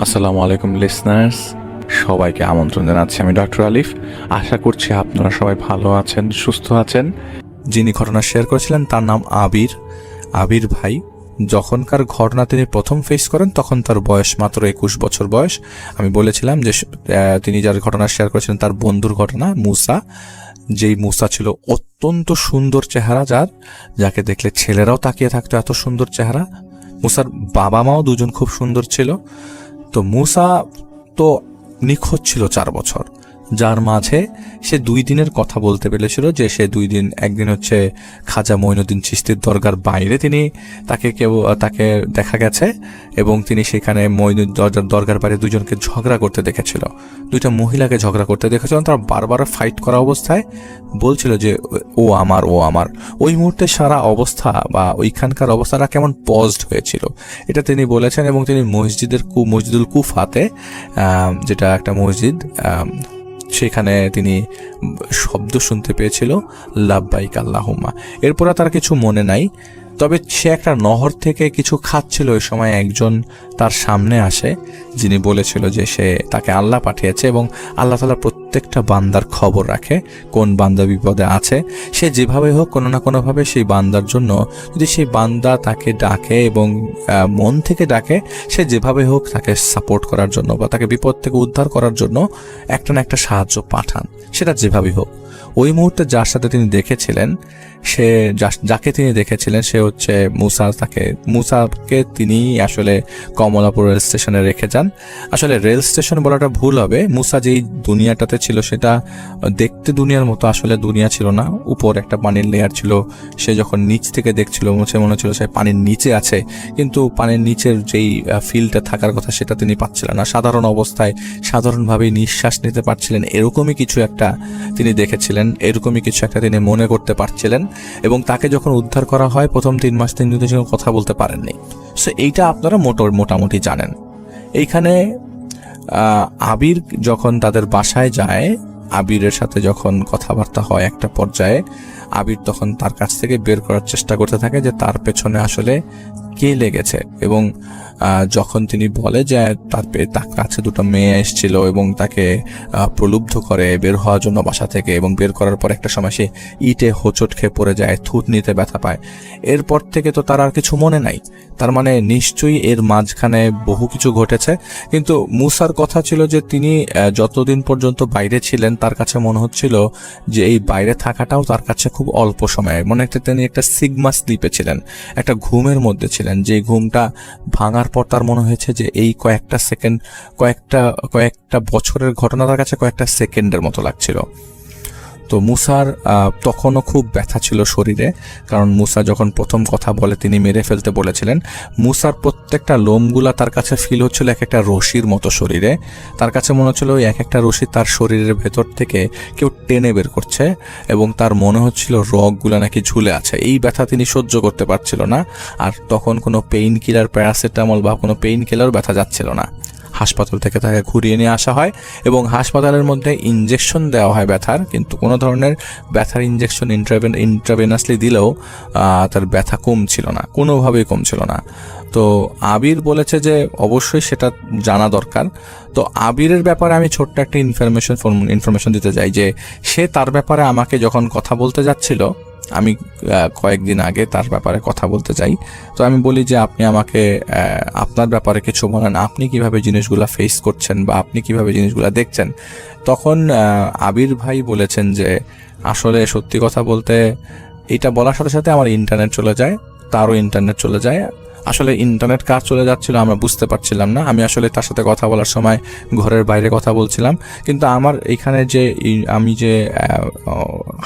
আসসালামু আলাইকুম লিসনার্স, সবাইকে আমন্ত্রণ জানাচ্ছি। আমি ডক্টর আলিফ। আশা করছি আপনারা সবাই ভালো আছেন, সুস্থ আছেন। যিনি ঘটনা শেয়ার করেছিলেন তার নাম আবির। আবির ভাই যখনকার ঘটনা তিনি প্রথম ফেস করেন তখন তার বয়স মাত্র 21 বছর বয়স। আমি বলেছিলাম যে তিনি যার ঘটনা শেয়ার করেছিলেন তার বন্ধুর ঘটনা মুসা। যেই মুসা ছিল অত্যন্ত সুন্দর চেহারা, যাকে দেখলে ছেলেরাও তাকিয়ে থাকতো, এত সুন্দর চেহারা। মুসার বাবা মাও দুজন খুব সুন্দর ছিল। তো মুসা তো নিখোঁজ ছিল 4 বছর, যার মাঝে সে 2 দিনের কথা বলতে পেরেছিল যে সে 2 দিন, একদিন হচ্ছে খাজা মঈনুদ্দিন চিশতির দরগার বাইরে তাকে দেখা গেছে এবং তিনি সেখানে দরগার বাইরে দুজনকে ঝগড়া করতে দেখেছিল, 2টা মহিলাকে ঝগড়া করতে দেখেছিল। তারা বারবার ফাইট করা অবস্থায় বলছিল যে ও আমার, ও আমার। ওই মুহূর্তে সারা অবস্থা বা ওইখানকার অবস্থাটা কেমন পজড হয়েছিল এটা তিনি বলেছেন। এবং তিনি মসজিদুল কুফাতে, যেটা একটা মসজিদ, সেখানে তিনি শব্দ শুনতে পেয়েছিল লাব্বাইক আল্লাহুম্মা। এরপর তার কিছু মনে নাই, তবে সে একটা নহর থেকে কিছু খাচ্ছিল। ওই সময় একজন তার সামনে আসে, যিনি বলেছিল যে তাকে আল্লাহ পাঠিয়েছে এবং আল্লাহ তাআলা প্রত্যেকটা বান্দার খবর রাখে, কোন বান্দা বিপদে আছে। সে যেভাবে হোক কোনো না কোনোভাবে সেই বান্দার জন্য, যদি সেই বান্দা তাকে ডাকে এবং মন থেকে ডাকে, সে যেভাবে হোক তাকে সাপোর্ট করার জন্য বা তাকে বিপদ থেকে উদ্ধার করার জন্য একটা না একটা সাহায্য পাঠান, সেটা যেভাবেই হোক। ওই মুহূর্তে যার সাথে তিনি দেখেছিলেন, যাকে তিনি দেখেছিলেন সে হচ্ছে মুসা। মুসাকে তিনি আসলে কমলাপুর রেল স্টেশনে রেখে যান। আসলে রেল স্টেশন বলাটা ভুল হবে, মুসা যেই দুনিয়াটাতে ছিল সেটা দেখতে দুনিয়ার মতো আসলে দুনিয়া ছিল না। উপর একটা পানির লেয়ার ছিল, সে যখন নিচ থেকে দেখছিল মনে হচ্ছিল সে পানির নিচে আছে, কিন্তু পানির নিচের যেই ফিলটা থাকার কথা সেটা তিনি পাচ্ছিলেন না। সাধারণ অবস্থায় সাধারণভাবেই নিঃশ্বাস নিতে পারছিলেন, এরকমই কিছু একটা তিনি দেখেছিলেন, এরকমই কিছু একটা তিনি মনে করতে পারছিলেন। এবং তাকে যখন উদ্ধার করা হয় প্রথম 3 মাস তিনি সঙ্গে কথা বলতে পারেননি। সো এইটা আপনারা মোটামুটি জানেন। এইখানে আবির যখন তাদের বাসায় যায়, আবিরের সাথে যখন কথাবার্তা হয় একটা পর্যায়ে, আবির তখন তার কাছ থেকে বের করার চেষ্টা করতে থাকে যে তার পেছনে আসলে কে লেগেছে। এবং যখন তিনি বলে যে তার কাছে 2টা মেয়ে এসেছিল এবং তাকে প্রলুব্ধ করে বের হওয়ার জন্য বাসা থেকে, এবং বের করার পর একটা সময় সে ইটে হোঁচট খেয়ে পড়ে যায়, থুতনিতে ব্যথা পায়। এরপর থেকে তো তার আর কিছু মনে নাই। তার মানে নিশ্চয়ই এর মাঝখানে বহু কিছু ঘটেছে। কিন্তু মুসার কথা ছিল যে তিনি যতদিন পর্যন্ত বাইরে ছিলেন তার কাছে মনে হচ্ছিল যে এই বাইরে থাকাটাও তার কাছে খুব অল্প সময়। মনে একটা তিনি একটা সিগমা স্লিপে ছিলেন, একটা ঘুমের মধ্যে ছিলেন, যে ঘুমটা ভাঙার পর তার মনে হয়েছে যে এই কয়েকটা সেকেন্ড, কয়েকটা বছরের ঘটনা তার কাছে কয়েকটা সেকেন্ডের মতো লাগছিল। তো মুসার তখনও খুব ব্যথা ছিল শরীরে, কারণ মুসা যখন প্রথম কথা বলে তিনি মেরে ফেলতে বলেছিলেন। মুসার প্রত্যেকটা লোমগুলা তার কাছে ফিল হচ্ছিল এক একটা রশির মতো শরীরে। তার কাছে মনে হচ্ছিল ওই এক একটা রশি তার শরীরের ভেতর থেকে কেউ টেনে বের করছে, এবং তার মনে হচ্ছিল রগগুলা নাকি ঝুলে আছে। এই ব্যথা তিনি সহ্য করতে পারছিল না। আর তখন কোনো পেইন কিলার, প্যারাসিটামল বা কোনো পেইন কিলার ব্যথা যাচ্ছিল না। হাসপাতাল থেকে তাকে ঘুরিয়ে নিয়ে আসা হয় এবং হাসপাতালের মধ্যে ইনজেকশন দেওয়া হয় ব্যথার, কিন্তু কোনো ধরনের ব্যথার ইনজেকশন ইন্ট্রাভেনাসলি দিলেও তার ব্যথা কমছিল না, কোনোভাবেই কমছিল না। তো আবির বলেছে যে অবশ্যই সেটা জানা দরকার। তো আবিরের ব্যাপারে আমি ছোট্ট একটা ইনফরমেশন দিতে চাই যে সে তার ব্যাপারে আমাকে যখন কথা বলতে যাচ্ছিল, আমি কয়েকদিন আগে তার ব্যাপারে কথা বলতে চাই। তো আমি বলি যে আপনি আমাকে আপনার ব্যাপারে কিছু বলেন, আপনি কিভাবে জিনিসগুলো ফেস করছেন বা আপনি কিভাবে জিনিসগুলো দেখছেন। তখন আবির ভাই বলেছেন যে আসলে সত্যি কথা বলতে এটা বলার সাথে সাথে আমার ইন্টারনেট চলে যায়, তারও ইন্টারনেট চলে যায়। আসলে ইন্টারনেট কার চলে যাচ্ছিল আমরা বুঝতে পারছিলাম না। আমি আসলে তার সাথে কথা বলার সময় ঘরের বাইরে কথা বলছিলাম, কিন্তু আমার এখানে যে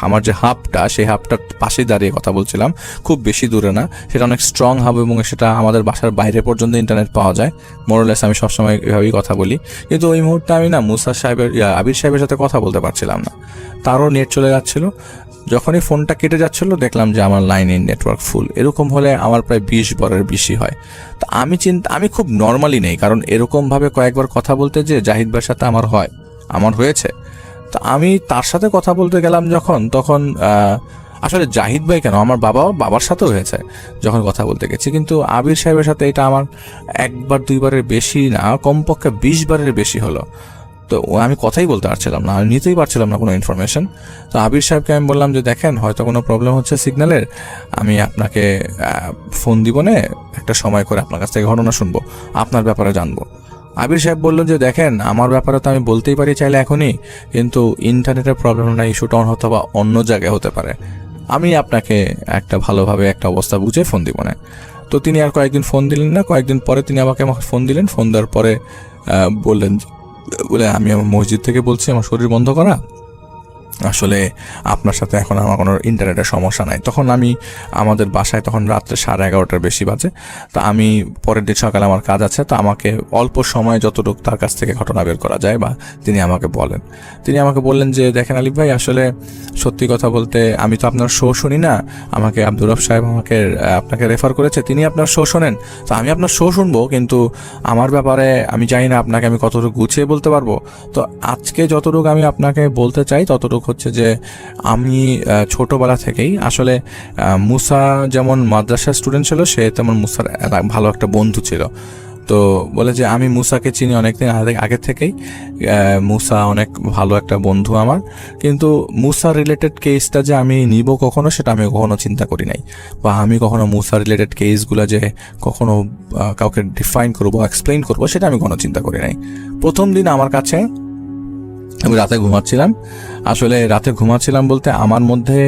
আমার যে হাবটা, সেই হাবটার পাশে দাঁড়িয়ে কথা বলছিলাম, খুব বেশি দূরে না, সেটা অনেক স্ট্রং হাব এবং সেটা আমাদের বাসার বাইরে পর্যন্ত ইন্টারনেট পাওয়া যায়। মোরলেস আমি সবসময় এভাবেই কথা বলি। কিন্তু ওই মুহূর্তে আমি না আবির সাহেবের সাথে কথা বলতে পারছিলাম না, তারও নেট চলে যাচ্ছিল। যখনই ফোনটা কেটে যাচ্ছিল দেখলাম যে আমার লাইনের নেটওয়ার্ক ফুল। এরকম হলে আমার প্রায় 20 বারের বেশি হয়। তো আমি খুব নর্মালি নেই, কারণ এরকমভাবে কয়েকবার কথা বলতে যে জাহিদ ভাইয়ের সাথে আমার হয়েছে। তো আমি তার সাথে কথা বলতে গেলাম যখন, তখন আসলে জাহিদ ভাই কেন, আমার বাবার সাথেও হয়েছে যখন কথা বলতে গেছি, কিন্তু আবির সাহেবের সাথে এটা আমার একবার দুইবারের বেশি না, কমপক্ষে 20 বারের বেশি হলো। তো আমি কথাই বলতে পারছিলাম না, আমি নিতেই পারছিলাম না কোনো ইনফরমেশন। তো আবির সাহেবকে আমি বললাম যে দেখেন হয়তো কোনো প্রবলেম হচ্ছে সিগন্যালের, আমি আপনাকে ফোন দিব না, একটা সময় করে আপনার কাছ থেকে ঘটনা শুনবো, আপনার ব্যাপারে জানবো। আবির সাহেব বললো যে দেখেন আমার ব্যাপারে তো আমি বলতেই পারি চাইলে এখনই, কিন্তু ইন্টারনেটের প্রবলেম না, ইস্যুটা হয়তো বা অন্য জায়গায় হতে পারে, আমি আপনাকে একটা ভালোভাবে একটা অবস্থা বুঝে ফোন দিব না। তো তিনি আর কয়েকদিন ফোন দিলেন না, কয়েকদিন পরে তিনি আমাকে ফোন দিলেন। ফোন দেওয়ার পরে বললেন বলে আমি আমার মসজিদ থেকে বলছি, আমার শরীর বন্ধ করা, আসলে আপনার সাথে এখন আমার কোনো ইন্টারনেটের সমস্যা নাই। তখন আমি আমাদের বাসায় তখন রাত্রে 11:30টার বেশি বাজে। তো আমি পরের দিন সকালে আমার কাজ আছে, তো আমাকে অল্প সময় যতটুকু তার কাছ থেকে ঘটনা বের করা যায় বা তিনি আমাকে বললেন যে দেখেন আলিফ ভাই, আসলে সত্যি কথা বলতে আমি তো আপনার শো শুনি না, আমাকে আব্দুর রব সাহেব আপনাকে রেফার করেছে, তিনি আপনার শো শোনেন, তো আমি আপনার শো শুনবো, কিন্তু আমার ব্যাপারে আমি জানি না আপনাকে আমি কতটুকু গুছিয়ে বলতে পারবো। তো আজকে যতটুকু আমি আপনাকে বলতে চাই ততটুকু হচ্ছে যে আমি ছোটবেলা থেকেই আসলে মুসা যেমন মাদ্রাসার স্টুডেন্ট ছিল, সে তেমন মুসার ভালো একটা বন্ধু ছিল। তো বলে যে আমি মুসাকে চিনি অনেকদিন আগে থেকেই, মুসা অনেক ভালো একটা বন্ধু আমার, কিন্তু মুসা রিলেটেড কেসটা যে আমি নিব কখনো, সেটা আমি কখনো চিন্তা করি নাই, বা আমি কখনো মুসা রিলেটেড কেসগুলো যে কখনো কাউকে ডিফাইন করবো, এক্সপ্লেইন করবো, সেটা আমি কখনো চিন্তা করি নাই। প্রথম দিন আমার কাছে, আমি রাতে ঘুমাচ্ছিলাম, আসলে রাতে ঘুমাচ্ছিলাম বলতে আমার মধ্যে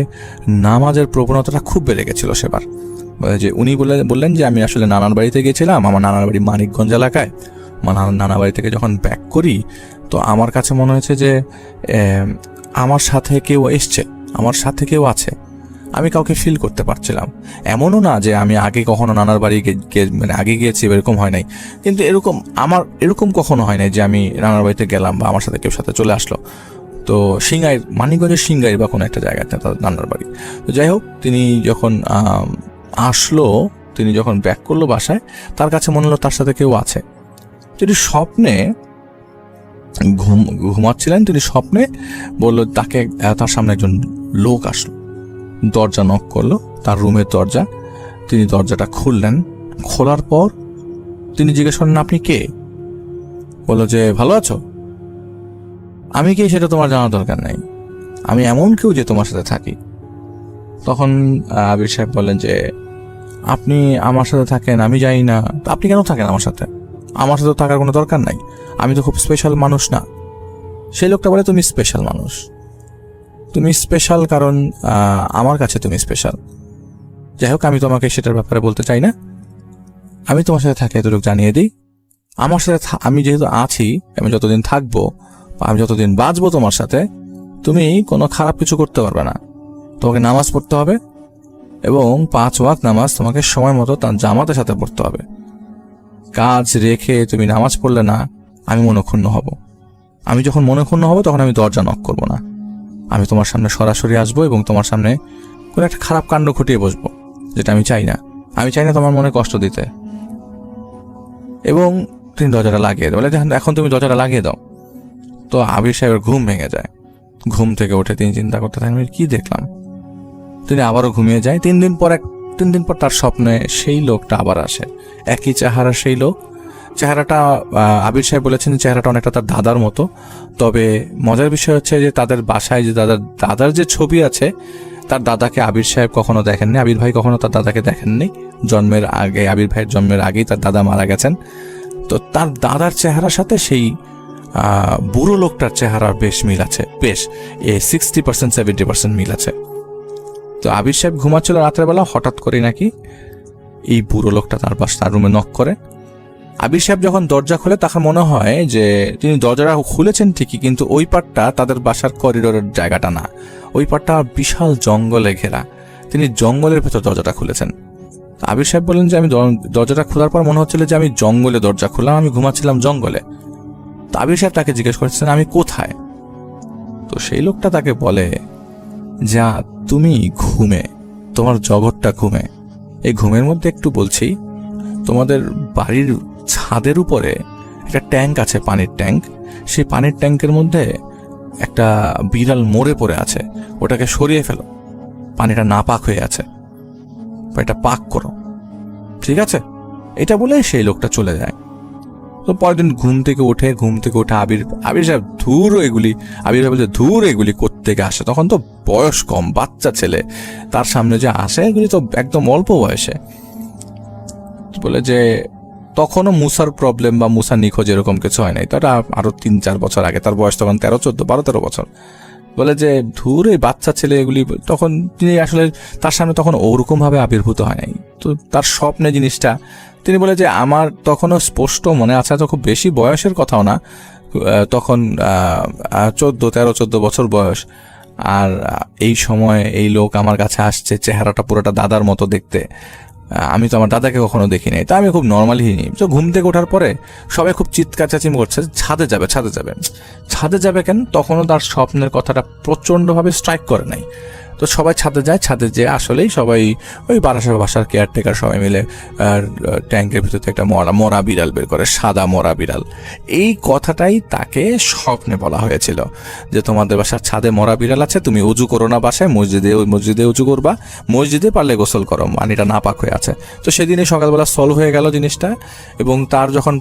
নামাজের প্রবণতাটা খুব বেড়ে গেছিল সেবার। যে উনি বললেন যে আমি আসলে নানার বাড়িতে গিয়েছিলাম, আমার নানার বাড়ি মানিকগঞ্জ এলাকায়। নানা বাড়ি থেকে যখন ব্যাক করি, তো আমার কাছে মনে হয়েছে যে আমার সাথে কেউ এসছে, আমার সাথে কেউ আছে, আমি কাউকে ফিল করতে পারছিলাম। এমনও না যে আমি আগে কখনো নানার বাড়ি মানে আগে গিয়েছি, এরকম হয় নাই, কিন্তু এরকম কখনো হয় নাই যে আমি নানার বাড়িতে গেলাম বা আমার সাথে কেউ সাথে চলে আসলো। তো মানিকগঞ্জের সিংগাই বা কোনো একটা জায়গাতে তাদের নানার বাড়ি। তো যাই হোক, তিনি যখন আসলো, তিনি যখন ব্যাক করলো বাসায়, তার কাছে মনে হলো তার সাথে কেউ আছে। তিনি স্বপ্নে ঘুমাচ্ছিলেন, তিনি স্বপ্নে বললো তার সামনে একজন লোক আসলো, দরজা নক করলো, তার রুমের দরজা। তিনি দরজাটা খুললেন, খোলার পর তিনি জিজ্ঞেস করলেন আপনি কে? বললো যে ভালো আছো? আমি কে সেটা তোমার জানার দরকার নাই, আমি এমন কেউ যে তোমার সাথে থাকি। তখন আবির সাহেব বললেন যে আপনি আমার সাথে থাকেন, আমি জানি না, আপনি কেন থাকেন আমার সাথে? আমার সাথে থাকার কোনো দরকার নাই, আমি তো খুব স্পেশাল মানুষ না। সেই লোকটা বলে তুমি স্পেশাল মানুষ, তুমি স্পেশাল কারণ আমার কাছে তুমি স্পেশাল। যাই হোক, আমি তোমাকে সেটার ব্যাপারে বলতে চাই না, আমি তোমার সাথে থাকি এতটুকু জানিয়ে দিই। আমার সাথে আমি যেহেতু আছি, আমি যতদিন থাকবো বা আমি যতদিন বাঁচবো তোমার সাথে, তুমি কোনো খারাপ কিছু করতে পারবে না। তোমাকে নামাজ পড়তে হবে এবং 5 ওয়াক্ত নামাজ তোমাকে সময় মতো তার জামাতের সাথে পড়তে হবে। কাজ রেখে তুমি নামাজ পড়লে না, আমি মনক্ষুণ্ণ হব। আমি যখন মনক্ষুণ্ণ হব তখন আমি দরজা নক করব না, আমি তোমার সামনে সরাসরি আসবো এবং তোমার সামনে কোনো একটা খারাপ কাণ্ড ঘটিয়ে বসবো, যেটা আমি চাই না। আমি চাই না তোমার মনে কষ্ট দিতে। এবং তিনি দরজাটা লাগিয়ে দেয়, বলে এখন তুমি দরজাটা লাগিয়ে দাও। তো আবির সাহেবের ঘুম ভেঙে যায়। ঘুম থেকে উঠে তিনি চিন্তা করতে থাকেন কি দেখলাম। তিনি আবারও ঘুমিয়ে যায়। 3 দিন পর তার স্বপ্নে সেই লোকটা আবার আসে, একই চেহারা সেই লোক। চেহারাটা আবির সাহেব বলেছেন চেহারাটা অনেকটা তার দাদার মতো। তবে মজার বিষয় হচ্ছে যে তাদের বাসায় যে দাদার যে ছবি আছে, তার দাদাকে আবির সাহেব কখনো দেখেননি, আবির ভাই কখনো তার দাদাকে দেখেননি। জন্মের আগে, আবির ভাইয়ের জন্মের আগেই তার দাদা মারা গেছেন। তো তার দাদার চেহারার সাথে সেই বুড়ো লোকটার চেহারার বেশ মিল আছে, বেশ 60% 70% মিল আছে। তো আবির সাহেব ঘুমাচ্ছিল রাত্রেবেলা, হঠাৎ করে নাকি এই বুড়ো লোকটা তার রুমে নক করে। আবির সাহেব যখন দরজা খোলে তখন মনে হয় যে তিনি দরজাটা খুলেছেন ঠিকই, কিন্তু ওই পাটটা তাদের বাসার করিডোরের জায়গাটা না, ওই পাটটা বিশাল জঙ্গলে ঘেরা। তিনি জঙ্গলের ভেতর দরজাটা খুলেছেন। আবির সাহেব বলেন যে আমি দরজাটা খোলার পর মনে হচ্ছিল যে আমি জঙ্গলে দরজা খুললাম, আমি ঘুমাচ্ছিলাম জঙ্গলে। তো আবির সাহেব তাকে জিজ্ঞেস করছেন আমি কোথায়? তো সেই লোকটা তাকে বলে যা তুমি ঘুমে, তোমার জগৎটা ঘুমে। এই ঘুমের মধ্যে একটু বলছি, তোমাদের বাড়ির ছাদের উপরে একটা ট্যাঙ্ক আছে, পানির ট্যাঙ্ক। সেই পানির ট্যাঙ্কের মধ্যে একটা বিড়াল মরে পড়ে আছে, ওটাকে সরিয়ে ফেলো। পানিটা নাপাক হয়ে আছে, এটা পাক করো, ঠিক আছে? এটা বলে সেই লোকটা চলে যায়। তো পরের দিন ঘুম থেকে উঠে আবির সাহেব আবির সাহেব বলছে ধুর এগুলি কোত্থেকে আসে, তখন তো বয়স কম, বাচ্চা ছেলে, তার সামনে যে আসে এগুলি তো একদম অল্প বয়সে। বলে যে তখনও মুসার প্রবলেম বা মুসা নিখোঁজ এরকম কিছু হয় নাই, তারা আরো 3-4 বছর আগে, তার বয়স তখন 13-14 বছর। বলে যে ধুর এই বাচ্চা ছেলে এগুলি, তখন তিনি আসলে তার সামনে তখন ওরকম ভাবে আবির্ভূত হয় নাই, তো তার স্বপ্নে জিনিসটা তিনি বলে যে আমার তখনও স্পষ্ট মনে আছে, তো খুব বেশি বয়সের কথাও না, তখন 13-14 বছর বয়স। আর এই সময় এই লোক আমার কাছে আসছে, চেহারাটা পুরোটা দাদার মতো দেখতে, আমি তো আমার দাদাকে কখনো দেখি নাই, তা আমি খুব নর্মালি নিই। তো ঘুম থেকে ওঠার পরে সবাই খুব চিৎকার চাচিম করছে, ছাদে যাবে কেন? তখনও তার স্বপ্নের কথাটা প্রচণ্ডভাবে স্ট্রাইক করে নাই। তো সবাই ছাদে যায়, ছাদে যেয়ে আসলেই সবাই ওই বাসার কেয়ারটেকার সবাই মিলে ট্যাঙ্কের ভিতর থেকে একটা মরা বিড়াল বের করে, সাদা মরা বিড়াল। এই কথাটাই তাকে স্বপ্নে বলা হয়েছিল যে তোমাদের বাসার ছাদে মরা বিড়াল আছে, তুমি উজু করো না বাসায়, মসজিদে উজু করবা, মসজিদে পারলে গোসল করো, পানিটা নাপাক হয়ে আছে। তো সেদিনই সকালবেলা সলভ হয়ে গেল জিনিসটা। এবং তার যখন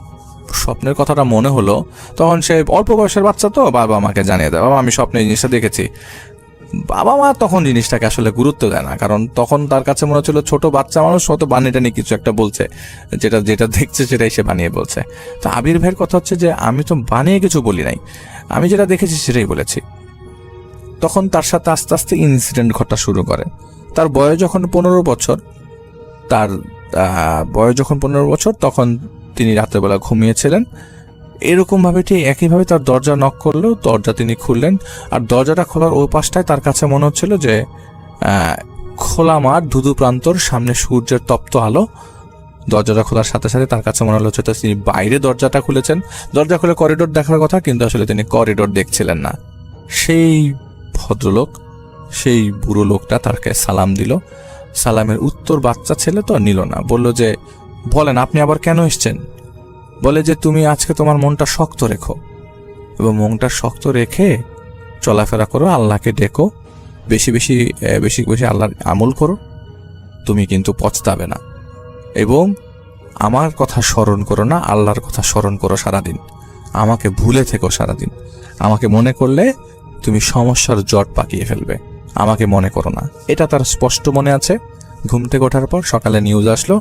স্বপ্নের কথাটা মনে হলো, তখন সে অল্প বয়সের বাচ্চা, তো বাবা মাকে জানিয়ে দেয়, বাবা আমি স্বপ্নে জিনিসটা দেখেছি। বাবা মা তখন জিনিসটাকে আসলে গুরুত্ব দেয় না, কারণ তখন তার কাছে মনে হচ্ছিল ছোট বাচ্চা মানুষ হয়তো বানিয়ে টানিয়ে কিছু একটা বলছে, যেটা দেখছে সেটাই সে বানিয়ে বলছে। তো আবির ভাইয়ের কথা হচ্ছে যে আমি তো বানিয়ে কিছু বলি নাই, আমি যেটা দেখেছি সেটাই বলেছি। তখন তার সাথে আস্তে আস্তে ইনসিডেন্ট ঘটা শুরু করে। তার বয়স যখন 15 বছর, তখন তিনি রাত্রেবেলা ঘুমিয়েছিলেন। এরকমভাবে ঠিক একইভাবে তার দরজা নক করলো, দরজা তিনি খুললেন। আর দরজাটা খোলার ওই পাশটায় তার কাছে মনে হচ্ছিল যে খোলা মাঠ, ধুধু প্রান্তর, সামনে সূর্যের তপ্ত আলো। দরজাটা খোলার সাথে সাথে তার কাছে মনে হলো যে তিনি বাইরে দরজাটা খুলেছেন, দরজা খুলে করিডোর দেখার কথা, কিন্তু আসলে তিনি করিডোর দেখছিলেন না। সেই ভদ্রলোক, সেই বুড়ো লোকটা তাকে সালাম দিল। সালামের উত্তর বাচ্চা ছেলে তো নিল না, বলল যে বলেন আপনি আবার কেন এসছেন? বলে যে তুমি আজকে তোমার মনটা শক্ত রেখো, এবং মনটা শক্ত রেখে চলাফেরা করো, আল্লাহকে ডেকো, বেশি বেশি আল্লাহর আমল করো, তুমি কিন্তু পছতাবে না। এবং আমার কথা স্মরণ করো না, আল্লাহর কথা স্মরণ করো সারাদিন, আমাকে ভুলে থেকো সারাদিন, আমাকে মনে করলে তুমি সমস্যার জট পাকিয়ে ফেলবে, আমাকে মনে করো না। এটা তার স্পষ্ট মনে আছে। ঘুম থেকে ওঠার পর সকালে নিউজ আসলো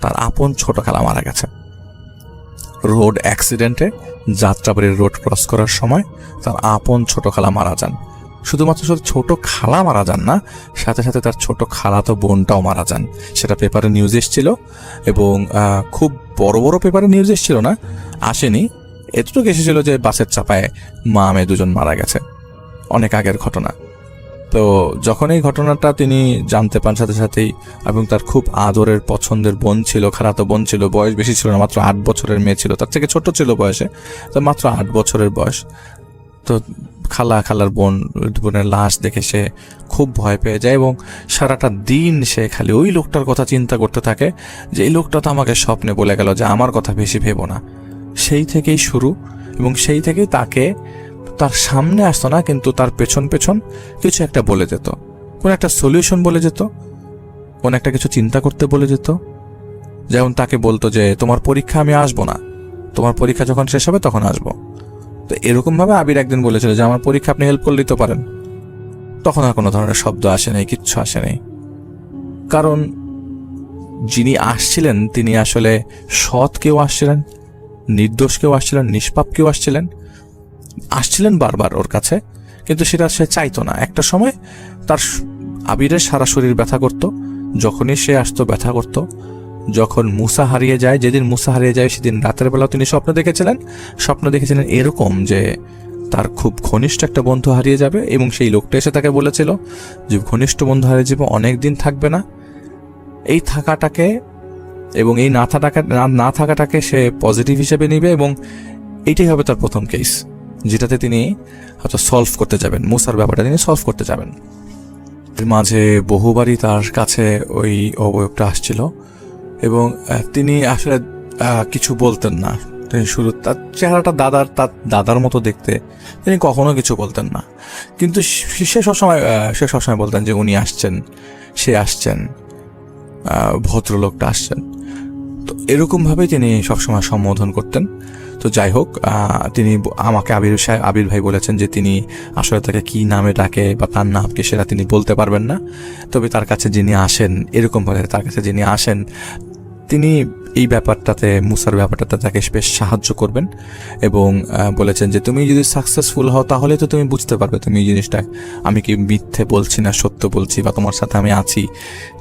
তার আপন ছোট খালা মারা গেছে রোড অ্যাক্সিডেন্টে। যাত্রাবাড়ির রোড ক্রস করার সময় তার আপন ছোট খালা মারা যান। শুধুমাত্র ছোট খালা মারা যান না, সাথে সাথে তার ছোট খালাতো বোনটাও মারা যান। সেটা পেপারে নিউজ এসেছিল, এবং খুব বড় বড় পেপারে নিউজ এসেছিল না, আসেনি, এতটুকু এসেছিল যে বাসের চাপায় মা মেয়ে দুজন মারা গেছে, অনেক আগের ঘটনা। তো যখন এই ঘটনাটা তিনি জানতে পান সাথে সাথেই, এবং তার খুব আদরের পছন্দের বোন ছিল, খালাতো বোন ছিল, বয়স বেশি ছিল না, মাত্র 8 বছরের মেয়ে ছিল, তার থেকে ছোট ছিল বয়সে, তো মাত্র 8 বছরের বয়স। তো খালার বোনের লাশ দেখে সে খুব ভয় পেয়ে যায়, এবং সারাটা দিন সে খালি ওই লোকটার কথা চিন্তা করতে থাকে যে এই লোকটা তো আমাকে স্বপ্নে বলে গেল যে আমার কথা বেশি ভেবো না। সেই থেকেই শুরু, এবং সেই থেকেই তাকে তার সামনে আসতো না, কিন্তু তার পেছন পেছন কিছু একটা বলে যেত, কোন একটা সলিউশন বলে যেত, কোন একটা কিছু চিন্তা করতে বলে যেত। যেমন তাকে বলতো যে তোমার পরীক্ষা আমি আসবো না, তোমার পরীক্ষা যখন শেষ হবে তখন আসবো। তো এরকম ভাবে আবির একদিন বলেছিল যে আমার পরীক্ষা আপনি হেল্প করলেই তো পারেন। তখন আর কোনো ধরনের শব্দ আসে নাই, কিচ্ছু আসে নাই, কারণ যিনি আসছিলেন তিনি আসলে সৎ কেউ আসছিলেন, নির্দোষ কেউ আসছিলেন, নিষ্পাপ কেউ আসছিলেন বারবার ওর কাছে, কিন্তু সেটা সে চাইতো না। একটা সময় তার আবিরের সারা শরীর ব্যথা করত, যখনই সে আসতো ব্যথা করত। যখন মুসা হারিয়ে যায়, যেদিন মুসা হারিয়ে যায় সেদিন রাতের বেলাও তিনি স্বপ্ন দেখেছিলেন এরকম যে তার খুব ঘনিষ্ঠ একটা বন্ধু হারিয়ে যাবে, এবং সেই লোকটা এসে তাকে বলেছিল যে ঘনিষ্ঠ বন্ধু হারিয়ে যাবে, অনেক দিন থাকবে না। এই থাকাটাকে এবং এই না থাকাটাকে সে পজিটিভ হিসেবে নিবে, এবং এইটাই হবে তার প্রথম কেস, যেটাতে তিনি হয়তো সলভ করতে যাবেন, মুসার ব্যাপারটা তিনি সলভ করতে যাবেন। এর মাঝে বহুবারই তার কাছে ওই অবয়বটা আসছিল, এবং তিনি আসলে কিছু বলতেন না, তিনি শুরু তার চেহারাটা তার দাদার মতো দেখতে, তিনি কখনো কিছু বলতেন না, কিন্তু সে সবসময় বলতেন যে উনি আসছেন, সে আসছেন, ভদ্রলোকটা আসছেন। তো এরকমভাবেই তিনি সবসময় সম্বোধন করতেন। তো যাই হোক, তিনি আমাকে আবির ভাই বলেছেন যে তিনি আসলে তাকে কি নামে ডাকে বা তার নাম কি সেটা তিনি বলতে পারবেন না, তবে তার কাছে যিনি আসেন, এরকমভাবে তার কাছে যিনি আসেন তিনি এই ব্যাপারটাতে, মুসার ব্যাপারটাতে তাকে বেশ সাহায্য করবেন এবং বলেছেন যে তুমি যদি সাকসেসফুল হও তাহলে তো তুমি বুঝতে পারবে তুমি এই জিনিসটা আমি কি মিথ্যে বলছি না সত্য বলছি, বা তোমার সাথে আমি আছি।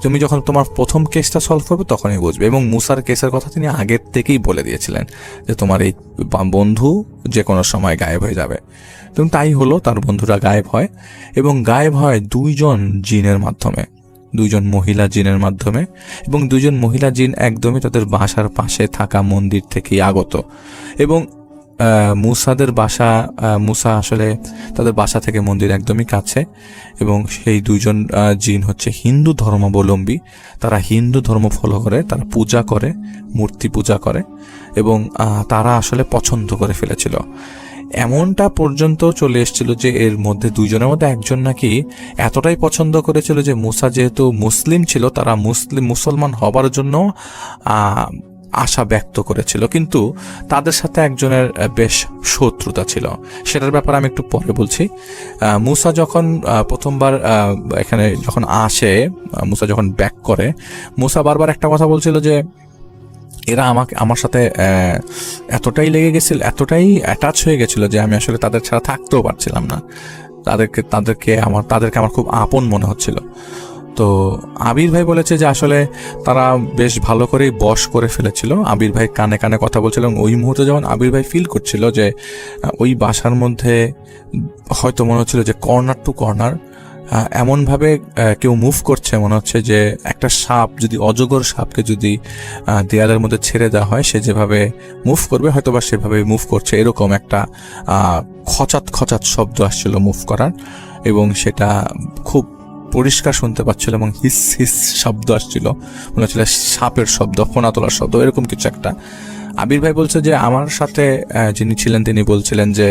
তুমি যখন তোমার প্রথম কেসটা সলভ করবে তখনই বুঝবে। এবং মুসার কেসের কথা তিনি আগের থেকেই বলে দিয়েছিলেন যে তোমার এই বন্ধু যে কোনো সময় গায়েব হয়ে যাবে। এবং তাই হলো, তার বন্ধুরা গায়েব হয়, এবং গায়েব হয় দুইজন জিনের মাধ্যমে, দুইজন মহিলা জিনের মাধ্যমে। এবং দুইজন মহিলা জিন একদমই তাদের বাসার পাশে থাকা মন্দির থেকেই আগত। এবং মুসা আসলে তাদের বাসা থেকে মন্দির একদমই কাছে। এবং সেই দুইজন জিন হচ্ছে হিন্দু ধর্মাবলম্বী, তারা হিন্দু ধর্ম ফলো করে, তারা পূজা করে, মূর্তি পূজা করে, এবং তারা আসলে পছন্দ করে ফেলেছিল। এমনটা পর্যন্ত চলে এসেছিল যে এর মধ্যে দুইজনের মধ্যে একজন নাকি এতটাই পছন্দ করেছিল যে মুসা যেহেতু মুসলিম ছিল, তারা মুসলমান হবার জন্য আশা ব্যক্ত করেছিল, কিন্তু তাদের সাথে একজনের বেশ শত্রুতা ছিল। সেটার ব্যাপারে আমি একটু পরে বলছি। মুসা যখন প্রথমবার এখানে যখন আসে, মুসা যখন ব্যাক করে, মুসা বারবার একটা কথা বলছিল যে এরা আমার সাথে এতটাই লেগে গেছিল, এতটাই অ্যাটাচ হয়ে গেছিল যে আমি আসলে তাদের ছাড়া থাকতেও পারছিলাম না। তাদেরকে আমার খুব আপন মনে হচ্ছিল। তো আবির ভাই বলেছে যে আসলে তারা বেশ ভালো করেই বশ করে ফেলেছিল। আবির ভাই কানে কানে কথা বলছিল, এবং ওই মুহূর্তে যখন আবির ভাই ফিল করছিল যে ওই বাসার মধ্যে হয়তো মনে হচ্ছিল যে কর্নার টু কর্নার এমনভাবে কেউ মুভ করছে, মনে হচ্ছে যে একটা সাপ, যদি অজগর সাপকে যদি দেয়ালের মধ্যে ছেড়ে দেওয়া হয় সে যেভাবে মুভ করবে হয়তো বা সেভাবে মুভ করছে, এরকম একটা খচাত খচাত শব্দ আসছিল মুভ করার, এবং সেটা খুব পরিষ্কার শুনতে পাচ্ছিল, এবং হিস হিস শব্দ আসছিল, মনে হচ্ছিল সাপের শব্দ, ফোনা তোলার শব্দ, এরকম কিছু একটা। আবির ভাই বলছে যে আমার সাথে যিনি ছিলেন তিনি বলছিলেন যে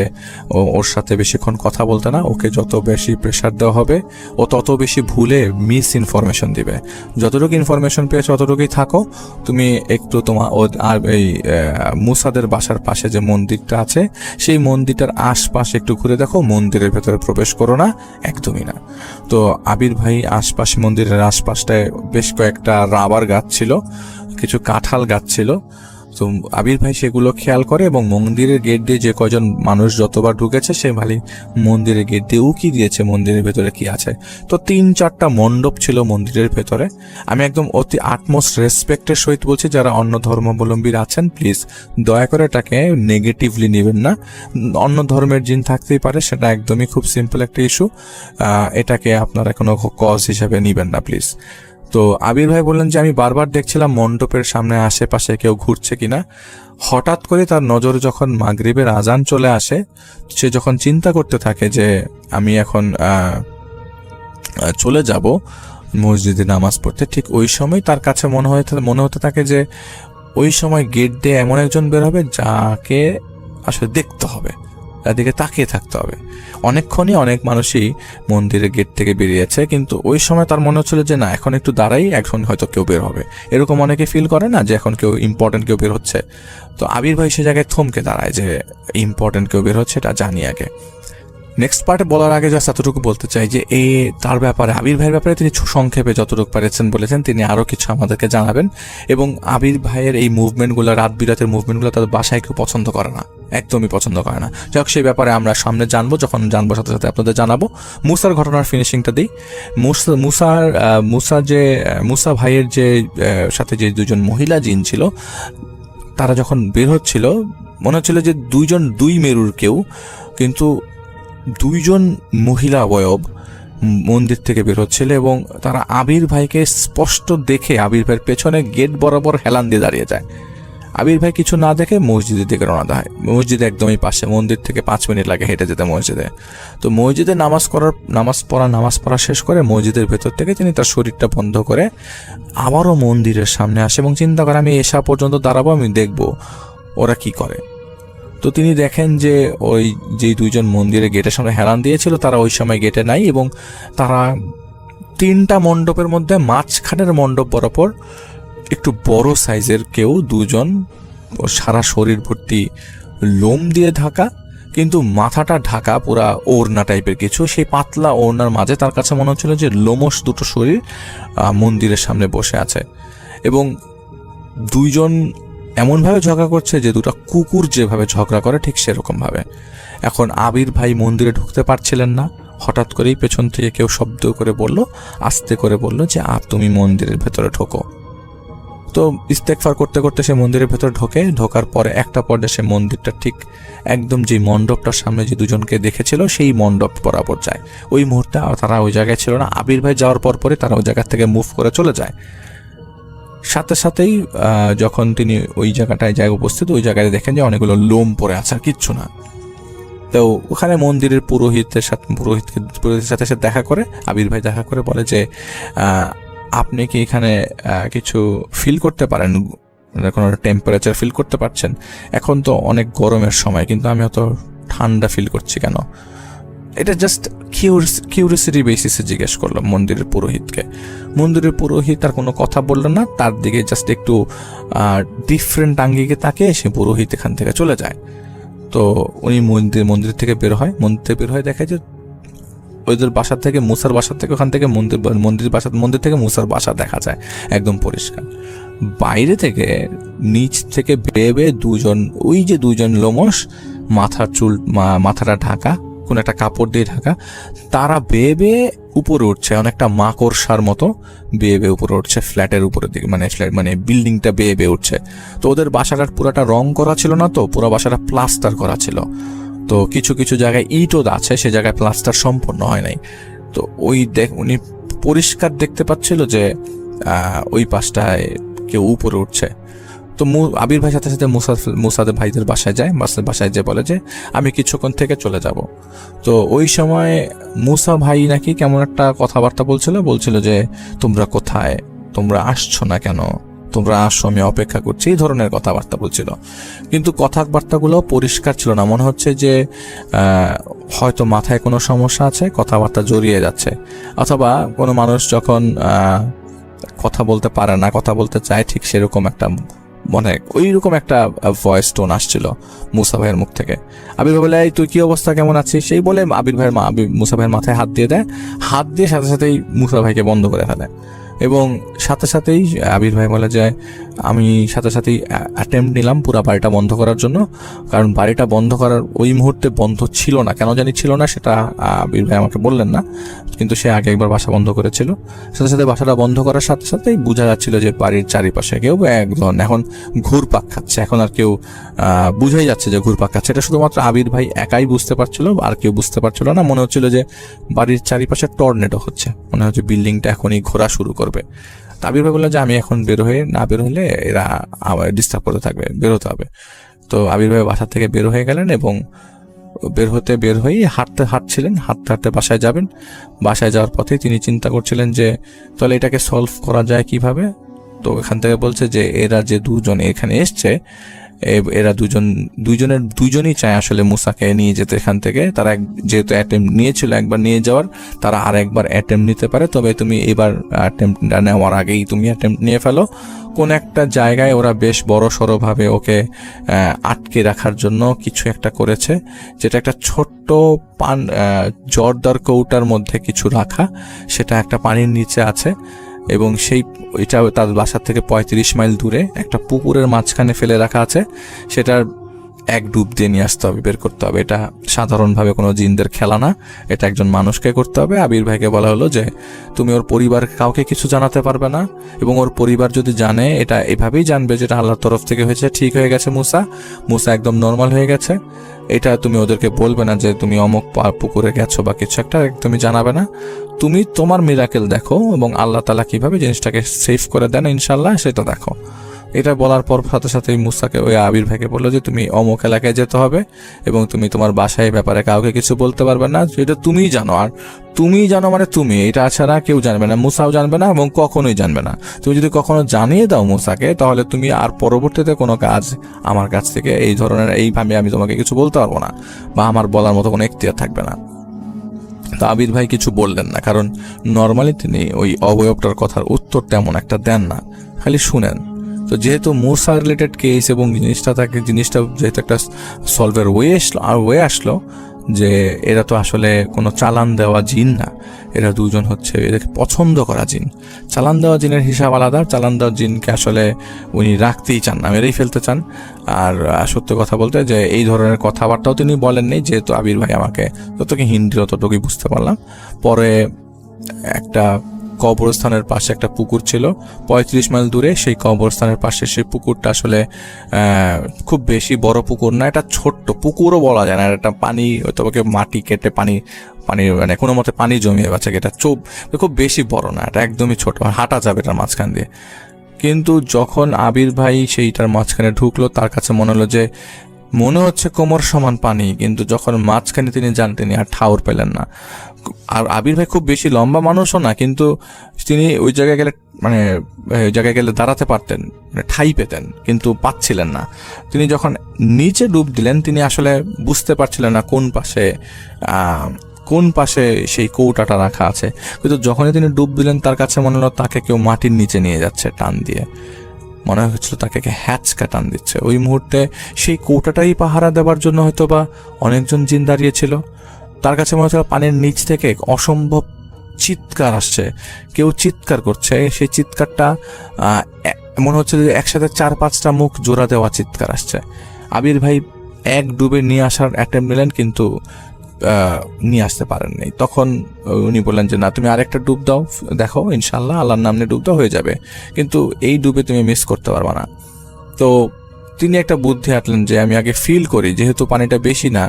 ওর সাথে বেশিক্ষণ কথা বলতে না, ওকে যত বেশি প্রেশার দেওয়া হবে ও তত বেশি ভুলে মিস ইনফরমেশন দিবে। যতটুকু ইনফরমেশন পেয়েছো ততটুকুই থাকো, তুমি একটু আর এই মুসাদের বাসার পাশে যে মন্দিরটা আছে সেই মন্দিরটার আশপাশে একটু ঘুরে দেখো, মন্দিরের ভেতরে প্রবেশ করো না, একদমই না। তো আবির ভাই আশপাশে, মন্দিরের আশপাশটায় বেশ কয়েকটা রাবার গাছ ছিল, কিছু কাঁঠাল গাছ ছিল। তো আবির ভাই সেগুলো খেয়াল করে, এবং মন্দিরের গেট দিয়ে যে কয়জন মানুষ যতবার ঢুকেছে সে ভালো মন্দিরের গেট দিয়ে উকি দিয়েছে মন্দিরের ভেতরে কি আছে। তো 3-4টা মণ্ডপ ছিল মন্দিরের ভেতরে। আমি একদম অতি আটমোস্ট রেসপেক্টের সহিত বলছি, যারা অন্য ধর্মাবলম্বীর আছেন প্লিজ দয়া করে এটাকে নেগেটিভলি নেবেন না। অন্য ধর্মের জিন থাকতেই পারে, সেটা একদমই খুব সিম্পল একটা ইস্যু, এটাকে আপনারা কোনো কজ হিসেবে নেবেন না প্লিজ। তো আবির ভাই বললেন যে আমি বারবার দেখছিলাম মণ্ডপের সামনে আশেপাশে কেউ ঘুরছে কিনা। হঠাৎ করে তার নজর যখন মাগরিবের আজান চলে আসে, সে যখন চিন্তা করতে থাকে যে আমি এখন চলে যাব মসজিদে নামাজ পড়তে, ঠিক ওই সময় তার কাছে মনে হতে থাকে যে ওই সময় গেট দিয়ে এমন একজন বের হবে যাকে আসলে দেখতে হবে, তাদেরকে তাকিয়ে থাকতে হবে। অনেকক্ষণই অনেক মানুষই মন্দিরের গেট থেকে বেরিয়েছে, কিন্তু ওই সময় তার মনে হচ্ছিল যে না, এখন একটু দাঁড়াই, এখন হয়তো কেউ বের হবে। এরকম অনেকে ফিল করে না যে এখন কেউ ইম্পর্টেন্ট কেউ বের হচ্ছে। তো আবির ভাই সে জায়গায় থমকে দাঁড়ায় যে ইম্পর্টেন্ট কেউ বের হচ্ছে, এটা জানি আগে। নেক্সট পার্টে বলার আগে জাস্ট এতটুকু বলতে চাই যে তার ব্যাপারে, আবির ভাইয়ের ব্যাপারে তিনি সংক্ষেপে যতটুকু পারেছেন বলেছেন, তিনি আরও কিছু আমাদেরকে জানাবেন। এবং আবির ভাইয়ের এই মুভমেন্টগুলো, রাত বিরাতের মুভমেন্টগুলো তাদের বাসায় কেউ পছন্দ করে না, একদমই পছন্দ করে না। যাই হোক, সেই ব্যাপারে আমরা সামনে জানবো, যখন জানবো সাথে সাথে আপনাদের জানাবো। মুসার ঘটনার ফিনিশিংটা দিই। মুসা ভাইয়ের যে সাথে যে দুজন মহিলা জিন ছিল, তারা যখন বের হচ্ছিল মনে হচ্ছিল যে দুই মেরুর কেউ, কিন্তু দুইজন মহিলা অবয়ব মন্দির থেকে বের হচ্ছিল, এবং তারা আবির ভাইকে স্পষ্ট দেখে আবির ভাইয়ের পেছনে গেট বরাবর হেলান দিয়ে দাঁড়িয়ে যায়। আবির ভাই কিছু না দেখে মসজিদের দিকে রওনা দেয়। মসজিদ একদমই পাশে, মন্দির থেকে 5 মিনিট লাগে হেঁটে যেতে মসজিদে। তো মসজিদে নামাজ পড়া শেষ করে মসজিদের ভেতর থেকে তিনি তার শরীরটা বন্ধ করে আবারও মন্দিরের সামনে আসে, এবং চিন্তা করে আমি এসা পর্যন্ত দাঁড়াবো, আমি দেখবো ওরা কি করে। তো তিনি দেখেন যে ওই যে দুইজন মন্দিরের গেটের সামনে হেলান দিয়েছিল তারা ওই সময় গেটে নাই, এবং তারা 3টা মণ্ডপের মধ্যে মাঝখানের মণ্ডপ বরাবর একটু বড় সাইজের কেউ দুজন, সারা শরীর ভর্তি লোম দিয়ে ঢাকা, কিন্তু মাথাটা ঢাকা পুরা ওড়না টাইপের কিছু, সেই পাতলা ওড়নার মাঝে তার কাছে মনে হচ্ছিল যে লোমশ দুটো শরীর মন্দিরের সামনে বসে আছে। এবং দুইজন এমনভাবে ঝগড়া করছে যে দুটো কুকুর যেভাবে ঝগড়া করে ঠিক সেরকম ভাবে। এখন আবির ভাই মন্দিরে ঢুকতে পারছিলেন না, হঠাৎ করেই পেছন থেকে কেউ শব্দ করে বলল, আস্তে করে বলল যে তুমি মন্দিরের ভেতরে ঢোকো। তো ইস্তেগফার করতে করতে সে মন্দিরের ভেতর ঢোকার পরে একটা পর্যায়ে সে মন্দিরটা ঠিক একদম যে মণ্ডপটার সামনে যে দুজনকে দেখেছিল সেই মণ্ডপ বরাবর যায়। ওই মুহূর্তে তারা ওই জায়গায় ছিল না, আবির ভাই যাওয়ার পরে তারা ওই জায়গা থেকে মুভ করে চলে যায়। সাথে সাথেই যখন তিনি ওই জায়গাটায় যায় উপস্থিত, ওই জায়গায় দেখেন যে অনেকগুলো লোম পড়ে আছে, আর কিচ্ছু না। তো ওখানে মন্দিরের পুরোহিতের সাথে সে দেখা করে, আবির ভাই দেখা করে বলে যে আপনি কি এখানে কিছু ফিল করতে পারেন, কোনো টেম্পারেচার ফিল করতে পারছেন? এখন তো অনেক গরমের সময়, কিন্তু আমি অত ঠান্ডা ফিল করছি কেন? এটা জাস্ট কিউরিসিটি বেসিসে জিজ্ঞেস করলো মন্দিরের পুরোহিতকে। মন্দিরের পুরোহিত আর কোনো কথা বললো না, তার দিকে জাস্ট একটু ডিফারেন্ট আঙ্গিকে তাকে সে পুরোহিত এখান থেকে চলে যায়। তো উনি মন্দির থেকে বের হয়, দেখে যে ওদের বাসা থেকে মুসার বাসা থেকে ওখান থেকে মন্দির থেকে মুসার বাসা দেখা যায় একদম পরিষ্কার। বাইরে থেকে নিচ থেকে বেয়ে দুজন লোমশ, মাথাটা ঢাকা, কোন একটা কাপড় দিয়ে ঢাকা, তারা বেয়ে উপরে উঠছে, অনেকটা মাকড়সার মতো বেয়ে উপরে উঠছে ফ্ল্যাটের উপরের দিকে, মানে বিল্ডিংটা বেয়ে উঠছে। তো ওদের বাসাটার পুরাটা রং করা ছিল না, তো পুরো বাসাটা প্লাস্টার করা ছিল। তো কিছু কিছু জায়গায় ইটও আছে, সে জায়গায় প্লাস্টার সম্পূর্ণ হয় নাই। তো উনি পরিষ্কার দেখতে পাচ্ছিল যে ওই পাশটায় কেউ উপরে উঠছে। তো আবির ভাই সাথে সাথে মুসাদের ভাইদের বাসায় যায় বলে যে আমি কিছুক্ষণ থেকে চলে যাব। তো ওই সময় মুসা ভাই নাকি কেমন একটা কথাবার্তা বলছিল যে তোমরা কোথায়, তোমরা আসছো না কেন, তোমরা আসো, আমি অপেক্ষা করছি, এই ধরনের কথাবার্তা বলছিল। কিন্তু কথাবার্তাগুলো পরিষ্কার ছিল না, মনে হচ্ছে যে হয়তো মাথায় কোনো সমস্যা আছে, কথাবার্তা জড়িয়ে যাচ্ছে, অথবা কোনো মানুষ যখন কথা বলতে পারে না, কথা বলতে চায়, ঠিক সেরকম একটা ওইরকম একটা ভয়েস টোন আসছিল মুসা ভাইয়ের মুখ থেকে। আবির ভাই বলে, তুই কি অবস্থা, কেমন আছিস? সেই বলে মুসা ভাইয়ের মাথায় হাত দিয়ে সাথে সাথেই মুসা ভাইকে বন্ধ করে ফেলে। এবং সাথে সাথেই আবির ভাই বলে যে আমি সাথে সাথেই অ্যাটেম্প্ট নিলাম পুরো বাড়িটা বন্ধ করার জন্য, কারণ বাড়িটা বন্ধ করার ওই মুহূর্তে বন্ধ ছিল না, কেন জানি ছিল না, সেটা আবির ভাই আমাকে বললেন না, কিন্তু সে আগে একবার বাসা বন্ধ করেছিল। সাথে সাথে বাসাটা বন্ধ করার সাথে সাথেই বোঝা যাচ্ছিল যে বাড়ির চারিপাশে কেউ একজন এখন ঘুরপাক খাচ্ছে, এখন আর কেউ বুঝাই যাচ্ছে যে ঘুরপাক খাচ্ছে। এটা শুধুমাত্র আবির ভাই একাই বুঝতে পারছিল, আর কেউ বুঝতে পারছিল না। মনে হচ্ছিল যে বাড়ির চারিপাশে টর্নেডো হচ্ছে, মনে হচ্ছে বিল্ডিংটা এখনই ঘোরা শুরু করবে। আবির ভাই বললো যে আমি এখন বের হলে এরা আবার ডিস্টার্ব করতে থাকবে, বেরোতে হবে। তো আবির ভাই বাসা থেকে বের হয়ে গেলেন, এবং বের হয়ে হাঁটতে বাসায় যাবেন। বাসায় যাওয়ার পথে তিনি চিন্তা করছিলেন যে তাহলে এটাকে সলভ করা যায় কিভাবে। তো এখান থেকে বলছে যে এরা যে দুজন এখানে এসছে, এরা দুজনই চায় আসলে মুসাকে নিয়ে যেতে এখান থেকে। তারা যেহেতু অ্যাটেম্প্ট নিয়েছিল একবার নিয়ে যাওয়ার, তারা আর একবার অ্যাটেম্প্ট নিতে পারে, তবে তুমি এবার অ্যাটেম্প্টটা নেওয়ার আগেই তুমি অ্যাটেম্প্ট নিয়ে ফেলো। কোন একটা জায়গায় ওরা বেশ বড় সড়োভাবে ওকে আটকে রাখার জন্য কিছু একটা করেছে, যেটা একটা ছোট্ট জর্দার কৌটার মধ্যে কিছু রাখা, সেটা একটা পানির নিচে আছে, এবং এটা তার বাসা থেকে 35 মাইল দূরে একটা পুকুরের মাঝখানে ফেলে রাখা আছে। সেটার এক ডুব দিয়ে নিয়ে আসতে হবে, বের করতে হবে। এটা সাধারণভাবে কোনো জিনদের খেলা না, এটা একজন মানুষকে করতে হবে। আবির ভাইকে বলা হলো যে তুমি ওর পরিবার কাউকে কিছু জানাতে পারবে না, এবং ওর পরিবার যদি জানে এটা এভাবেই জানবে যেটা আল্লাহর তরফ থেকে হয়েছে, ঠিক হয়ে গেছে মুসা একদম নর্মাল হয়ে গেছে। এটা তুমি ওদেরকে বলবে না যে তুমি অমুক পুকুরে গেছো বা কিছু একটা, তুমি জানাবে না। তুমি তোমার মিরাকেল দেখো এবং আল্লাহ তাআলা কিভাবে জিনিসটাকে সেভ করে দেন ইনশাল্লাহ সেটা দেখো। এটা বলার পর সাথে সাথেই মুসাকে ওই আবির ভাইকে বললো যে তুমি অমুক এলাকায় যেতে হবে এবং তুমি তোমার বাসায় ব্যাপারে কাউকে কিছু বলতে পারবে না, এটা তুমিই জানো। আর তুমি জানো মানে তুমি, এটা ছাড়া কেউ জানবে না, মুসাও জানবে না এবং কখনোই জানবে না। তুমি যদি কখনো জানিয়ে দাও মুসাকে, তাহলে তুমি আর পরবর্তীতে কোনো কাজ আমার কাছ থেকে এই ধরনের এইভাবে আমি তোমাকে কিছু বলতে পারবো না, বা আমার বলার মতো কোনো এখতিয়ার থাকবে না। তো আবির ভাই কিছু বললেন না, কারণ নর্মালি তিনি ওই অবয়বটার কথার উত্তর তেমন একটা দেন না, খালি শুনেন। তো যেহেতু মুসা রিলেটেড কেস এবং জিনিসটা যেহেতু একটা সলভের ওয়ে আসলো যে এরা তো আসলে কোনো চালান দেওয়া জিন না, এরা দুজন হচ্ছে এদেরকে পছন্দ করা জিন। চালান দেওয়া জিনের হিসাব আলাদা, চালান দেওয়া জিনকে আসলে উনি রাখতেই চান না, মেরেই ফেলতে চান। আর সত্য কথা বলতে যে এই ধরনের কথাবার্তাও তিনি বলেননি, যেহেতু আবির ভাই আমাকে যতটুকু হিন্দি ততটুকুই বুঝতে পারলাম। পরে একটা কবরস্থানের পাশে একটা পুকুর ছিল 35 মাইল দূরে, সেই কবরস্থানের পাশে সেই পুকুরটা আসলে খুব বেশি বড় পুকুর না, এটা ছোট্ট পুকুরও বলা যায় না, এটা পানি তোমাকে মাটি কেটে পানি মানে কোনো মতে পানি জমিয়ে গেছে, এটা খুব বেশি বড় না, এটা একদমই ছোট, হাঁটা যাবে এটার মাঝখান দিয়ে। কিন্তু যখন আবির ভাই সেইটার মাঝখানে ঢুকলো, তার কাছে মনে হচ্ছে কোমর সমান পানি, কিন্তু যখন মাঝখানে তিনি যান তিনি আর ঠাউর পেলেন না। আর আবির ভাই খুব বেশি লম্বা মানুষও না, কিন্তু তিনি ওই জায়গায় গেলে দাঁড়াতে পারতেন, মানে ঠাই পেতেন, কিন্তু পাচ্ছিলেন না। তিনি যখন নিচে ডুব দিলেন, তিনি আসলে বুঝতে পারছিলেন না কোন পাশে সেই কৌটাটা রাখা আছে। কিন্তু যখনই তিনি ডুব দিলেন, তার কাছে মনে হলো তাকে কেউ মাটির নিচে নিয়ে যাচ্ছে টান দিয়ে, মনে হচ্ছিল তাকে হ্যাচকা টান দিচ্ছে। ওই মুহূর্তে সেই কৌটাটাই পাহারা দেওয়ার জন্য হয়তো বা অনেকজন জিন দাঁড়িয়েছিল। তার কাছে মনে হচ্ছিল পানির নিচ থেকে অসম্ভব চিৎকার আসছে, কেউ চিৎকার করছে। সেই চিৎকারটা মনে হচ্ছে যে একসাথে 4-5টা মুখ জোড়া দেওয়া চিৎকার আসছে। আবির ভাই এক ডুবে নিয়ে আসার অ্যাটেম্প নিলেন, কিন্তু নিয়ে আসতে পারেননি। তখন উনি বললেন যে না, তুমি আরেকটা ডুব দাও, দেখো ইনশাল্লাহ আল্লাহর নামে ডুব দাও, হয়ে যাবে, কিন্তু এই ডুবে তুমি মিস করতে পারবা না। তো তিনি একটা বুদ্ধি আটলেন যে আমি আগে ফিল করি, যেহেতু পানিটা বেশি না,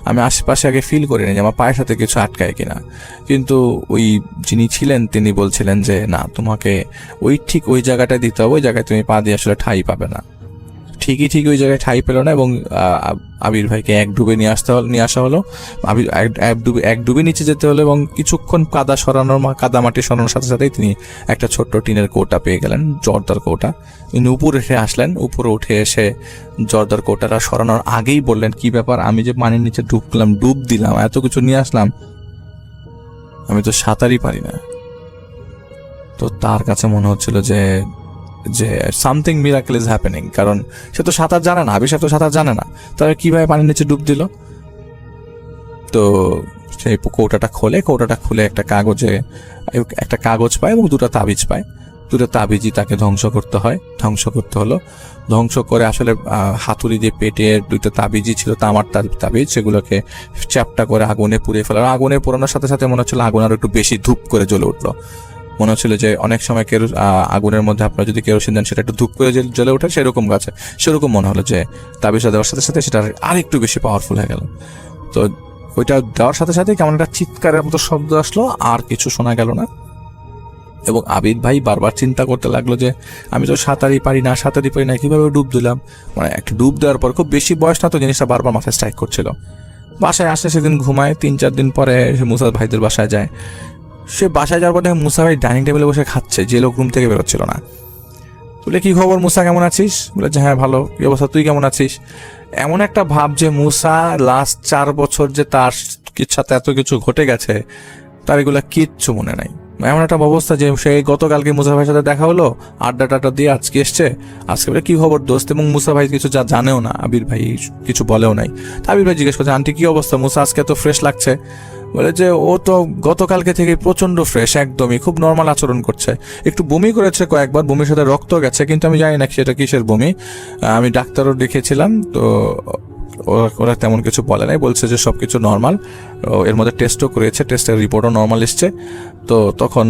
আমি আশেপাশে আগে ফিল করি না যে আমার পায়ের সাথে কিছু আটকায় কিনা। কিন্তু ওই যিনি ছিলেন তিনি বলছিলেন যে না, তোমাকে ঠিক ওই জায়গাটায় দিতে হবে, ওই জায়গায় তুমি পা দিয়ে আসলে ঠাই পাবে না। ঠিকই ওই জায়গায় ঠাই পেল না, এবং আবির ভাইকে এক ডুবে নিয়ে আসা হলো। আবির এক ডুবে নিচে যেতে হলো, এবং কিছুক্ষণ কাদা মাটি সরানোর সাথে সাথেই তিনি একটা ছোট্ট টিনের কৌটা পেয়ে গেলেন, জর্দার কৌটা। তিনি উপরে আসলেন, উপরে উঠে এসে জর্দার কৌটাটা সরানোর আগেই বললেন, কি ব্যাপার, আমি যে পানির নিচে ডুব দিলাম, এত কিছু নিয়ে আসলাম, আমি তো সাঁতারই পারি না। তো তার কাছে মনে হচ্ছিল যে সামথিং মিরাকল ইজ হ্যাপেনিং, কারণ সে তো সাঁতার জানে না, আবির সাহেব তো সাঁতার জানে না, তবে কিভাবে পানির নিচে ডুব দিল। তো সেই কৌটাটা খুলে একটা কাগজ পায় এবং 2টা তাবিজ পায়। 2টা তাবিজই তাকে ধ্বংস করতে হলো। ধ্বংস করে আসলে হাতুড়ি দিয়ে পেটে 2টা তাবিজই ছিল তামার তাবিজ, সেগুলোকে চ্যাপটা করে আগুনে পুড়িয়ে ফেলার। আগুনে পোড়ানোর সাথে সাথে মনে হচ্ছিল আগুন আরো একটু বেশি ধূপ করে জ্বলে উঠলো। মনে হচ্ছিল যে অনেক সময় আগুনের মধ্যে আপনারা যদি কেরোসিন দেন, সেটা একটু ধূপ করে জ্বলে ওঠে, সেরকম মনে হলো যে তাবিজটা দেওয়ার সাথে সাথে সেটা আরেকটু বেশি পাওয়ারফুল হয়ে গেল। তো ওইটা দেওয়ার সাথে সাথে কেমন একটা চিৎকারের মতো শব্দ আসলো, আর কিছু শোনা গেল না। এবং আবির ভাই বারবার চিন্তা করতে লাগলো যে আমি তো সাঁতারই পারি না, কিভাবে ডুব দিলাম। মানে একটা ডুব দেওয়ার পর, খুব বেশি বয়স না তো, জিনিসটা বারবার মাথায় স্ট্রাইক করছিল। বাসায় আসে, সেদিন ঘুমায়। 3-4 দিন পরে মুসা ভাইদের বাসায় যায়। সে বাসায় যাওয়ার পর দেখে মুসা ভাই ডাইনিং টেবিলে বসে খাচ্ছে, যে লোক রুম থেকে বেরোচ্ছিল না। বলে, কি খবর মুসা, কেমন আছিস? বলে যে হ্যাঁ ভালো, কি অবস্থা, তুই কেমন আছিস? এমন একটা ভাব যে মুসা লাস্ট 4 বছর যে তার সাথে এত কিছু ঘটে গেছে, তার এগুলা কিচ্ছু মনে নাই। এমন একটা অবস্থা যে সে গতকালকে মুসা ভাইয়ের সাথে দেখা হলো, আড্ডা দিয়ে আজকে এসছে। আজকে বলে, কি খবর দোস্ত? এবং মুসা ভাই কিছু জানেও না, আবির ভাই কিছু বলেও নাই। আবির ভাই জিজ্ঞেস করছে, আন্টি কি অবস্থা, মুসা আজকে এত ফ্রেশ লাগছে? বলে যে ও তো গতকালকে থেকে প্রচন্ড ফ্রেশ, একদমই খুব নর্মাল আচরণ করছে। একটু বমি করেছে কয়েকবার, বমির সাথে রক্ত গেছে, কিন্তু আমি জানি না সেটা কিসের বমি। আমি ডাক্তারও দেখিয়েছিলাম, তো ওরা তেমন কিছু বলে নাই, বলছে যে সবকিছু নর্মাল। এর মধ্যে টেস্টও করেছে, টেস্টের রিপোর্টও নর্মাল এসছে। তো তখন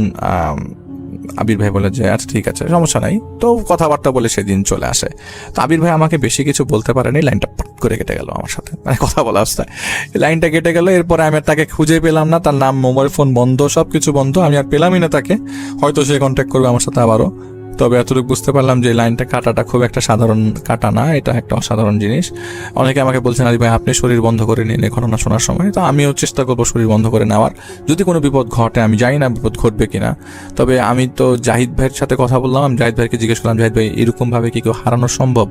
আবির ভাই বলে যে আচ্ছা ঠিক আছে, সমস্যা নাই। তো কথাবার্তা বলে সেদিন চলে আসে। তো আবির ভাই আমাকে বেশি কিছু বলতে পারেনি, লাইনটা পট করে কেটে গেল আমার সাথে, মানে কথা বলা অবস্থায় লাইনটা কেটে গেল। এরপরে আমি তাকে খুঁজে পেলাম না, তার নাম, মোবাইল ফোন বন্ধ, সবকিছু বন্ধ, আমি আর পেলামই না তাকে। হয়তো সে কন্ট্যাক্ট করবে আমার সাথে আবারও, তবে এতটুকু বুঝতে পারলাম যে লাইনটা কাটাটা খুব একটা সাধারণ কাটা না, এটা একটা অসাধারণ জিনিস। অনেকে আমাকে বলছেন আলী ভাই আপনি শরীর বন্ধ করে নিন এই ঘটনা শোনার সময়, তো আমিও চেষ্টা করবো শরীর বন্ধ করে নেওয়ার। যদি কোনো বিপদ ঘটে, আমি জানি না বিপদ ঘটবে কিনা, তবে আমি তো জাহিদ ভাইয়ের সাথে কথা বললাম, আমি জাহিদ ভাইকে জিজ্ঞেস করলাম জাহিদ ভাই এরকমভাবে কি কেউ হারানো সম্ভব?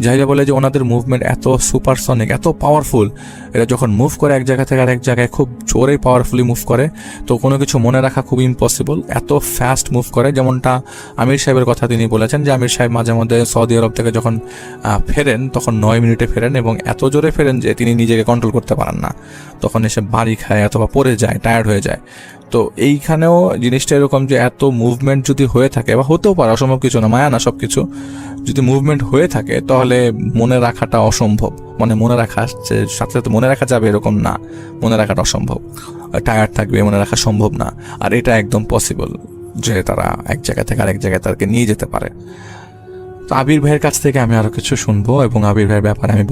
জাহিদ ভাই বলে যে ওনাদের মুভমেন্ট এত সুপারসনিক, এত পাওয়ারফুল, এরা যখন মুভ করে এক জায়গা থেকে আরেক জায়গায় খুব জোরে পাওয়ারফুলি মুভ করে, তো কোনো কিছু মনে রাখা খুব ইম্পসিবল, এত ফাস্ট মুভ করে। যেমনটা আমির সাহেবের কথা তিনি বলেছেন যে আমির সাহেব মাঝে মধ্যে সৌদি আরব থেকে যখন ফেরেন তখন 9 মিনিটে ফেরেন এবং এত জোরে ফেরেন যে তিনি নিজেকে কন্ট্রোল করতে পারেন না, তখন এসে বাড়ি খায় অথবা পড়ে যায়, টায়ার্ড হয়ে যায়। তো এইখানেও জিনিসটা এরকম যে এত মুভমেন্ট যদি হয়ে থাকে, বা হতেও পারে, অসম্ভব কিছু না, মায়া না সব কিছু, যদি মুভমেন্ট হয়ে থাকে তাহলে মনে রাখাটা অসম্ভব। মানে মনে রাখা সাথে সাথে মনে রাখা যাবে এরকম না, মনে রাখাটা অসম্ভব। টায়ার্ড থাকবে, মনে রাখা সম্ভব না। আর এটা একদম পসিবল যে তারা এক জায়গা থেকে আরেক জায়গায় তাদেরকে নিয়ে যেতে পারে। তো আবির ভাইয়ের কাছ থেকে আমি আরো কিছু শুনবো, এবং আবির ভাইয়ের ব্যাপারে আমি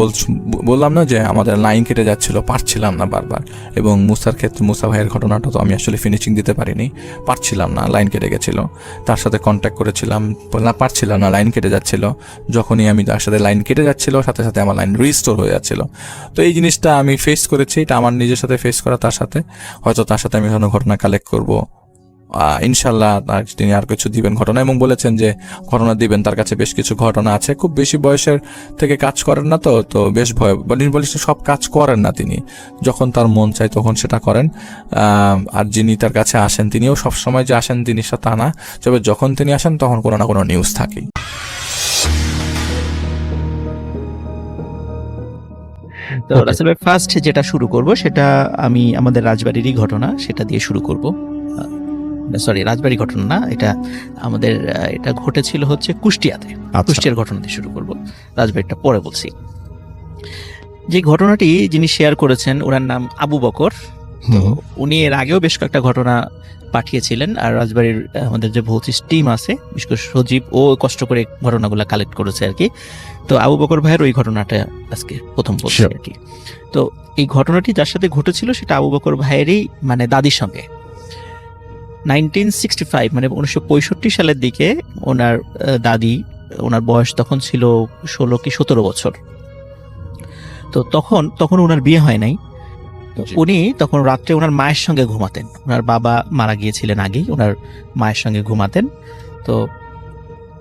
বললাম না যে আমাদের লাইন কেটে যাচ্ছিল, পারছিলাম না বারবার। এবং মুসার ক্ষেত্রে মুসা ভাইয়ের ঘটনাটা তো আমি আসলে ফিনিশিং দিতে পারিনি, পারছিলাম না, লাইন কেটে গেছিল। তার সাথে কন্ট্যাক্ট করেছিলাম, পারছিলাম না, লাইন কেটে যাচ্ছিল। যখনই আমি তার সাথে লাইন কেটে যাচ্ছিল, সাথে সাথে আমার লাইন রিস্টোর হয়ে যাচ্ছিল। তো এই জিনিসটা আমি ফেস করেছি, এটা আমার নিজের সাথে ফেস করা। তার সাথে হয়তো তার সাথে আমি কোনো ঘটনা কালেক্ট করবো, ইনশাল্লাহ তিনি আর কিছু দিবেন ঘটনা, এবং বলেছেন যে ঘটনা দিবেন। তার কাছে বেশ কিছু ঘটনা আছে, খুব বেশি বয়সের থেকে কাজ করেন না, তো বেশ ভয় বলেছেন সব কাজ করেন না তিনি, যখন তার মন চায় তখন সেটা করেন। আর যিনি তার কাছে আসেন তিনিও সবসময় যে আসেন জিনিসটা তা না, তবে যখন তিনি আসেন তখন কোনো না কোনো নিউজ থাকেই। তো রাসেল ভাই ফার্স্ট যেটা শুরু করব সেটা আমি আমাদের রাজবাড়িরই ঘটনা, সেটা দিয়ে শুরু করব। সরি, রাজবাড়ি ঘটনা না, এটা আমাদের এটা ঘটেছিল হচ্ছে কুষ্টিয়াতে। কুষ্টিয়ার ঘটনা দিয়ে শুরু করব, রাজবাড়িটা পরে বলছি। যে ঘটনাটি যিনি শেয়ার করেছেন ওনার নাম আবু বকর। তো উনি এর আগেও বেশ কয়েকটা ঘটনা পাঠিয়েছিলেন, আর রাজবাড়ির আমাদের যে ভৌতিক টিম আছে, বিশেষ করে সজীব, ও কষ্ট করে ঘটনাগুলো কালেক্ট করেছে আর কি। তো আবু বকর ভাইয়ের ওই ঘটনাটা আজকে প্রথম বলছি আর কি। তো এই ঘটনাটি যার সাথে ঘটেছিল সেটা আবু বকর ভাইয়েরই মানে দাদির সঙ্গে। 1965 মানে 1965 সালের দিকে ওনার দাদি, ওনার বয়স তখন ছিল 16 কি 17 বছর। তো তখন ওনার বিয়ে হয় নাই। উনি তখন রাত্রে ওনার মায়ের সঙ্গে ঘুমাতেন। ওনার বাবা মারা গিয়েছিলেন আগেই, ওনার মায়ের সঙ্গে ঘুমাতেন। তো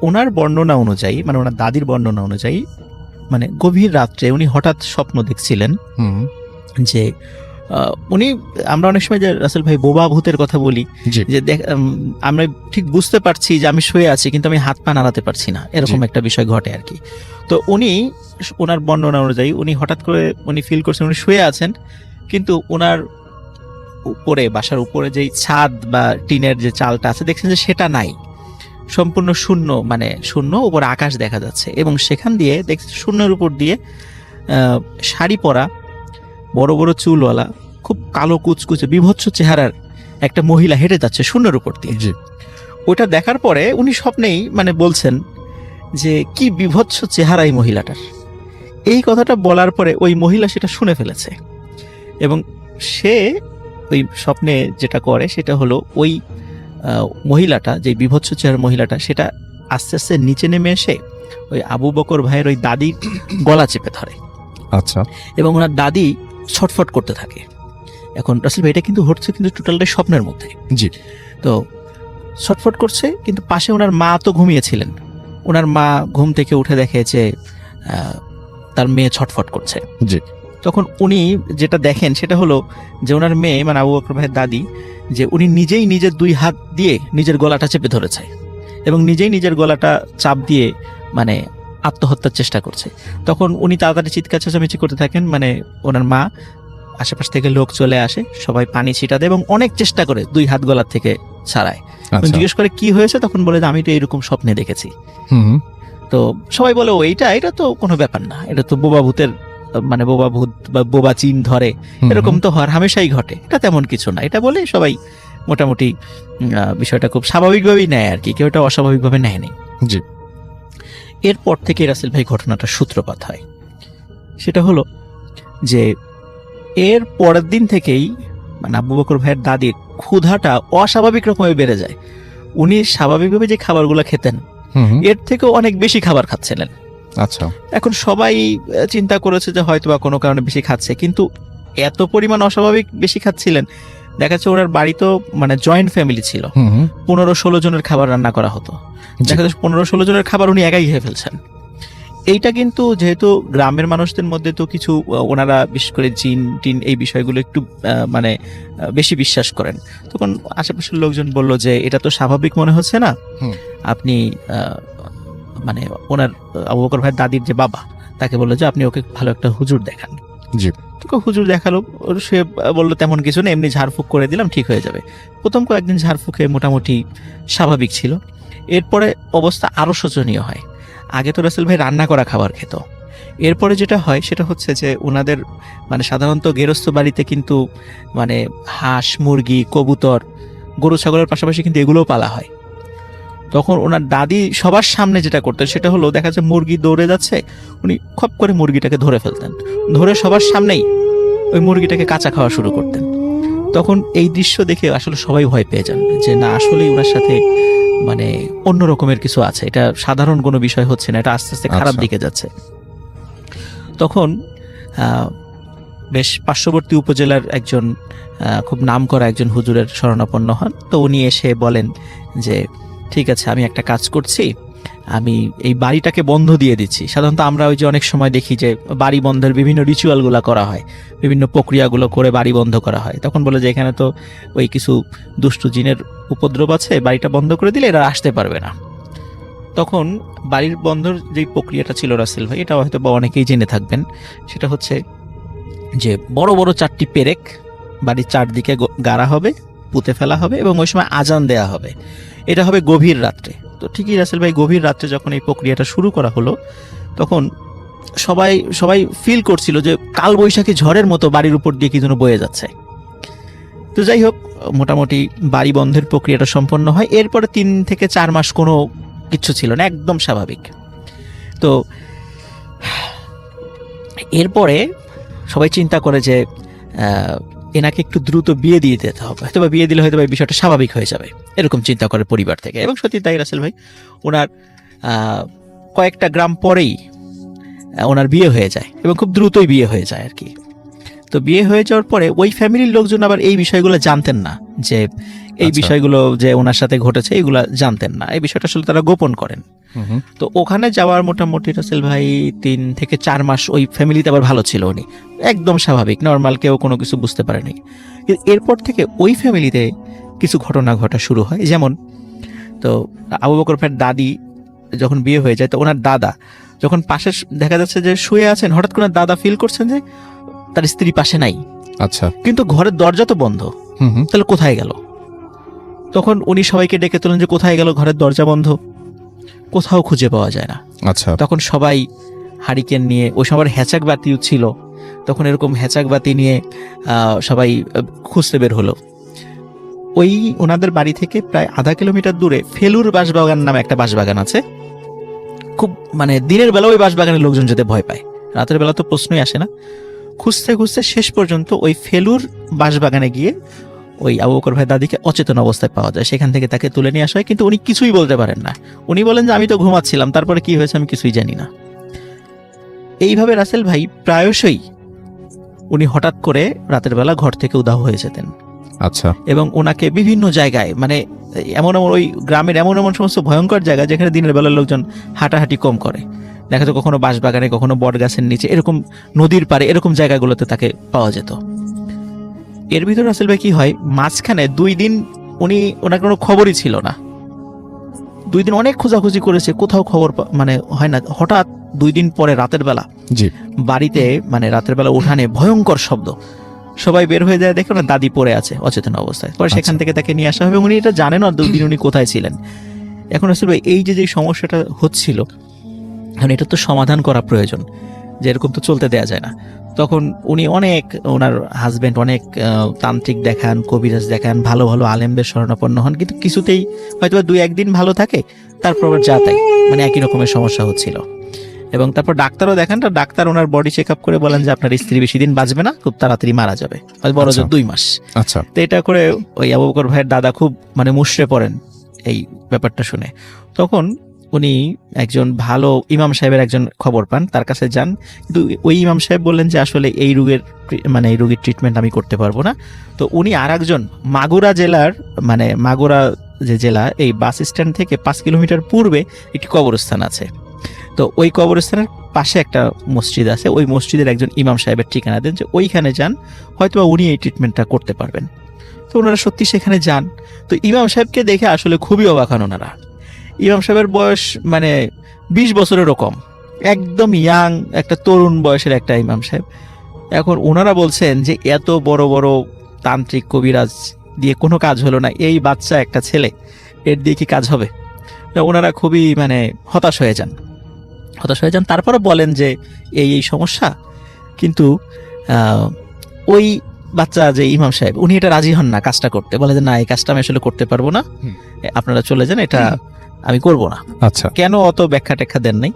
ওনার বর্ণনা অনুযায়ী, মানে ওনার দাদির বর্ণনা অনুযায়ী, মানে গভীর রাত্রে উনি হঠাৎ স্বপ্ন দেখছিলেন যে উনি, আমরা অনেক সময় যে রাসেল ভাই বোবা ভূতের কথা বলি, যে আমরা ঠিক বুঝতে পারছি যে আমি শুয়ে আছি কিন্তু আমি হাত পা নাড়াতে পারছি না, এরকম একটা বিষয় ঘটে আর কি। তো উনি, ওনার বর্ণনা অনুযায়ী উনি হঠাৎ করে উনি ফিল করছেন উনি শুয়ে আছেন, কিন্তু ওনার উপরে, বাসার উপরে যেই ছাদ বা টিনের যে চালটা আছে দেখছেন যে সেটা নাই, সম্পূর্ণ শূন্য, মানে শূন্য, উপরে আকাশ দেখা যাচ্ছে। এবং সেখান দিয়ে দেখছেন শূন্যের উপর দিয়ে শাড়ি পরা, বড় বড় চুলওয়ালা, খুব কালো কুচকুচে বিভৎস চেহারার একটা মহিলা হেঁটে যাচ্ছে শূন্যের উপর দিয়ে। ওইটা দেখার পরে উনি স্বপ্নেই মানে বলছেন যে কি বিভৎস চেহারা এই মহিলাটার। এই কথাটা বলার পরে ওই মহিলা সেটা শুনে ফেলেছে, এবং সে ওই স্বপ্নে যেটা করে সেটা হলো ওই মহিলাটা, যে বিভৎস চেহারার মহিলাটা, সেটা আস্তে আস্তে নিচে নেমে এসে ওই আবু বকর ভাইয়ের ওই দাদির গলা চেপে ধরে। আচ্ছা। এবং ওনার দাদি ছটফট করতে থাকে। এখন রাসেল ভাই এটা কিন্তু হচ্ছে কিন্তু টোটালটাই স্বপ্নের মধ্যে। জি। তো ছটফট করছে, কিন্তু পাশে ওনার মা তো ঘুমিয়েছিলেন। ওনার মা ঘুম থেকে উঠে দেখে যে তার মেয়ে ছটফট করছে। জি। তখন উনি যেটা দেখেন সেটা হলো যে ওনার মেয়ে, মানে আবু বকর ভাইয়ের দাদি, যে উনি নিজেই নিজের 2 হাত দিয়ে নিজের গলাটা চেপে ধরেছে এবং নিজেই নিজের গলাটা চাপ দিয়ে মানে আত্মহত্যার চেষ্টা করছে। তখন উনি তাড়াতাড়ি চিৎকার চেঁচামেচি করতে থাকেন, মানে ওনার মা, আশেপাশ থেকে লোক চলে আসে, সবাই পানি ছিটা দেয় এবং অনেক চেষ্টা করে 2 হাত গলার থেকে ছাড়ায়। জিজ্ঞেস করে কি হয়েছে, তখন বলে যে আমি তো এরকম স্বপ্নে দেখেছি। তো সবাই বলে ও এটা তো কোনো ব্যাপার না, এটা তো বোবা ভূতের, মানে বোবা ভূত বা বোবা চিন ধরে, এরকম তো হওয়ার হামেশাই ঘটে, এটা তেমন কিছু না, এটা বলে সবাই মোটামুটি বিষয়টা খুব স্বাভাবিকভাবেই নেয় আর কি, কেউ এটা অস্বাভাবিকভাবে নেয়নি। জি। এরপর থেকে রাসেল ভাই ঘটনাটা সূত্রপাত হয়। সেটা হলো যে এর পরের দিন থেকেই মানে আবু বকর ভাইয়ের দাদির ক্ষুধাটা অস্বাভাবিক রকমের বেড়ে যায়। উনি স্বাভাবিকভাবে যে খাবারগুলো খেতেন এর থেকেও অনেক বেশি খাবার খাচ্ছিলেন। আচ্ছা। এখন সবাই চিন্তা করেছে যে হয়তো বা কোনো কারণে বেশি খাচ্ছে, কিন্তু এত পরিমাণ অস্বাভাবিক বেশি খাচ্ছিলেন। দেখা যাচ্ছে ওনার বাড়ি তো মানে জয়েন্ট ফ্যামিলি ছিল, 15-16 জনের খাবার রান্না করা হতো। দেখা যাচ্ছে 15-16 জনের খাবার উনি একাই খেয়ে ফেলছেন। এইটা কিন্তু যেহেতু গ্রামের মানুষদের মধ্যে তো কিছু ওনারা বিশেষ করে জিন টিন এই বিষয়গুলো একটু মানে বেশি বিশ্বাস করেন, তখন আশেপাশের লোকজন বলল যে এটা তো স্বাভাবিক মনে হচ্ছে না, আপনি মানে ওনার আবু বকর ভাইয়ের দাদির যে বাবা তাকে বললো যে আপনি ওকে ভালো একটা হুজুর দেখান। জি। তোকে হুজুর দেখালো, সে বললো তেমন কিছু না, এমনি ঝাড়ফুঁক করে দিলাম ঠিক হয়ে যাবে। প্রথম কয়েকদিন ঝাড়ফুঁকে মোটামুটি স্বাভাবিক ছিল। এরপরে অবস্থা আরো শোচনীয় হয়। আগে তো রাসেল ভাই রান্না করা খাবার খেত, এরপরে যেটা হয় সেটা হচ্ছে যে ওনাদের মানে সাধারণত গেরস্থ বাড়িতে কিন্তু মানে হাঁস মুরগি কবুতর গরু ছাগলের পাশাপাশি কিন্তু এগুলোও পালা হয়। তখন ওনার দাদি সবার সামনে যেটা করতেন সেটা হলো দেখা যাচ্ছে মুরগি দৌড়ে যাচ্ছে, উনি খপ করে মুরগিটাকে ধরে ফেলতেন, ধরে সবার সামনেই ওই মুরগিটাকে কাঁচা খাওয়া শুরু করতেন। তখন এই দৃশ্য দেখে আসলে সবাই ভয় পেয়ে যান যে না আসলেই ওনার সাথে মানে অন্য রকমের কিছু আছে, এটা সাধারণ কোনো বিষয় হচ্ছে না, এটা আস্তে আস্তে খারাপ দিকে যাচ্ছে। তখন বেশ পার্শ্ববর্তী উপজেলার একজন খুব নামকরা একজন হুজুরের শরণাপন্ন হন। তো উনি এসে বলেন যে ঠিক আছে আমি একটা কাজ করছি, আমি এই বাড়িটাকে বন্ধ দিয়ে দিচ্ছি। সাধারণত আমরা ওই যে অনেক সময় দেখি যে বাড়ি বন্ধের বিভিন্ন রিচুয়ালগুলো করা হয়, বিভিন্ন প্রক্রিয়াগুলো করে বাড়ি বন্ধ করা হয়। তখন বলে যে এখানে তো ওই কিছু দুষ্টু জিনের উপদ্রব আছে, বাড়িটা বন্ধ করে দিলে এরা আসতে পারবে না। তখন বাড়ির বন্ধর যে প্রক্রিয়াটা ছিল রাসেল ভাই, এটা হয়তো বা অনেকেই জেনে থাকবেন, সেটা হচ্ছে যে বড় বড় 4টি পেরেক বাড়ির চারদিকে গাড়া হবে, পুঁতে ফেলা হবে এবং ওই সময় আজান দেয়া হবে। এটা হবে গভীর রাত্রে। তো ঠিকই রাসেল ভাই গভীর রাত্রে যখন এই প্রক্রিয়াটা শুরু করা হলো তখন সবাই ফিল করছিল যে কালবৈশাখী ঝড়ের মতো বাড়ির উপর দিয়ে কি যেন বয়ে যাচ্ছে। তো যাই হোক মোটামুটি বাড়ি বন্ধের প্রক্রিয়াটা সম্পন্ন হয়। এরপরে 3 থেকে 4 মাস কোনো কিচ্ছু ছিল না, একদম স্বাভাবিক। তো এরপরে সবাই চিন্তা করে যে এনাকে একটু দ্রুত বিয়ে দিয়ে দিতে হবে, হয়তো বা বিয়ে দিলে হয়তো এই বিষয়টা স্বাভাবিক হয়ে যাবে, এরকম চিন্তা করে পরিবার থেকে। এবং সত্যি তাই রাসেল ভাই, ওনার কয়েকটা গ্রাম পরেই ওনার বিয়ে হয়ে যায় এবং খুব দ্রুতই বিয়ে হয়ে যায় আর কি। তো বিয়ে হয়ে যাওয়ার পরে ওই ফ্যামিলির লোকজন আবার এই বিষয়গুলো জানতেন না, যে এই বিষয়গুলো যে ওনার সাথে ঘটেছে এগুলা জানতেন না, এই বিষয়টা আসলে তারা গোপন করেন। তো ওখানে যাওয়ার মোটামুটি রাসেল ভাই 3 থেকে 4 মাস ওই ফ্যামিলিতে আবার ভালো ছিল, উনি একদম স্বাভাবিক নর্মাল, কেউ কোনো কিছু বুঝতে পারেনি। এরপর থেকে ওই ফ্যামিলিতে কিছু ঘটনা ঘটা শুরু হয়। যেমন তো আবু বকর ভাইয়ের দাদি যখন বিয়ে হয়ে যায় তো ওনার দাদা যখন পাশে দেখা যাচ্ছে যে শুয়ে আছেন, হঠাৎ করে দাদা ফিল করছেন যে তার স্ত্রী পাশে নাই। আচ্ছা। কিন্তু ঘরের দরজা তো বন্ধ, তাহলে কোথায় গেল? তখন উনি সবাইকে ডেকে তোলেন যে কোথায় গেল, ঘরের দরজা বন্ধ, কোথাও খুঁজে পাওয়া যায় না। আচ্ছা। তখন সবাই হারিকেন নিয়ে, ওই সময় হ্যাচাক বাতিও ছিল, তখন এরকম হ্যাচাক বাতি নিয়ে সবাই খুঁজতে বের হলো। ওই ওনাদের বাড়ি থেকে প্রায় আধা কিলোমিটার দূরে ফেলুর বাঁশবাগান নামে একটা বাঁশবাগান আছে। খুব মানে দিনের বেলা ওই বাঁশবাগানের লোকজন যেতে ভয় পায়, রাতের বেলা তো প্রশ্নই আসে না। খুঁজতে খুঁজতে শেষ পর্যন্ত ওই ফেলুর বাঁশবাগানে গিয়ে ওই আবু বকর ভাই দাদিকে অচেতন অবস্থায় পাওয়া যায়। সেখান থেকে তাকে তুলে নিয়ে আসা হয়, কিন্তু উনি কিছুই বলতে পারেন না। উনি বলেন যে আমি তো ঘুমাচ্ছিলাম, তারপরে কি হয়েছে আমি কিছুই জানি না। এইভাবে রাসেল ভাই প্রায়শই উনি হঠাৎ করে রাতের বেলা ঘর থেকে উধাও হয়ে যেতেন। আচ্ছা। এবং ওনাকে বিভিন্ন জায়গায় মানে এমন ওই গ্রামের এমন সমস্ত ভয়ঙ্কর জায়গা যেখানে দিনের বেলার লোকজন হাঁটাহাঁটি কম করে, দেখা যায় কখনো বাঁশবাগানে, কখনো বট গাছের নিচে, এরকম নদীর পাড়ে, এরকম জায়গাগুলোতে তাকে পাওয়া যেত। এর ভিতরে রাসেল ভাই কি হয়, মাঝখানে 2 দিন ওনার কোনো খবরই ছিল না। 2 দিন অনেক খোঁজাখুঁজি করেছে, কোথাও খবর মানে হয় না। হঠাৎ 2 দিন পরে রাতের বেলা বাড়িতে মানে রাতের বেলা উঠানে ভয়ঙ্কর শব্দ, সবাই বের হয়ে যায়, দেখে ওনার দাদি পড়ে আছে অচেতন অবস্থায়। পরে সেখান থেকে তাকে নিয়ে আসা হবে, উনি এটা জানেন না 2 দিন উনি কোথায় ছিলেন। এখন রাসেল ভাই এই যে সমস্যাটা হচ্ছিল, এখন এটা তো সমাধান করা প্রয়োজন, যে এরকম তো চলতে দেয়া যায় না। তখন উনি ওনার হাজবেন্ড অনেক তান্ত্রিক দেখান, কবিরাজ দেখান, ভালো ভালো আলেমদের শরণাপন্ন হন, কিন্তু কিছুতেই হয়তো 2-1 দিন ভালো থাকে, তারপর আবার যা তাই মানে একই রকমের সমস্যা হচ্ছিল। এবং তারপর ডাক্তারও দেখান, তো ডাক্তার ওনার বডি চেক আপ করে বলেন যে আপনার স্ত্রী বেশি দিন বাঁচবে না, খুব তাড়াতাড়ি মারা যাবে, বড় জোর 2 মাস। আচ্ছা। তো এটা করে ওই আবু বকর ভাইয়ের দাদা খুব মানে মুষড়ে পড়েন এই ব্যাপারটা শুনে। তখন উনি একজন ভালো ইমাম সাহেবের একজন খবর পান, তার কাছে যান। কিন্তু ওই ইমাম সাহেব বললেন যে আসলে এই রোগের মানে এই রোগীর ট্রিটমেন্ট আমি করতে পারবো না। তো উনি আর একজন মাগুরা জেলার মানে মাগুরা যে জেলা, এই বাস স্ট্যান্ড থেকে 5 কিলোমিটার পূর্বে একটি কবরস্থান আছে। তো ওই কবরস্থানের পাশে একটা মসজিদ আছে, ওই মসজিদের একজন ইমাম সাহেবের ঠিকানা দেন যে ওইখানে যান, হয়তো উনি এই ট্রিটমেন্টটা করতে পারবেন। তো ওনারা সত্যি সেখানে যান। তো ইমাম সাহেবকে দেখে আসলে খুবই অবাক হন ওনারা। ইমাম সাহেবের বয়স মানে 20 বছরেরও কম, একদম ইয়াং একটা তরুণ বয়সের একটা ইমাম সাহেব। এখন ওনারা বলছেন যে এত বড় বড় তান্ত্রিক কবিরাজ দিয়ে কোনো কাজ হলো না, এই বাচ্চা একটা ছেলে, এর দিয়ে কি কাজ হবে? তো ওনারা খুবই মানে হতাশ হয়ে যান। তারপরে বলেন যে এই এই সমস্যা, কিন্তু ওই বাচ্চা যে ইমাম সাহেব উনি এটা রাজি হন না কাজটা করতে, বলে যে না এই কাজটা আমি আসলে করতে পারবো না, আপনারা চলে যান, এটা আমি করব না। আচ্ছা, কেন অত ব্যাখ্যা টেখ্যা দেন নাই।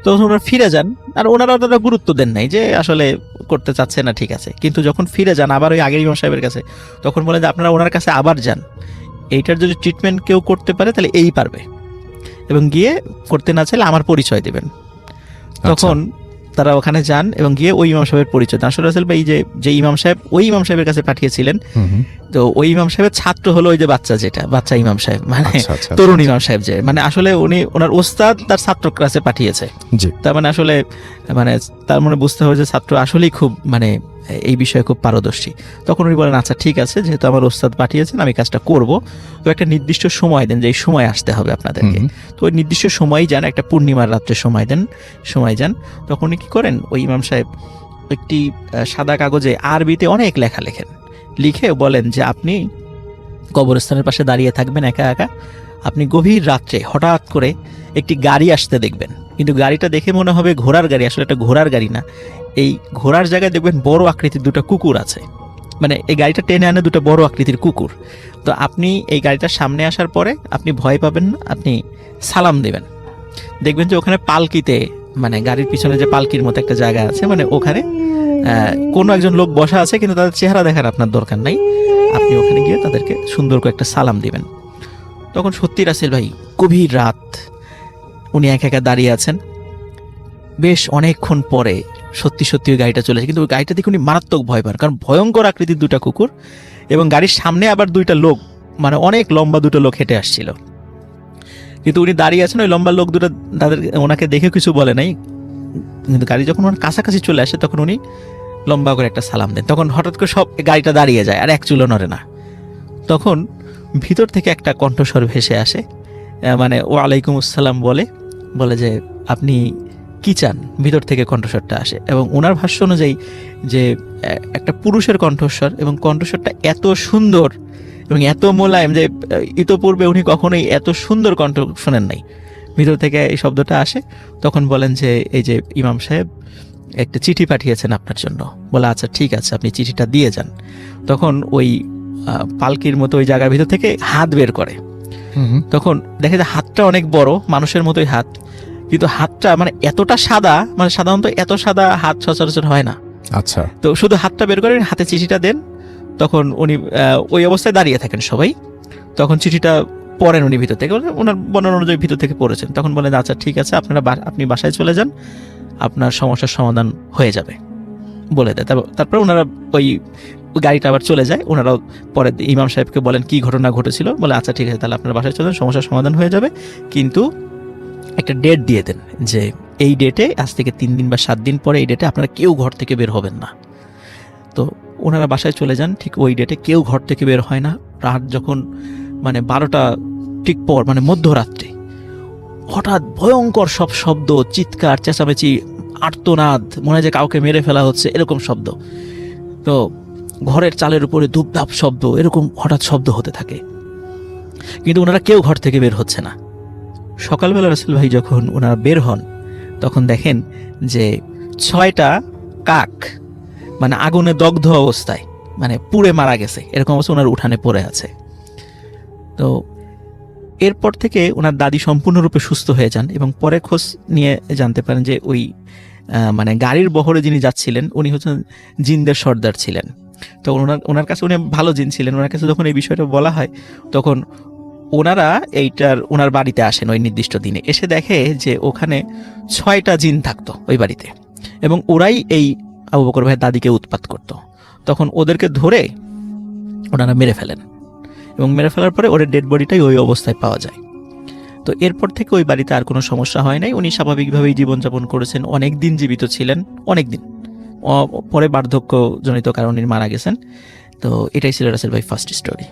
তো ওনারা ফিরে যান, আর ওনারা অতটা গুরুত্ব দেন নাই যে আসলে করতে চাচ্ছে না, ঠিক আছে। কিন্তু যখন ফিরে যান আবার ওই আগের ইমাম সাহেবের কাছে, তখন বলে যে আপনারা ওনার কাছে আবার যান, এইটার যদি ট্রিটমেন্ট কেউ করতে পারে তাহলে এই পারবে, এবং গিয়ে করতে না চাইলে আমার পরিচয় দেবেন। তখন তারা ওখানে যান এবং গিয়ে ওই ইমাম সাহেবের পরিচয় দেন। আসলে রাসেল ভাই যে ইমাম সাহেব ওই ইমাম সাহেবের কাছে পাঠিয়েছিলেন, তো ওই ইমাম সাহেবের ছাত্র হলো ওই যে বাচ্চা ইমাম সাহেব, মানে তরুণ ইমাম সাহেব, যে মানে আসলে উনি ওনার ওস্তাদ তার ছাত্র কাছে পাঠিয়েছে। তার মানে আসলে মানে তার মনে বুঝতে হবে যে ছাত্র আসলেই খুব মানে এই বিষয়ে খুব পারদর্শী। তখন উনি বলেন আচ্ছা ঠিক আছে, যেহেতু আমার ওস্তাদ পাঠিয়েছেন আমি কাজটা করব, তো একটা নির্দিষ্ট সময় দেন যে এই সময় আসতে হবে আপনাদেরকে। তো ওই নির্দিষ্ট সময়ই যান, একটা পূর্ণিমার রাত্রে সময় যান। তখন উনি কি করেন, ওই ইমাম সাহেব একটি সাদা কাগজে আরবিতে অনেক লেখা লিখে বলেন যে আপনি কবরস্থানের পাশে দাঁড়িয়ে থাকবেন একা একা, আপনি গভীর রাত্রে হঠাৎ করে একটি গাড়ি আসতে দেখবেন, কিন্তু গাড়িটা দেখে মনে হবে ঘোড়ার গাড়ি, আসলে এটা ঘোড়ার গাড়ি না। এই ঘোড়ার জায়গায় দেখবেন বড় আকৃতির 2টা কুকুর আছে, মানে এই গাড়িটা টেনে আনে 2টা বড় আকৃতির কুকুর। তো আপনি এই গাড়িটার সামনে আসার পরে আপনি ভয় পাবেন না, আপনি সালাম দেবেন। দেখবেন যে ওখানে পালকিতে, মানে গাড়ির পিছনে যে পালকির মতো একটা জায়গা আছে, মানে ওখানে কোনো একজন লোক বসা আছে, কিন্তু তাদের চেহারা দেখার আপনার দরকার নাই, আপনি ওখানে গিয়ে তাদেরকে সুন্দর করে একটা সালাম দিবেন। তখন সত্যি রাসেল ভাই গভীর রাত, উনি একা একা দাঁড়িয়ে আছেন। বেশ অনেকক্ষণ পরে সত্যি ওই গাড়িটা চলে আসে, কিন্তু ওই গাড়িটা দেখে উনি মারাত্মক ভয় পান, কারণ ভয়ঙ্কর আকৃতির 2টা কুকুর, এবং গাড়ির সামনে আবার 2টা লোক, মানে অনেক লম্বা 2টা লোক হেঁটে আসছিল। কিন্তু উনি দাঁড়িয়ে আছেন, ওই লম্বা লোক 2টা তাদের ওনাকে দেখে কিছু বলে নাই, কিন্তু গাড়ি যখন ওনার কাছাকাছি চলে আসে তখন উনি লম্বা করে একটা সালাম দেন। তখন হঠাৎ করে সব গাড়িটা দাঁড়িয়ে যায়, আর এক চুলো নড়ে না। তখন ভিতর থেকে একটা কণ্ঠস্বর ভেসে আসে, মানে ওয়ালাইকুম আসসালাম বলে যে আপনি কি চান, ভিতর থেকে কণ্ঠস্বরটা আসে। এবং ওনার ভাষ্য অনুযায়ী যে একটা পুরুষের কণ্ঠস্বর, এবং কণ্ঠস্বরটা এত সুন্দর এবং এত মোলায়েম যে ইতোপূর্বে উনি কখনোই এত সুন্দর কণ্ঠ শোনেন নাই। ভিতর থেকে এই শব্দটা আসে। তখন বলেন যে এই যে ইমাম সাহেব একটা চিঠি পাঠিয়েছেন আপনার জন্য। বলে আচ্ছা ঠিক আছে, আপনি চিঠিটা দিয়ে যান। তখন ওই পালকির মতো ওই জায়গার ভিতর থেকে হাত বের করে। তখন দেখে যে হাতটা অনেক বড়, মানুষের মতোই হাত, কিন্তু হাতটা মানে এতটা সাদা, মানে সাধারণত এত সাদা হাত সচরাচর হয় না। আচ্ছা, তো শুধু হাতটা বের করে হাতে চিঠিটা দেন। তখন উনি ওই অবস্থায় দাঁড়িয়ে থাকেন সবাই। তখন চিঠিটা পড়েন উনি ভিতর থেকে, ওনার বর্ণনা অনুযায়ী ভিতর থেকে পড়েছেন। তখন বলেন আচ্ছা ঠিক আছে, আপনি বাসায় চলে যান, আপনার সমস্যার সমাধান হয়ে যাবে বলে দেয়। তারপর ওনারা ওই গাড়িটা আবার চলে যায়। ওনারাও পরে ইমাম সাহেবকে বলেন কি ঘটনা ঘটেছিল, বলে আচ্ছা ঠিক আছে তাহলে আপনার বাসায় চলে যান, সমস্যার সমাধান হয়ে যাবে, কিন্তু একটা ডেট দিয়ে দেন যে এই ডেটে, আজ থেকে 3 দিন বা 7 দিন পরে এই ডেটে আপনারা কেউ ঘর থেকে বের হবেন না। তো ওনারা বাসায় চলে যান, ঠিক ওই ডেটে কেউ ঘর থেকে বের হয় না। রাত যখন মানে 12টা ঠিক পর, মানে মধ্যরাত্রে হঠাৎ ভয়ঙ্কর সব শব্দ, চিৎকার চেঁচামেচি, আর্তনাদ, মনে হয় যে কাউকে মেরে ফেলা হচ্ছে এরকম শব্দ। তো ঘরের চালের উপরে ধূপধাপ শব্দ, এরকম হঠাৎ শব্দ হতে থাকে, কিন্তু ওনারা কেউ ঘর থেকে বের হচ্ছে না। সকালবেলা রাসেল ভাই যখন ওনারা বের হন, তখন দেখেন যে 6টা কাক মানে আগুনে দগ্ধ অবস্থায়, মানে পুড়ে মারা গেছে, এরকম অবস্থা ওনার উঠানে পড়ে আছে। তো এরপর থেকে ওনার দাদি সম্পূর্ণরূপে সুস্থ হয়ে যান, এবং পরে খোঁজ নিয়ে জানতে পারেন যে ওই মানে গাড়ির বহরে যিনি যাচ্ছিলেন উনি হচ্ছেন জিনদের সর্দার ছিলেন। তো ওনার কাছে উনি ভালো জিন ছিলেন। ওনার কাছে যখন এই বিষয়টা বলা হয়, তখন ওনারা ওনার বাড়িতে আসেন ওই নির্দিষ্ট দিনে, এসে দেখে যে ওখানে 6টা জিন থাকতো ওই বাড়িতে, এবং ওরাই এই আবু বকর ভাইয়ের দাদিকে উৎপাত করত। তখন ওদেরকে ধরে ওনারা মেরে ফেলেন, এবং মেরে ফেলার পরে ওর ডেড বডিটাই ওই অবস্থায় পাওয়া যায়। তো এরপর থেকে ওই বাড়িতে আর কোনো সমস্যা হয় নাই, উনি স্বাভাবিকভাবেই জীবনযাপন করেছেন, অনেক দিন জীবিত ছিলেন, অনেক দিন। পরে বার্ধক্যজনিত কারণে মারা গেছেন। তো এটাই ছিল রাসেল ভাই ফার্স্ট স্টোরি।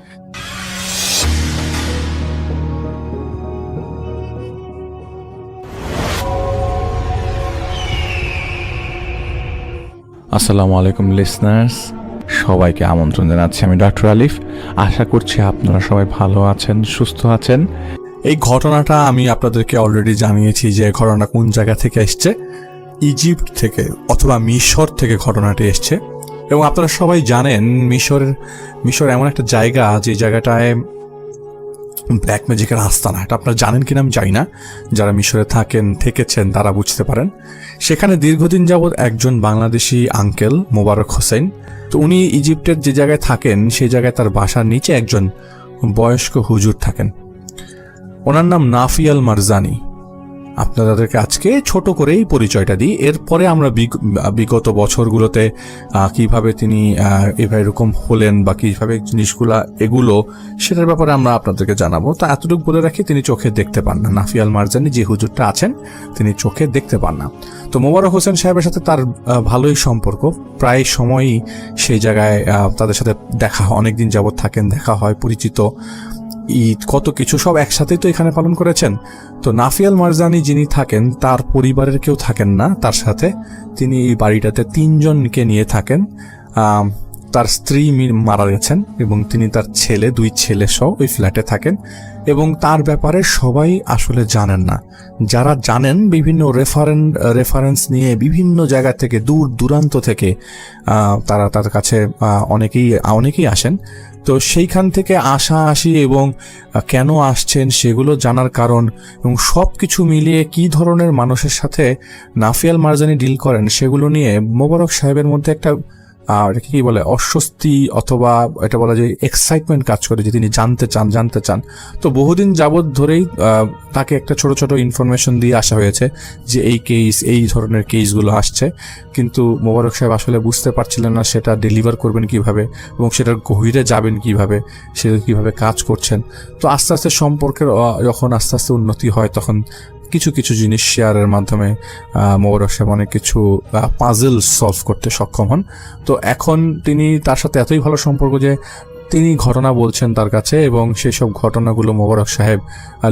আসসালামু আলাইকুম লিসনার্স, সবাইকে আমন্ত্রণ জানাচ্ছি আমি ডক্টর আলিফ। আশা করছি আপনারা সবাই ভালো আছেন, সুস্থ আছেন। এই ঘটনাটা আমি আপনাদেরকে অলরেডি জানিয়েছি যে ঘটনা কোন জায়গা থেকে এসছে। ইজিপ্ট থেকে অথবা মিশর থেকে ঘটনাটি এসছে, এবং আপনারা সবাই জানেন মিশর এমন একটা জায়গা যে জায়গাটায় ব্ল্যাক ম্যাজিকের আস্তানা। এটা আপনারা জানেন কিনা আমি জানি না, যারা মিশরে থেকেছেন তারা বুঝতে পারেন। সেখানে দীর্ঘদিন যাবৎ একজন বাংলাদেশি আঙ্কেল মোবারক হোসেন, তো উনি ইজিপ্টের যে জায়গায় থাকেন সেই জায়গায় তার বাসার নিচে একজন বয়স্ক হুজুর থাকেন। ওনার নাম নাফি আল মারজানি। আপনাদেরকে আজকে ছোট করেই পরিচয়টা দিই, এরপরে আমরা বিগত বছরগুলোতে কিভাবে তিনি এরকম হলেন বা কিভাবে জিনিসগুলা এগুলো সেটার ব্যাপারে আমরা আপনাদেরকে জানাবো। তা এতটুকু বলে রাখি, তিনি চোখে দেখতে পান না। নাফি আল মারজানি যে হুজুরটা আছেন তিনি চোখে দেখতে পান না। তো মোবারক হোসেন সাহেবের সাথে তার ভালোই সম্পর্ক, প্রায় সময়ই সেই জায়গায় তাদের সাথে দেখা হয়, অনেকদিন যাবৎ থাকেন, দেখা হয়, পরিচিত, ঈদ কত কিছু সব একসাথেই তো এখানে পালন করেছেন। তো নাফি আল মারজানি যিনি থাকেন তার পরিবারের কেউ থাকেন না তার সাথে, তিনি এই বাড়িটাতে 3 জনকে নিয়ে থাকেন। তার স্ত্রী মারা গেছেন এবং তিনি তার 2 ছেলে সহ ওই ফ্ল্যাটে থাকেন, এবং তার ব্যাপারে সবাই আসলে জানেন না। যারা জানেন বিভিন্ন রেফারেন্স নিয়ে বিভিন্ন জায়গা থেকে দূর দূরান্ত থেকে তারা তার কাছে অনেকেই আসেন। তো সেইখান থেকে আসি এবং কেন আসছেন সেগুলো জানার কারণ এবং সব কিছু মিলিয়ে কি ধরনের মানুষের সাথে নাফি আল মারজানি ডিল করেন সেগুলো নিয়ে মোবারক সাহেবের মধ্যে একটা কি বলে অস্বস্তি অথবা এটা বলা যায় এক্সাইটমেন্ট কাজ করে যে তিনি জানতে চান। তো বহুদিন যাবৎ ধরেই তাকে একটা ছোট ছোট ইনফরমেশন দিয়ে আসা হয়েছে যে এই ধরনের কেসগুলো আসছে, কিন্তু মোবারক সাহেব আসলে বুঝতে পারছিলেন না সেটা ডেলিভার করবেন কিভাবে এবং সেটার গভীরে যাবেন কিভাবে, সে কিভাবে কাজ করছেন। তো আস্তে আস্তে সম্পর্কের যখন আস্তে আস্তে উন্নতি হয় তখন কিছু কিছু জিনিস শেয়ারের মাধ্যমে মোবারক সাহেব অনেক কিছু পাজল সলভ করতে সক্ষম হন। তো এখন তিনি তার সাথে এতই ভালো সম্পর্ক যে তিনি ঘটনা বলছেন তার কাছে, এবং সেই সব ঘটনাগুলো মোবারক সাহেব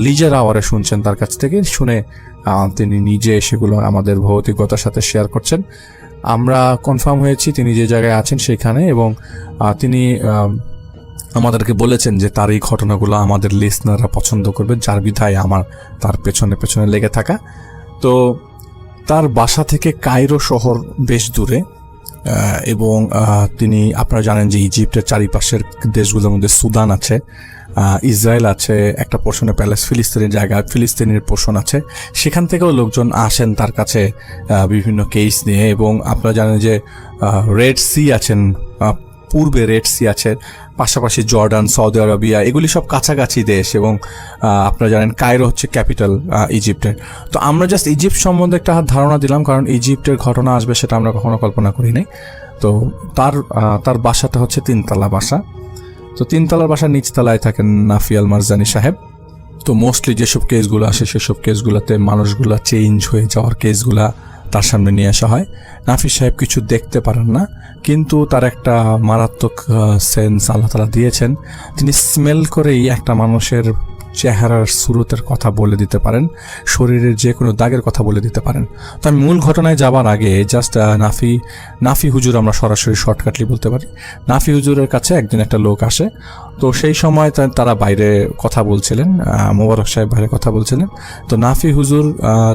লিজের আওয়ারে শুনছেন তার কাছ থেকে, শুনে তিনি নিজে সেগুলো আমাদের ভৌতিকতার সাথে শেয়ার করছেন। আমরা কনফার্ম হয়েছি তিনি যে জায়গায় আছেন সেখানে, এবং তিনি আমাদেরকে বলেছেন যে তার এই ঘটনাগুলো আমাদের লিসনাররা পছন্দ করবে, যার বিধায় আমার তার পেছনে লেগে থাকা। তো তার বাসা থেকে কায়রো শহর বেশ দূরে, এবং তিনি আপনারা জানেন যে ইজিপ্টের চারিপাশের দেশগুলোর মধ্যে সুদান আছে, ইসরায়েল আছে, একটা পোর্শনে ফিলিস্তিনের জায়গা, ফিলিস্তিনের পোর্শন আছে, সেখান থেকেও লোকজন আসেন তার কাছে বিভিন্ন কেস নিয়ে। এবং আপনারা জানেন যে রেড সি আছেন, পূর্বে রেড সি আছে, পাশাপাশি জর্ডান, সৌদি আরবিয়া, এগুলি সব কাছাকাছি দেশ, এবং আপনারা জানেন কায়রো হচ্ছে ক্যাপিটাল ইজিপ্টের। তো আমরা জাস্ট ইজিপ্ট সম্বন্ধে একটা ধারণা দিলাম, কারণ ইজিপ্টের ঘটনা আসবে সেটা আমরা কখনো কল্পনা করি নাই। তো তার বাসাটা হচ্ছে 3তলা বাসা। তো 3তলার বাসার নিচতলায় থাকেন নাফি আল মারজানি সাহেব। তো মোস্টলি যেসব কেসগুলো আসে সেসব কেসগুলোতে মানুষগুলা চেঞ্জ হয়ে যাওয়ার কেসগুলা তার সামনে নিয়ে আসা হয়। নাফি সাহেব কিছু দেখতে পারেন না, কিন্তু তার একটা মারাত্মক সেন্স আল্লাহ তাআলা দিয়েছেন। তিনি স্মেল করেই একটা মানুষের চেহারার সুরতের কথা বলে দিতে পারেন, শরীরের যে কোনো দাগের কথা বলে দিতে পারেন। তো আমি মূল ঘটনায় যাবার আগে জাস্ট নাফি হুজুর, আমরা সরাসরি শর্টকাটলি বলতে পারি, নাফি হুজুরের কাছে একদিন একটা লোক আসে। তো সেই সময় তারা বাইরে কথা বলছিলেন, মোবারক সাহেব বাইরে কথা বলছিলেন। তো নাফি হুজুর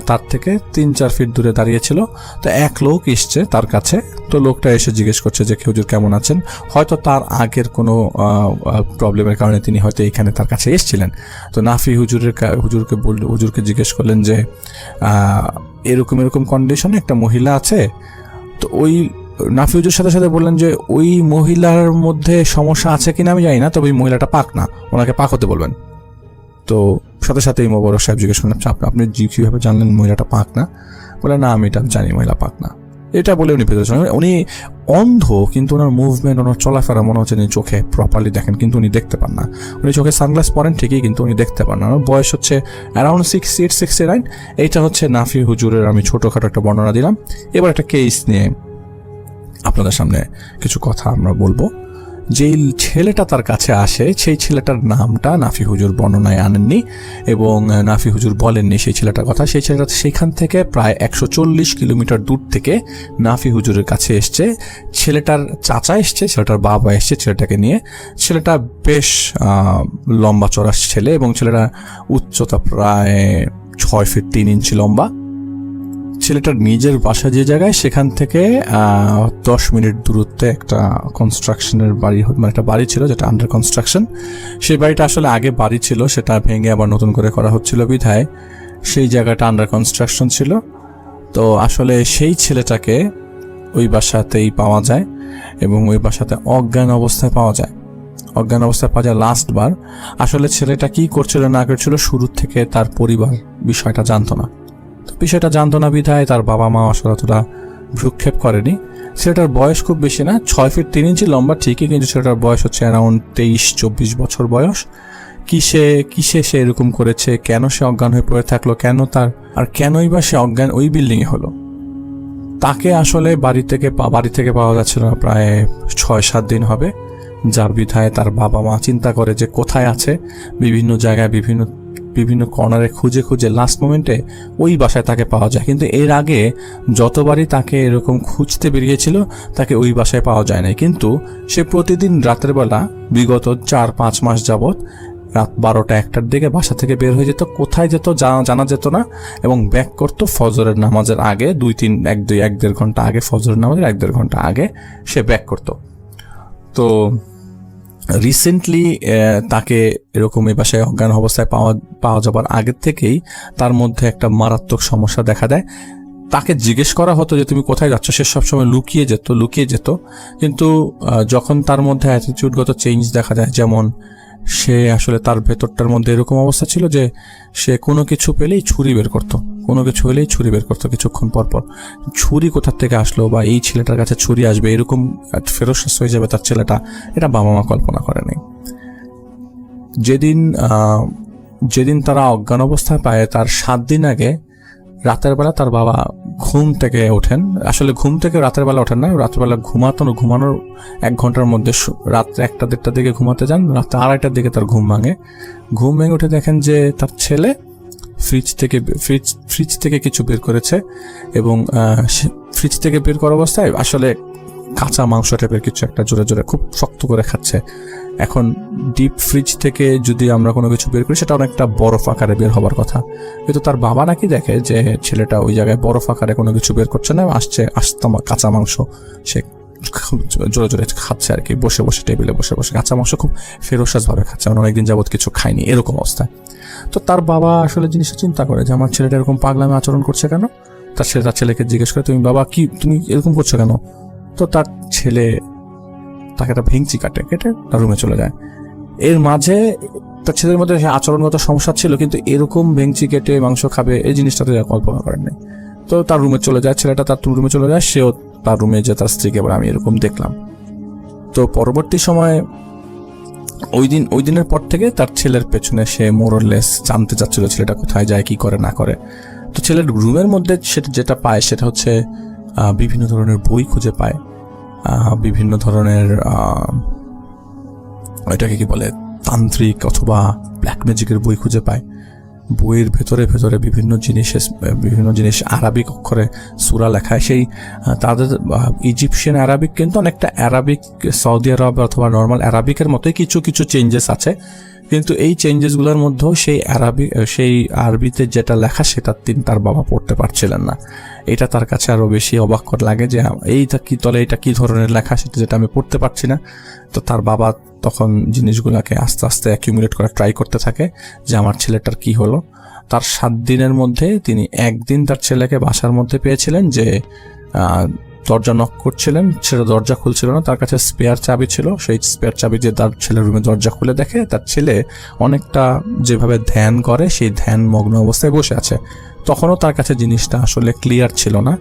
তার থেকে 3-4 ফিট দূরে দাঁড়িয়েছিল। তো এক লোক এসছে তার কাছে। তো লোকটা এসে জিজ্ঞেস করছে যে হুজুর কেমন আছেন, হয়তো তার আগের কোনো প্রবলেমের কারণে তিনি হয়তো এখানে তার কাছে এসেছিলেন। তো নাফি হুজুরকে জিজ্ঞেস করলেন যে এরকম কন্ডিশনে একটা মহিলা আছে। তো ওই নাফি হুজুর সাথে সাথে বললেন যে ওই মহিলার মধ্যে সমস্যা আছে কিনা আমি জানি না, তবে ওই মহিলাটা পাক না, ওনাকে পাক হতে বলবেন। তো সাথে সাথেই মোবারক সাহেব জিজ্ঞেস করলেন, আপনি কিভাবে জানলেন মহিলাটা পাক না? বলে, না আমি এটা জানি মহিলা পাক না। এটা বলে উনি ভেতরে চলেন। উনি অন্ধ, কিন্তু ওনার মুভমেন্ট, ওনার চলাফেরা মনে হচ্ছে উনি চোখে প্রপারলি দেখেন, কিন্তু উনি দেখতে পান না। উনি চোখে সানগ্লাস পরেন ঠিকই, কিন্তু উনি দেখতে পান না। ওনার বয়স হচ্ছে অ্যারাউন্ড 68-69। এইটা হচ্ছে নাফি হুজুরের আমি ছোটোখাটো একটা বর্ণনা দিলাম। এবার একটা কেস নিয়ে আপনাদের সামনে কিছু কথা আমরা বলবো। যেই ছেলেটা তার কাছে আসে, সেই ছেলেটার নামটা নাফি হুজুর বর্ণনায় আনেননি এবং নাফি হুজুর বলেননি সেই ছেলেটার কথা। সেই ছেলেটা সেখান থেকে প্রায় 140 কিলোমিটার দূর থেকে নাফি হুজুরের কাছে এসছে। ছেলেটার চাচা এসছে, ছেলেটার বাবা এসছে ছেলেটাকে নিয়ে। ছেলেটা বেশ লম্বা চড়া ছেলে এবং ছেলেটা উচ্চতা প্রায় 6 ফিট 3 ইঞ্চি লম্বা। ছেলেটার নিজের বাসা যে জায়গায়, সেখান থেকে 10 মিনিট দূরত্বে একটা কনস্ট্রাকশনের বাড়ি, মানে একটা বাড়ি ছিল যেটা আন্ডার কনস্ট্রাকশন। সেই বাড়িটা আসলে আগে বাড়ি ছিল, সেটা ভেঙে আবার নতুন করে করা হচ্ছিল বিধায় সেই জায়গাটা আন্ডার কনস্ট্রাকশন ছিল। তো আসলে সেই ছেলেটাকে ওই বাসাতেই পাওয়া যায় এবং ওই বাসাতে অজ্ঞান অবস্থায় পাওয়া যায়। অজ্ঞান অবস্থায় পাওয়া যায় লাস্ট বার। আসলে ছেলেটা কি করছিল না করছিল শুরু থেকে তার পরিবার বিষয়টা জানতো না। বিষয়টা জানতো না বিধায় তার বাবা মা আসলে অতটা ভ্রুক্ষেপ করেনি। ছেলেটার বয়স খুব বেশি না, 6 ফিট 3 ইঞ্চি লম্বা ঠিকই, কিন্তু ছেলেটার বয়স হচ্ছে অ্যারাউন্ড 23-24 বছর বয়স। কিসে সে এরকম করেছে, কেন সে অজ্ঞান হয়ে পড়ে থাকলো, কেন তার, আর কেনই বা সে অজ্ঞান ওই বিল্ডিংয়ে হলো, তাকে আসলে বাড়ি থেকে পাওয়া যাচ্ছিল না প্রায় 6-7 দিন হবে। যার বিধায় তার বাবা মা চিন্তা করে যে কোথায় আছে, বিভিন্ন জায়গায় বিভিন্ন কর্নারে খুঁজে লাস্ট মোমেন্টে ওই বাসায় তাকে পাওয়া যায়। কিন্তু এর আগে যতবারই তাকে এরকম খুঁজতে বেরিয়েছিল তাকে ওই বাসায় পাওয়া যায় না। কিন্তু সে প্রতিদিন রাতের বেলা বিগত 4-5 মাস যাবৎ রাত 12টা-1টার দিকে বাসা থেকে বের হয়ে যেত। কোথায় যেত জানা যেত না এবং ব্যাক করতো ফজরের নামাজের আগে 1-1.5 ঘন্টা আগে, ফজরের নামাজের 1-1.5 ঘন্টা আগে সে ব্যাক করতো। তো রিসেন্টলি তাকে এরকম এই বাসায় অজ্ঞান অবস্থায় পাওয়া যাবার আগের থেকেই তার মধ্যে একটা মারাত্মক সমস্যা দেখা দেয়। তাকে জিজ্ঞেস করা হতো যে তুমি কোথায় যাচ্ছ, সে সবসময় লুকিয়ে যেত। কিন্তু যখন তার মধ্যে অ্যাটিটিউডগত চেঞ্জ দেখা যায়, যেমন সে আসলে তার ভেতরটার মধ্যে এরকম অবস্থা ছিল যে সে কোনো কিছু পেলেই ছুরি বের করতো, কিছুক্ষণ পর ছুরি কোথা থেকে আসলো বা এই ছেলেটার কাছে ছুরি আসবে এরকম ফেরোসাস হয়ে যাবে তার ছেলেটা, এটা বাবা মা কল্পনা করেনি। যেদিন তারা অজ্ঞান অবস্থায় পায় তার 7 দিন আগে রাতের বেলা তার বাবা ঘুম থেকে ওঠেন। আসলে ঘুম থেকে রাতের বেলা ওঠেন না, রাতের বেলা ঘুমানোর 1 ঘন্টার মধ্যে রাত্রে 1টা-1.5টার দিকে ঘুমাতে যান। রাতে 2:30টার দিকে তার ঘুম ভেঙে উঠে দেখেন যে তার ছেলে ফ্রিজ থেকে কিছু বের করেছে এবং ফ্রিজ থেকে বের করা অবস্থায় আসলে কাঁচা মাংস টাইপের কিছু একটা জোরে খুব শক্ত করে খাচ্ছে। এখন ডিপ ফ্রিজ থেকে যদি আমরা কোনো কিছু বের করি সেটা অনেকটা বরফ আকারে বের হবার কথা, কিন্তু তার বাবা নাকি দেখে যে ছেলেটা ওই জায়গায় বরফ আকারে কোনো কিছু বের করছে না, আসছে কাঁচা মাংস সে জোরে খাচ্ছে আর কি, বসে টেবিলে বসে কাঁচা মাংস খুব ফেরোসাস ভাবে খাচ্ছে, অনেকদিন যাবত কিছু খায়নি এরকম অবস্থায়। তো তার বাবা আসলে জিনিসটা চিন্তা করে যে আমার ছেলেটা এরকম পাগলামে আচরণ করছে কেন। তার ছেলেকে জিজ্ঞেস করে, তুমি বাবা তুমি এরকম করছো কেন? তো তার ছেলে তাকে একটা ভেঙচি কেটে তার রুমে চলে যায়। এর মাঝে তার ছেলের মধ্যে আচরণগত সমস্যা ছিল, কিন্তু এরকম ভেঙচি কেটে মাংস খাবে এই জিনিসটা তো কল্পনা করেন নাই। তো তার রুমে চলে যায়, ছেলেটা তার রুমে চলে যায়, সেও তার রুমে যে তার স্ত্রীকে এবার আমি এরকম দেখলাম। তো পরবর্তী সময়ে ওই দিনের পর থেকে তার ছেলের পেছনে সে মোরলেস জানতে চাচ্ছিল ছেলেটা কোথায় যায়, কি করে না করে। তো ছেলের রুমের মধ্যে যেটা পায় সেটা হচ্ছে বিভিন্ন ধরনের বই খুঁজে পায়, বিভিন্ন ধরনের এটাকে কি বলে তান্ত্রিক অথবা ব্ল্যাক ম্যাজিকের বই খুঁজে পায়। বইয়ের ভেতরে বিভিন্ন জিনিস আরবিক অক্ষরে সূরা লেখা। সেই তাদের ইজিপশিয়ান আরবিক কিন্তু অনেকটা আরবিক সৌদি আরব অথবা নর্মাল আরবিকের মতোই কিছু চেঞ্জেস আছে, কিন্তু এই চেঞ্জেসগুলোর মধ্যেও সেই আরবিতে যেটা লেখা সেটা তার বাবা পড়তে পারছিলেন না। এটা তার কাছে আরো বেশি অবাককর লাগে যে এটা কি ধরনের লেখা, সেটা যেটা আমি পড়তে পারছি না। তো তার বাবা তখন জিনিসগুলোকে আস্তে আস্তে অ্যাকিউমুলেট করা ট্রাই করতে থাকে যে আমার ছেলেটার কি হলো। তার 7 দিনের মধ্যে তিনি একদিন তার ছেলেকে বাসার মধ্যে পেয়েছিলেন যে দরজা নক করছিলেন, সেটা দরজা খুলছিল না, তার কাছে স্পেয়ার চাবি ছিল। সেই স্পেয়ার চাবি দিয়ে তার ছেলের রুমে দরজা খুলে দেখে তার ছেলে অনেকটা যেভাবে ধ্যান করে সেই ধ্যান মগ্ন অবস্থায় বসে আছে। তখনও তার কাছে জিনিসটা আসলে ক্লিয়ার ছিল না,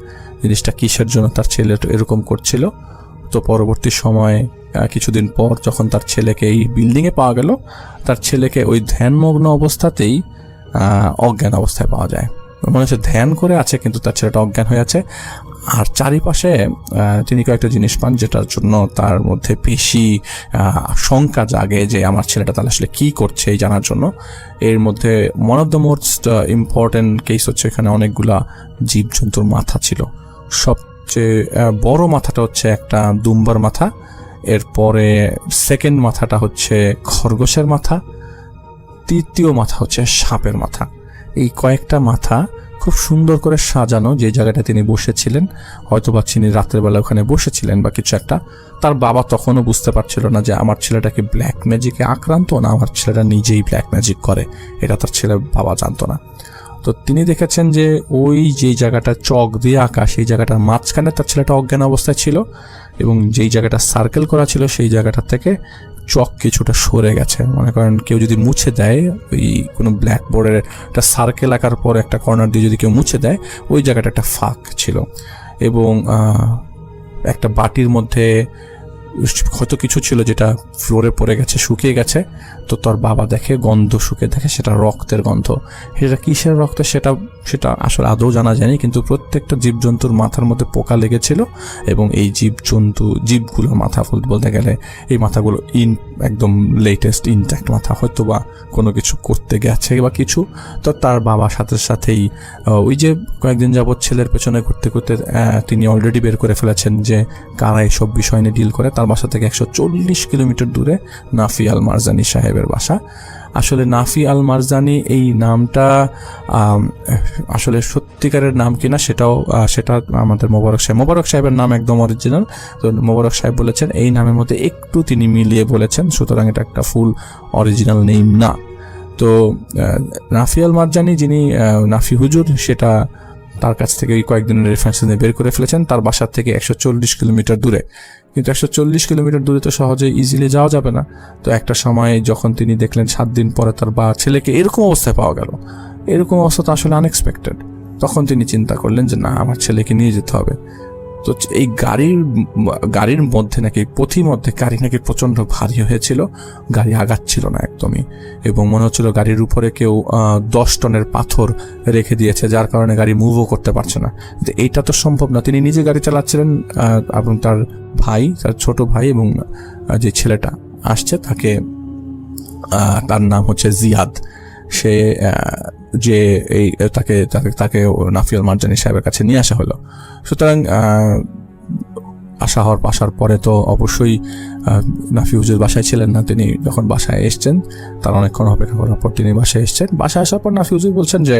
জিনিসটা কিসের জন্য তার ছেলে এরকম করছিল। তো পরবর্তী সময়ে কিছুদিন পর যখন তার ছেলেকে এই বিল্ডিংয়ে পাওয়া গেল, তার ছেলেকে ওই ধ্যানমগ্ন অবস্থাতেই অজ্ঞান অবস্থায় পাওয়া যায়। মনে হচ্ছে ধ্যান করে আছে কিন্তু তার ছেলেটা অজ্ঞান হয়ে আছে। আর চারিপাশে তিনি কয়েকটা জিনিস পান যেটার জন্য তার মধ্যে বেশি শঙ্কা জাগে যে আমার ছেলেটা তাহলে আসলে কী করছে এই জানার জন্য। এর মধ্যে one of the most important case হচ্ছে এখানে অনেকগুলা জীবজন্তুর মাথা ছিল। সবচেয়ে বড় মাথাটা হচ্ছে একটা দুম্বার মাথা, এরপরে সেকেন্ড মাথাটা হচ্ছে খরগোশের মাথা, তৃতীয় মাথা হচ্ছে সাপের মাথা। এই কয়েকটা মাথা খুব সুন্দর করে সাজানো যে জায়গাটা তিনি বসেছিলেন, হয়তোবা তিনি রাতের বেলা ওখানে বসেছিলেন বা কিছু একটা। তার বাবা তখনও বুঝতে পারছিল না যে আমার ছেলেটা কি ব্ল্যাক ম্যাজিকে আক্রান্ত না আমার ছেলেটা নিজেই ব্ল্যাক ম্যাজিক করে, এটা তার ছেলের বাবা জানতো না। তো তিনি দেখেছেন যে ওই যে জায়গাটা চক দিয়ে আঁকা সেই জায়গাটার মাঝখানে তার ছেলেটা অজ্ঞান অবস্থায় ছিল, এবং যেই জায়গাটা সার্কেল করা ছিল সেই জায়গাটা থেকে চক কিছুটা সরে গেছে। মনে করেন কেউ যদি মুছে দেয় ওই কোনো ব্ল্যাকবোর্ডের একটা সার্কেল আঁকার পর একটা কর্নার দিয়ে যদি কেউ মুছে দেয়, ওই জায়গাটা একটা ফাঁক ছিল। এবং একটা বাটির মধ্যে হয়তো কিছু ছিল যেটা ফ্লোরে পড়ে গেছে, শুকিয়ে গেছে। তো তোর বাবা দেখে গন্ধ, শুকিয়ে দেখে সেটা রক্তের গন্ধ। সেটা কিসের রক্ত সেটা আসলে আদৌ জানা যায়নি, কিন্তু প্রত্যেকটা জীবজন্তুর মাথার মধ্যে পোকা লেগেছিল, এবং এই জীবগুলোর মাথা বলতে গেলে এই মাথাগুলো একদম লেটেস্ট ইনট্যাক্ট মাথা, হয়তো বা কোনো কিছু করতে গেছে বা কিছু। তো তার বাবা সাথে সাথেই ওই যে কয়েকদিন যাবৎ ছেলের পেছনে ঘুরতে ঘুরতে তিনি অলরেডি বের করে ফেলেছেন যে কারা এইসব বিষয় নিয়ে ডিল করে। তার বাসা থেকে 140 কিলোমিটার দূরে নাফি আল মারজানি সাহেবের বাসা। আসলে নাফি আল মারজানি এই নামটা আসলে সত্যিকারের নাম কিনা সেটা আমাদের মোবারক সাহেবের নাম একদম অরিজিনাল। তো মোবারক সাহেব বলেছেন এই নামের মধ্যে একটু তিনি মিলিয়ে বলেছেন, সুতরাং এটা একটা ফুল অরিজিনাল নেম না। তো নাফি আল মারজানি যিনি নাফি হুজুর, সেটা তার কাছ থেকে কয়েকদিনের রেফারেন্স নিয়ে বের করে ফেলেছেন তার বাসার থেকে 140 কিলোমিটার দূরে। কিন্তু 140 কিলোমিটার দূরে তো সহজে ইজিলি যাওয়া যাবে না। তো একটা সময় যখন তিনি দেখলেন 7 দিন পরে তার ছেলেকে এরকম অবস্থায় পাওয়া গেল, এরকম অবস্থা তো আসলে আনএক্সপেক্টেড, তখন তিনি চিন্তা করলেন যে না, আমার ছেলেকে নিয়ে যেতে হবে। তো এই গাড়ির মধ্যে নাকি পথিমধ্যে গাড়ি নাকি প্রচণ্ড ভারী হয়েছিল, গাড়ি আগাচ্ছিল না একদমই, এবং মনে হচ্ছিল গাড়ির উপরে কেউ 10 টনের পাথর রেখে দিয়েছে, যার কারণে গাড়ি মুভও করতে পারছে না। কিন্তু এইটা তো সম্ভব না। তিনি নিজে গাড়ি চালাচ্ছিলেন এবং তার ছোট ভাই এবং যে ছেলেটা আসছে তার নাম হচ্ছে জিয়াদ। সে যে তাকে নাফি আল মারজানি সাহেবের কাছে নিয়ে আসা হলো। সুতরাং আসার পরে তো অবশ্যই নাফি হুজুর বাসায় ছিলেন না। তিনি যখন বাসায় এসছেন তার অনেকক্ষণ অপেক্ষা করার পর তিনি বাসায় এসছেন। বাসায় আসার পর নাফি হুজুর বলছেন যে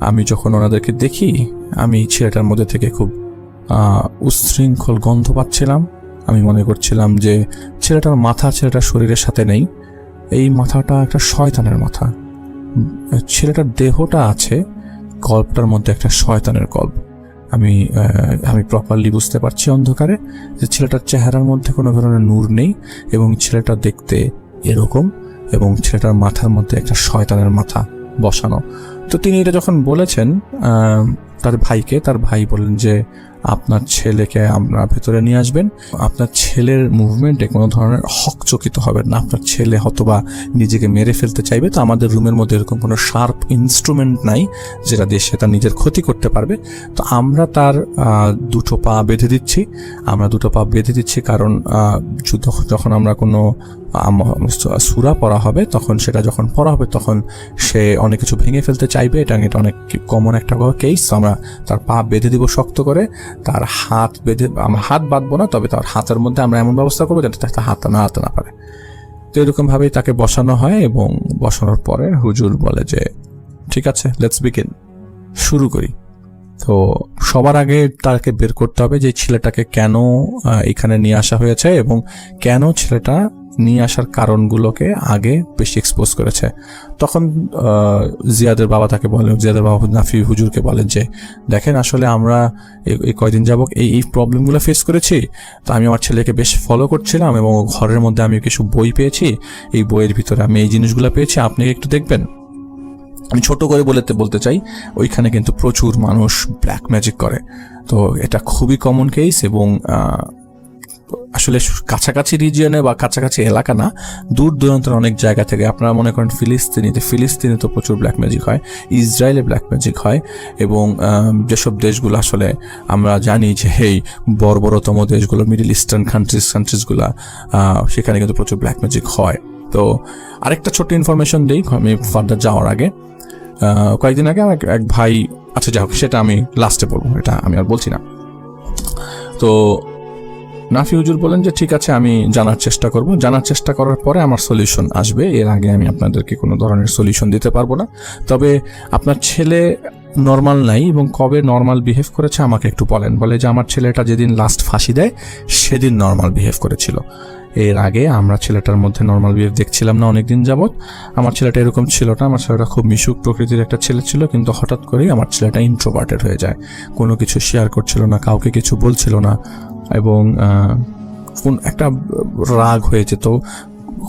আমি যখন ওনাদেরকে দেখি আমি ছেলেটার মধ্যে থেকে খুব উচ্ছৃঙ্খল গন্ধ পাচ্ছিলাম। আমি মনে করছিলাম যে ছেলেটার শরীরের সাথে নেই, এই মাথাটা একটা শয়তানের মাথা। ছেলেটার দেহটা আছে, গল্পটার মধ্যে একটা শয়তানের গল্প। আমি প্রপারলি বুঝতে পারছি অন্ধকারে যে ছেলেটার চেহারার মধ্যে কোনো ধরনের নূর নেই, এবং ছেলেটা দেখতে এরকম, এবং ছেলেটার মাথার মধ্যে একটা শয়তানের মাথা বসানো। তো তিনি এটা যখন বলেছেন তার ভাই বললেন যে আপনার ছেলেকে আমরা ভেতরে নিয়ে আসবেন, আপনার ছেলের মুভমেন্টে কোনো ধরনের হকচকিত হবেন না, আপনার ছেলে হয়তোবা নিজেকে মেরে ফেলতে চাইবে, তো আমাদের রুমের মধ্যে এরকম কোনো শার্প ইনস্ট্রুমেন্ট নাই যেটা দিয়ে সে তার নিজের ক্ষতি করতে পারবে। তো আমরা তার 2 পা বেঁধে দিচ্ছি, কারণ যখন আমরা কোনো সূরা পড়া হবে তখন সে অনেক কিছু ভেঙে ফেলতে চাইবে। এটা অনেক কমন একটা কেস। আমরা তার পা বেঁধে দিব শক্ত করে, তার হাত বাঁধবো না, তবে তার হাতের মধ্যে আমরা এমন ব্যবস্থা করবো যাতে তার হাত নাড়াতে না পারে। তো এরকম ভাবেই তাকে বসানো হয়, এবং বসানোর পরে হুজুর বলে যে ঠিক আছে, লেটস বিগিন, শুরু করি। তো সবার আগে তাকে বের করতে হবে যে ছেলেটাকে কেন এখানে নিয়ে আসা হয়েছে, এবং কেন ছেলেটা নিয়ে আসার কারণগুলোকে আগে বেশি এক্সপোজ করেছে। তখন জিয়াদের বাবা তাকে বলে, জিয়াদের বাবা নাফি হুজুরকে বলেন যে দেখেন আসলে আমরা এই কয়দিন যাবত এই প্রবলেমগুলো ফেস করেছি, তো আমি আমার ছেলেকে বেশ ফলো করছিলাম এবং ঘরের মধ্যে আমি কিছু বই পেয়েছি, এই বইয়ের ভিতরে আমি এই জিনিসগুলো পেয়েছি, আপনি একটু দেখবেন। আমি ছোট করে বলতে চাই, ওইখানে কিন্তু প্রচুর মানুষ ব্ল্যাক ম্যাজিক করে। তো এটা খুবই কমন কেস এবং আসলে কাছাকাছি রিজিয়নে বা কাছাকাছি এলাকা না, দূর দূরান্তের অনেক জায়গা থেকে, আপনারা মনে করেন ফিলিস্তিনে তো প্রচুর ব্ল্যাক ম্যাজিক হয়, ইসরায়েলে ব্ল্যাক ম্যাজিক হয় এবং যেসব দেশগুলো আসলে আমরা জানি যে এই বর্বরতম দেশগুলো, মিডল ইস্টার্ন কান্ট্রিজগুলো, সেখানে কিন্তু প্রচুর ব্ল্যাক ম্যাজিক হয়। তো আরেকটা ছোট্ট ইনফরমেশন দিই আমি ফার্দার যাওয়ার আগে। কয়েকদিন আগে আমার এক ভাই, আচ্ছা যাই হোক সেটা আমি লাস্টে বলবো, এটা আমি আর বলছি না। তো নাফি হুজুর বলেন যে ঠিক আছে আমি জানার চেষ্টা করব, জানার চেষ্টা করার পরে আমার সলিউশন আসবে, এর আগে আমি আপনাদেরকে কোনো ধরনের সলিউশন দিতে পারবো না। তবে আপনার ছেলে নর্মাল নাই এবং কবে নর্মাল বিহেভ করেছে আমাকে একটু বলেন। বলে যে আমার ছেলেটা যেদিন লাস্ট ফাঁসি দেয় সেদিন নর্মাল বিহেভ করেছিল, এর আগে আমরা ছেলেটার মধ্যে নর্মাল বিহেভ দেখছিলাম না অনেকদিন যাবৎ। আমার ছেলেটা এরকম ছিল না, আমার ছেলেটা খুব মিশুক প্রকৃতির একটা ছেলে ছিল, কিন্তু হঠাৎ করেই আমার ছেলেটা ইন্ট্রোভার্টেড হয়ে যায়, কোনো কিছু শেয়ার করছিল না, কাউকে কিছু বলছিল না এবং একটা রাগ হয়ে যেত।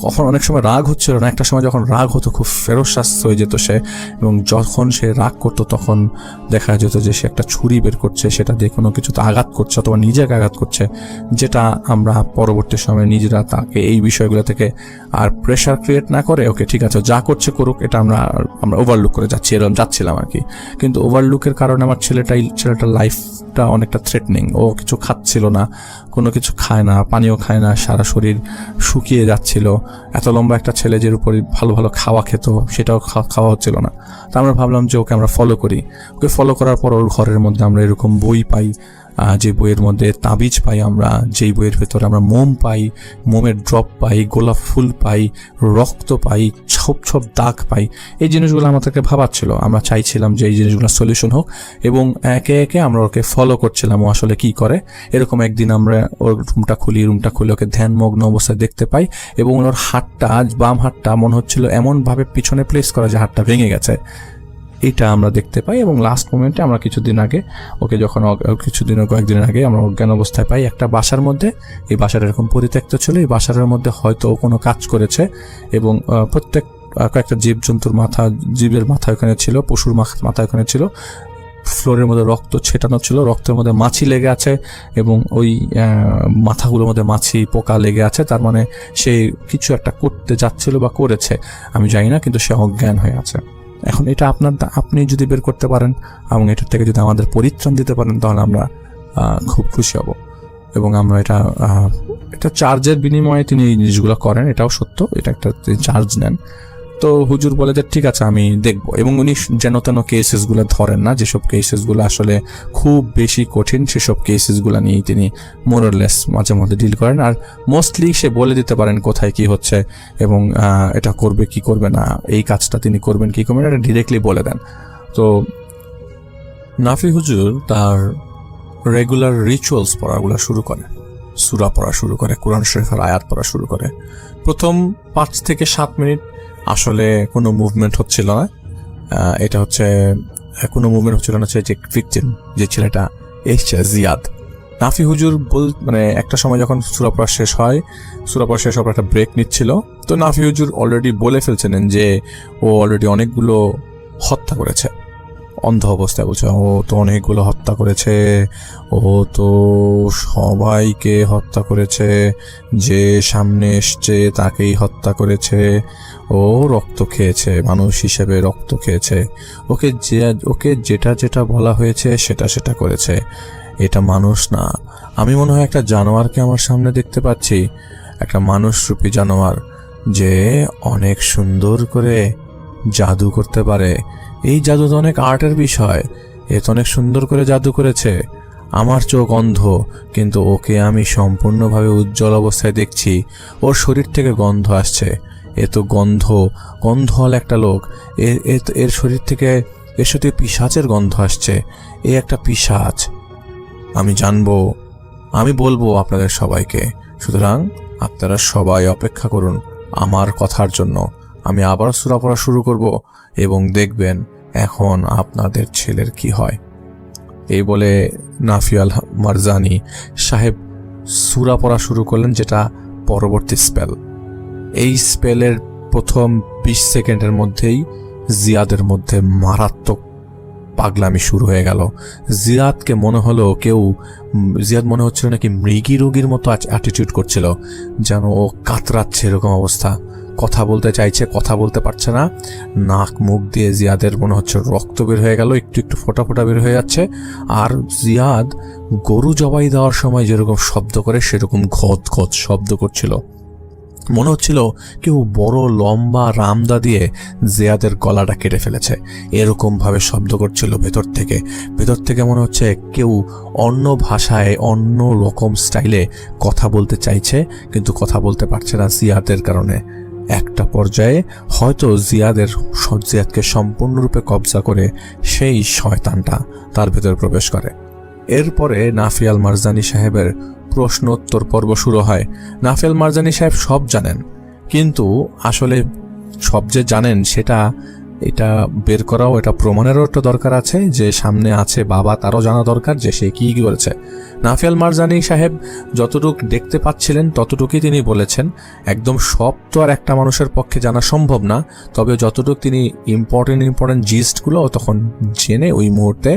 কখন অনেক সময় রাগ হচ্ছিল না, একটা সময় যখন রাগ হতো খুব ফেরোসাস হয়ে যেত সে, এবং যখন সে রাগ করতো তখন দেখা যেত যে সে একটা ছুরি বের করছে, সেটা দিয়ে কোনো কিছুতে আঘাত করছে অথবা নিজেকে আঘাত করছে, যেটা আমরা পরবর্তী সময়ে নিজেরা তাকে এই বিষয়গুলো থেকে আর প্রেশার ক্রিয়েট না করে ওকে ঠিক আছে যা করছে করুক, এটা আমরা ওভারলুক করে যাচ্ছিলাম আর কি। কিন্তু ওভারলুকের কারণে আমার ছেলেটার লাইফটা অনেকটা থ্রেটনিং। ও কিছু খাচ্ছিল না, কোনো কিছু খায় না, পানিও খায় না, সারা শরীর শুকিয়ে যাচ্ছিল। এত লম্বা একটা ছেলে যে উপরে ভালো ভালো খাওয়া খেত সেটাও খাওয়া হচ্ছিল না। তা আমরা ভাবলাম যে ওকে আমরা ফলো করি। ওকে ফলো করার পর ওর ঘরের মধ্যে আমরা এরকম বই পাই, যে বইয়ের মধ্যে তাবিজ পাই আমরা, যেই বইয়ের ভেতরে আমরা মোম পাই, মোমের ড্রপ পাই, গোলাপ ফুল পাই, রক্ত পাই, ছোপ দাগ পাই। এই জিনিসগুলো আমাদেরকে ভাবাচ্ছিল। আমরা চাইছিলাম যে এই জিনিসগুলো সলিউশন হোক এবং একে একে আমরা ওকে ফলো করছিলাম ও আসলে কি করে। এরকম একদিন আমরা ওর রুমটা খুলে ওকে ধ্যানমগ্ন অবস্থায় দেখতে পাই এবং ওর হাতটা, বাম হাতটা মনে হচ্ছিল এমনভাবে পিছনে প্লেস করা যে হাতটা ভেঙে গেছে, এটা আমরা দেখতে পাই। এবং লাস্ট মোমেন্টে আমরা কয়েকদিন আগে আমরা অজ্ঞান অবস্থায় পাই একটা বাসার মধ্যে। এই বাসাটা এরকম পরিত্যক্ত ছিল, এই বাসার মধ্যে হয়তো কোনো কাজ করেছে এবং কয়েকটা জীবের মাথা ওখানে ছিল, পশুর মাথা ওখানে ছিল, ফ্লোরের মধ্যে রক্ত ছেটানো ছিল, রক্তের মধ্যে মাছি লেগে আছে এবং ওই মাথাগুলোর মধ্যে মাছি পোকা লেগে আছে। তার মানে সে কিছু একটা করতে যাচ্ছিল বা করেছে, আমি জানি না, কিন্তু সে অজ্ঞান হয়ে আছে। এখন এটা আপনি যদি বের করতে পারেন এবং এটার থেকে যদি আমাদের পরিত্রাণ দিতে পারেন তাহলে আমরা খুব খুশি হব। এবং আমরা এটা চার্জের বিনিময়ে তিনি এই জিনিসগুলো করেন, এটাও সত্য, এটা একটা চার্জ নেন। তো হুজুর বলে যে ঠিক আছে আমি দেখবো। এবং উনি যেন তেন কেসেসগুলো ধরেন না, যেসব কেসেসগুলো আসলে খুব বেশি কঠিন সেসব কেসেসগুলো নিয়েই তিনি মোরলেস মাঝে মধ্যে ডিল করেন। আর মোস্টলি সে বলে দিতে পারেন কোথায় কি হচ্ছে এবং এটা করবে কি করবে না, এই কাজটা তিনি করবেন কি করবেন, এটা ডিরেক্টলি বলে দেন। তো নাফি হুজুর তার রেগুলার রিচুয়ালস পড়াগুলো শুরু করে, সূরা পড়া শুরু করে, কোরআন শরীফের আয়াত পড়া শুরু করে। প্রথম 5 থেকে 7 মিনিট আসলে কোনো মুভমেন্ট হচ্ছিল না, এটা হচ্ছে কোনো মুভমেন্ট হচ্ছিল না। যে ভিকটিম, যে ছেলেটা এসছে জিয়াদ, নাফি হুজুর মানে একটা সময় যখন সূরা পড়া শেষ হওয়ার একটা ব্রেক নিচ্ছিল, তো নাফি হুজুর অলরেডি বলে ফেলছিলেন যে ও অলরেডি অনেকগুলো হত্যা করেছে। অন্ধ অবস্থায় বলছে ও তো অনেকগুলো হত্যা করেছে, ও তো সবাইকে হত্যা করেছে, যে সামনে এসছে তাকেই হত্যা করেছে, ও রক্ত খেয়েছে, মানুষ হিসেবে রক্ত খেয়েছে, ওকে যেটা বলা হয়েছে সেটা করেছে। এটা মানুষ না, আমি মনে হয় একটা জানোয়ারকে আমার সামনে দেখতে পাচ্ছি, একটা মানুষরূপী জানোয়ার যে অনেক সুন্দর করে জাদু করতে পারে। এই জাদু তো অনেক আর্টের বিষয়, এ তো অনেক সুন্দর করে জাদু করেছে। আমার চোখ অন্ধ, কিন্তু ওকে আমি সম্পূর্ণভাবে উজ্জ্বল অবস্থায় দেখছি। ওর শরীর থেকে গন্ধ আসছে, এ তো গন্ধওয়াল একটা লোক, এর শরীর থেকে এর সাথে পিশাচের গন্ধ আসছে, এ একটা পিশাচ। আমি বলবো আপনাদের সবাইকে, সুতরাং আপনারা সবাই অপেক্ষা করুন আমার কথার জন্য। আমি আবার সূরা পড়া শুরু করব এবং দেখবেন এখন আপনাদের ছেলের কি হয়। এই বলে নাফিয়াল মারজানি সাহেব সূরা পড়া শুরু করলেন, যেটা পরবর্তী স্পেল। এই স্পেলের প্রথম 20 সেকেন্ডের মধ্যেই জিয়াদের মধ্যে মারাত্মক পাগলামি শুরু হয়ে গেল। জিয়াদ মনে হচ্ছিল নাকি মৃগী রোগীর মতো অ্যাটিটিউড করছিল, যেন ও কাতরাচ্ছে এরকম অবস্থা। কথা বলতে চাইছে, কথা বলতে পারছে না। নাক মুখ দিয়ে জিয়াদের মনে হচ্ছে রক্ত বের হয়ে গেল, একটু একটু ফোঁটা ফোঁটা বের হয়ে যাচ্ছে। আর জিয়াদ গরু জবাই দেওয়ার সময় যেরকম শব্দ করে সেরকম ঘত ঘত শব্দ করছিল। মনে হচ্ছিল কেউ বড় লম্বা রামদা দিয়ে জিয়াদের গলাটা কেটে ফেলেছে, এরকম ভাবে শব্দ করছিল ভেতর থেকে মনে হচ্ছে কেউ অন্য ভাষায় অন্য রকম স্টাইলে কথা বলতে চাইছে, কিন্তু কথা বলতে পারছে না জিয়াদের কারণে। একটা পর্যায়ে হয়তো জিয়াদকে সম্পূর্ণরূপে কবজা করে সেই শয়তানটা তার ভেতর প্রবেশ করে। এরপরে নাফিয়াল মারজানি সাহেবের প্রশ্নোত্তর পর্ব শুরু হয়। নাফিয়াল মারজানি সাহেব সব জানেন, কিন্তু আসলে সব যে জানেন এটা বের করাও, এটা প্রমাণেরও একটা দরকার আছে যে সামনে আছে বাবা, তারও জানা দরকার যে সে কি করেছে। নাফিয়াল মারজানি সাহেব যতটুকু দেখতে পাচ্ছিলেন ততটুকুই তিনি বলেছেন। একদম সব তো আর একটা মানুষের পক্ষে জানা সম্ভব না, তবে যতটুকু তিনি ইম্পর্টেন্ট জিস্টগুলো তখন জেনে ওই মুহূর্তে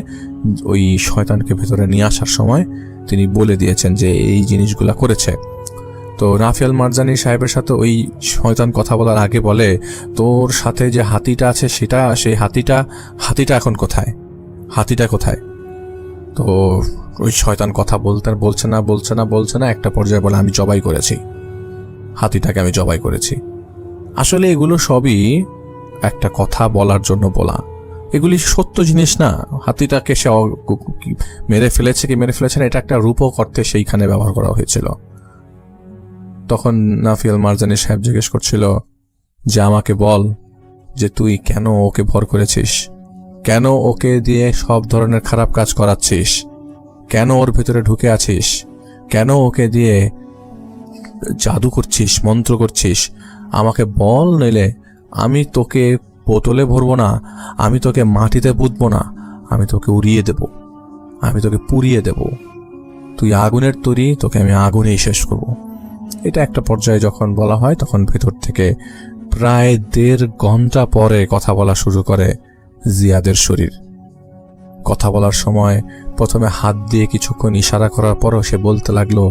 ওই শয়তানকে ভেতরে নিয়ে আসার সময় তিনি বলে দিয়েছেন যে এই জিনিসগুলা করেছে। তো নাফিয়াল মারজানি সাহেবের সাথে ওই শয়তান কথা বলার আগে বলে, তোর সাথে যে হাতিটা আছে সেই হাতিটা এখন কোথায়? হাতিটা কোথায়? তো ওই শয়তান কথা বলছে না। একটা পর্যায়ে বলে, আমি জবাই করেছি, হাতিটাকে আমি জবাই করেছি। আসলে এগুলো সবই একটা কথা বলার জন্য বলা, এগুলি সত্য জিনিস না। হাতিটাকে সে মেরে ফেলেছে না, এটা একটা রূপক অর্থে সেইখানে ব্যবহার করা হয়েছিল। তখন নাফিয়াল মারজানি সাহেব জিজ্ঞেস করছিল যে আমাকে বল যে তুই কেন ওকে ভর করেছিস, কেন ওকে দিয়ে সব ধরনের খারাপ কাজ করাচ্ছিস, কেন ওর ভেতরে ঢুকে আছিস, কেন ওকে দিয়ে জাদু করছিস, মন্ত্র করছিস, আমাকে বল, নইলে আমি তোকে বোতলে ভরবো না, আমি তোকে মাটিতে পুঁতবো না, আমি তোকে উড়িয়ে দেব, আমি তোকে পুড়িয়ে দেব, তুই আগুনের তৈরি, তোকে আমি আগুনেই শেষ করব। এটা একটা পর্যায়ে যখন বলা হয় তখন ভেতর থেকে প্রায় 1.5 ঘন্টা পরে কথা বলা শুরু করে জিয়াদের শরীর। কথা বলার সময় প্রথমে হাত দিয়ে কিছুক্ষণ ইশারা করার পরও সে বলতে লাগলো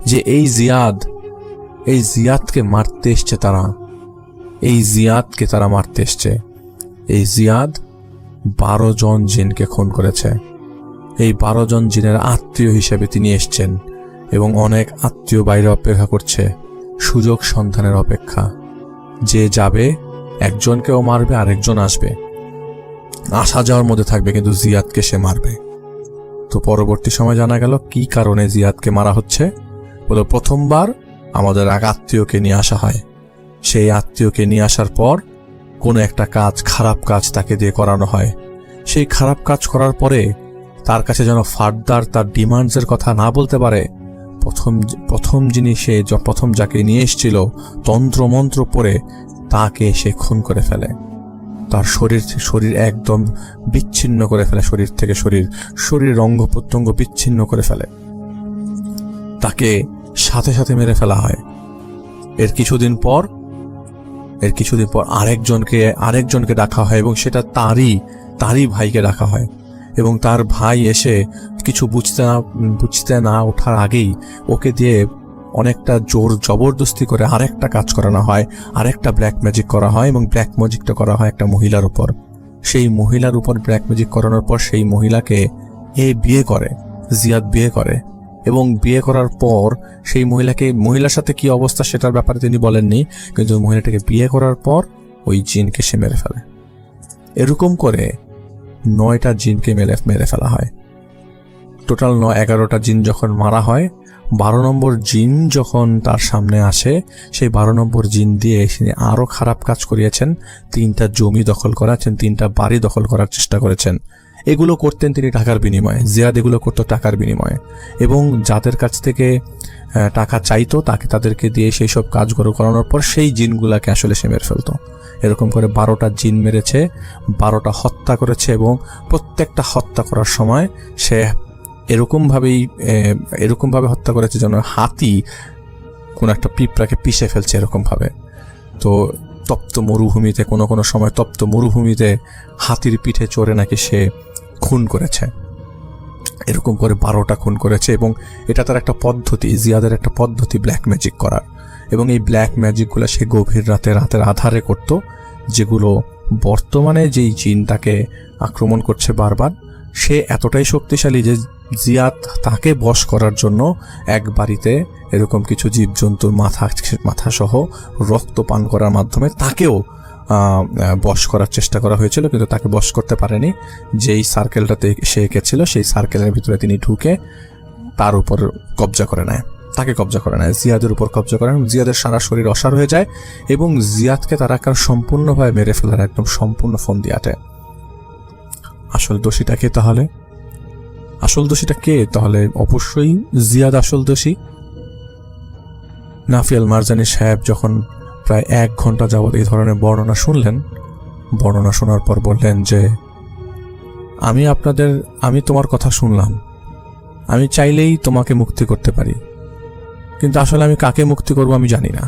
যে এই জিয়াদকে মারতে এসছে তারা, মারতে এসছে। এই জিয়াদ 12 জন জিনকে খুন করেছে। এই 12 জন জিনের আত্মীয় হিসেবে তিনি এসছেন এবং অনেক আত্মীয় বাইরে অপেক্ষা করছে, সুযোগ সন্ধানের অপেক্ষা। যে যাবে একজনকেও মারবে, আরেকজন আসবে, আসা যাওয়ার মধ্যে থাকবে, কিন্তু জিয়াদকে সে মারবে। তো পরবর্তী সময় জানা গেল কি কারণে জিয়াদকে মারা হচ্ছে। বলে প্রথমবার আমাদের এক আত্মীয়কে নিয়ে আসা হয়, সেই আত্মীয়কে নিয়ে আসার পর কোনো একটা খারাপ কাজ তাকে দিয়ে করানো হয়। সেই খারাপ কাজ করার পরে তার কাছে যেন ফার্দার তার ডিমান্ডসের কথা না বলতে পারে, প্রথম জিনিসে প্রথম যাকে নিয়ে এসেছিল তন্ত্র মন্ত্র পরে তাকে সে খুন করে ফেলে। তার শরীর একদম বিচ্ছিন্ন করে ফেলে, শরীর অঙ্গ প্রত্যঙ্গ বিচ্ছিন্ন করে ফেলে, তাকে সাথে সাথে মেরে ফেলা হয়। এর কিছুদিন পর আরেকজনকে ডাকা হয় এবং সেটা তারই ভাইকে ডাকা হয় এবং তার ভাই এসে কিছু বুঝতে না ওঠার আগেই ওকে দিয়ে অনেকটা জোর জবরদস্তি করে আরেকটা কাজ করানো হয়, আরেকটা ব্ল্যাক ম্যাজিক করা হয় এবং ব্ল্যাক ম্যাজিকটা করা হয় একটা মহিলার উপর। সেই মহিলার উপর ব্ল্যাক ম্যাজিক করানোর পর সেই মহিলাকে জিয়াদ বিয়ে করে এবং বিয়ে করার পর সেই মহিলার সাথে কি অবস্থা সেটার ব্যাপারে তিনি বলেননি, কিন্তু মহিলাটাকে বিয়ে করার পর ওই জিনকে সে মেরে ফেলে। এরকম করে 9টা জিনকে মেরে ফেলা হয়। টোটাল 11টা জিন যখন মারা হয়, 12 নম্বর জিন যখন তার সামনে আসে, সেই 12 নম্বর জিন দিয়ে তিনি আরো খারাপ কাজ করিয়েছেন। 3টা জমি দখল করেছেন, 3টা বাড়ি দখল করার চেষ্টা করেছেন। এগুলো করতেন তিনি টাকার বিনিময়ে, জিয়াদ এগুলো করতো টাকার বিনিময়ে। এবং যাদের কাছ থেকে টাকা চাইতো তাদেরকে দিয়ে সেই সব কাজগুলো করানোর পর সেই জিনগুলাকে আসলে সে মেরে ফেলতো। এরকম করে 12টা জিন মেরেছে, 12টা হত্যা করেছে, এবং প্রত্যেকটা হত্যা করার সময় সে এরকমভাবে হত্যা করেছে যেন হাতি কোন একটা পিঁপড়াকে পিষে ফেলছে এরকমভাবে। তো তপ্ত মরুভূমিতে, কোনো সময় তপ্ত মরুভূমিতে হাতির পিঠে চড়ে নাকি সে খুন করেছে। এরকম করে 12টা খুন করেছে। এবং এটা তার একটা পদ্ধতি, জিয়াদের একটা পদ্ধতি ব্ল্যাক ম্যাজিক করার। এবং এই ব্ল্যাক ম্যাজিকগুলো সে গভীর রাতের আধারে করত, যেগুলো বর্তমানে যেই জিন তাকে আক্রমণ করছে বারবার, সে এতটাই শক্তিশালী যে জিয়াদ তাকে বশ করার জন্য এক বাড়িতে এরকম কিছু জীবজন্তুর মাথা সহ রক্ত পান করার মাধ্যমে তাকেও বশ করার চেষ্টা করা হয়েছিল, কিন্তু তাকে বশ করতে পারেনি। যেই সার্কেলটাতে সে এঁকেছিল সেই সার্কেলের ভিতরে তিনি ঢুকে তার উপর কবজা করে নেয়, তাকে কবজা করে নেয়, জিয়াদের উপর কবজা করে নেয়। জিয়াদের সারা শরীর অসাড় হয়ে যায় এবং জিয়াদকে তারা সম্পূর্ণভাবে মেরে ফেলার একদম সম্পূর্ণ ফন্দি আটে। আসল দোষীটা কে তাহলে? অবশ্যই জিয়াদ আসল দোষী। নাফি আল মারজানি সাহেব যখন প্রায় 1 ঘন্টা যাবৎ এই ধরনের বর্ণনা শুনলেন, বর্ণনা শোনার পর বললেন যে আমি তোমার কথা শুনলাম, আমি চাইলেই তোমাকে মুক্তি করতে পারি, কিন্তু আসলে আমি কাকে মুক্তি করব আমি জানি না।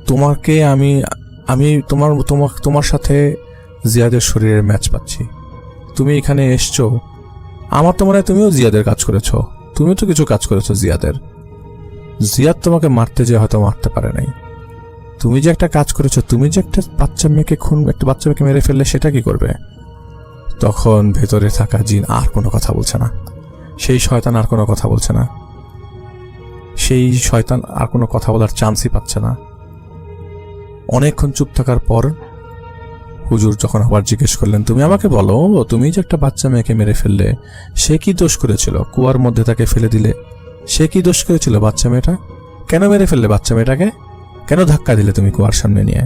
তোমাকে আমি তোমার সাথে জিয়াদের শরীরের ম্যাচ পাচ্ছি। তুমি এখানে এসছো, আমার তো মনে হয় তুমিও জিয়াদের কাজ করেছো, তুমিও তো কিছু কাজ করেছো জিয়াদের। জিয়াদ তোমাকে মারতে যে হয়তো মারতে পারে নাই, তুমি যে একটা কাজ করেছো, তুমি যে একটা বাচ্চা মেয়েকে মেরে ফেললে, সেটা কি করবে? তখন ভেতরে থাকা জিন আর কোনো কথা বলছে না, সেই শয়তান আর কোনো কথা বলছে না, সেই শয়তান আর কোনো কথা বলার চান্সই পাচ্ছে না। অনেকক্ষণ চুপ থাকার পর হুজুর যখন আবার জিজ্ঞেস করলেন, তুমি আমাকে বলো, তুমি যে একটা বাচ্চা মেয়েকে মেরে ফেললে, সে কি দোষ করেছিল? কুয়ার মধ্যে তাকে ফেলে দিলে, সে কি দোষ করেছিল? বাচ্চা মেয়েটা কেন মেরে ফেললে? বাচ্চা মেয়েটাকে কেন ধাক্কা দিলে তুমি কুয়ার সামনে নিয়ে?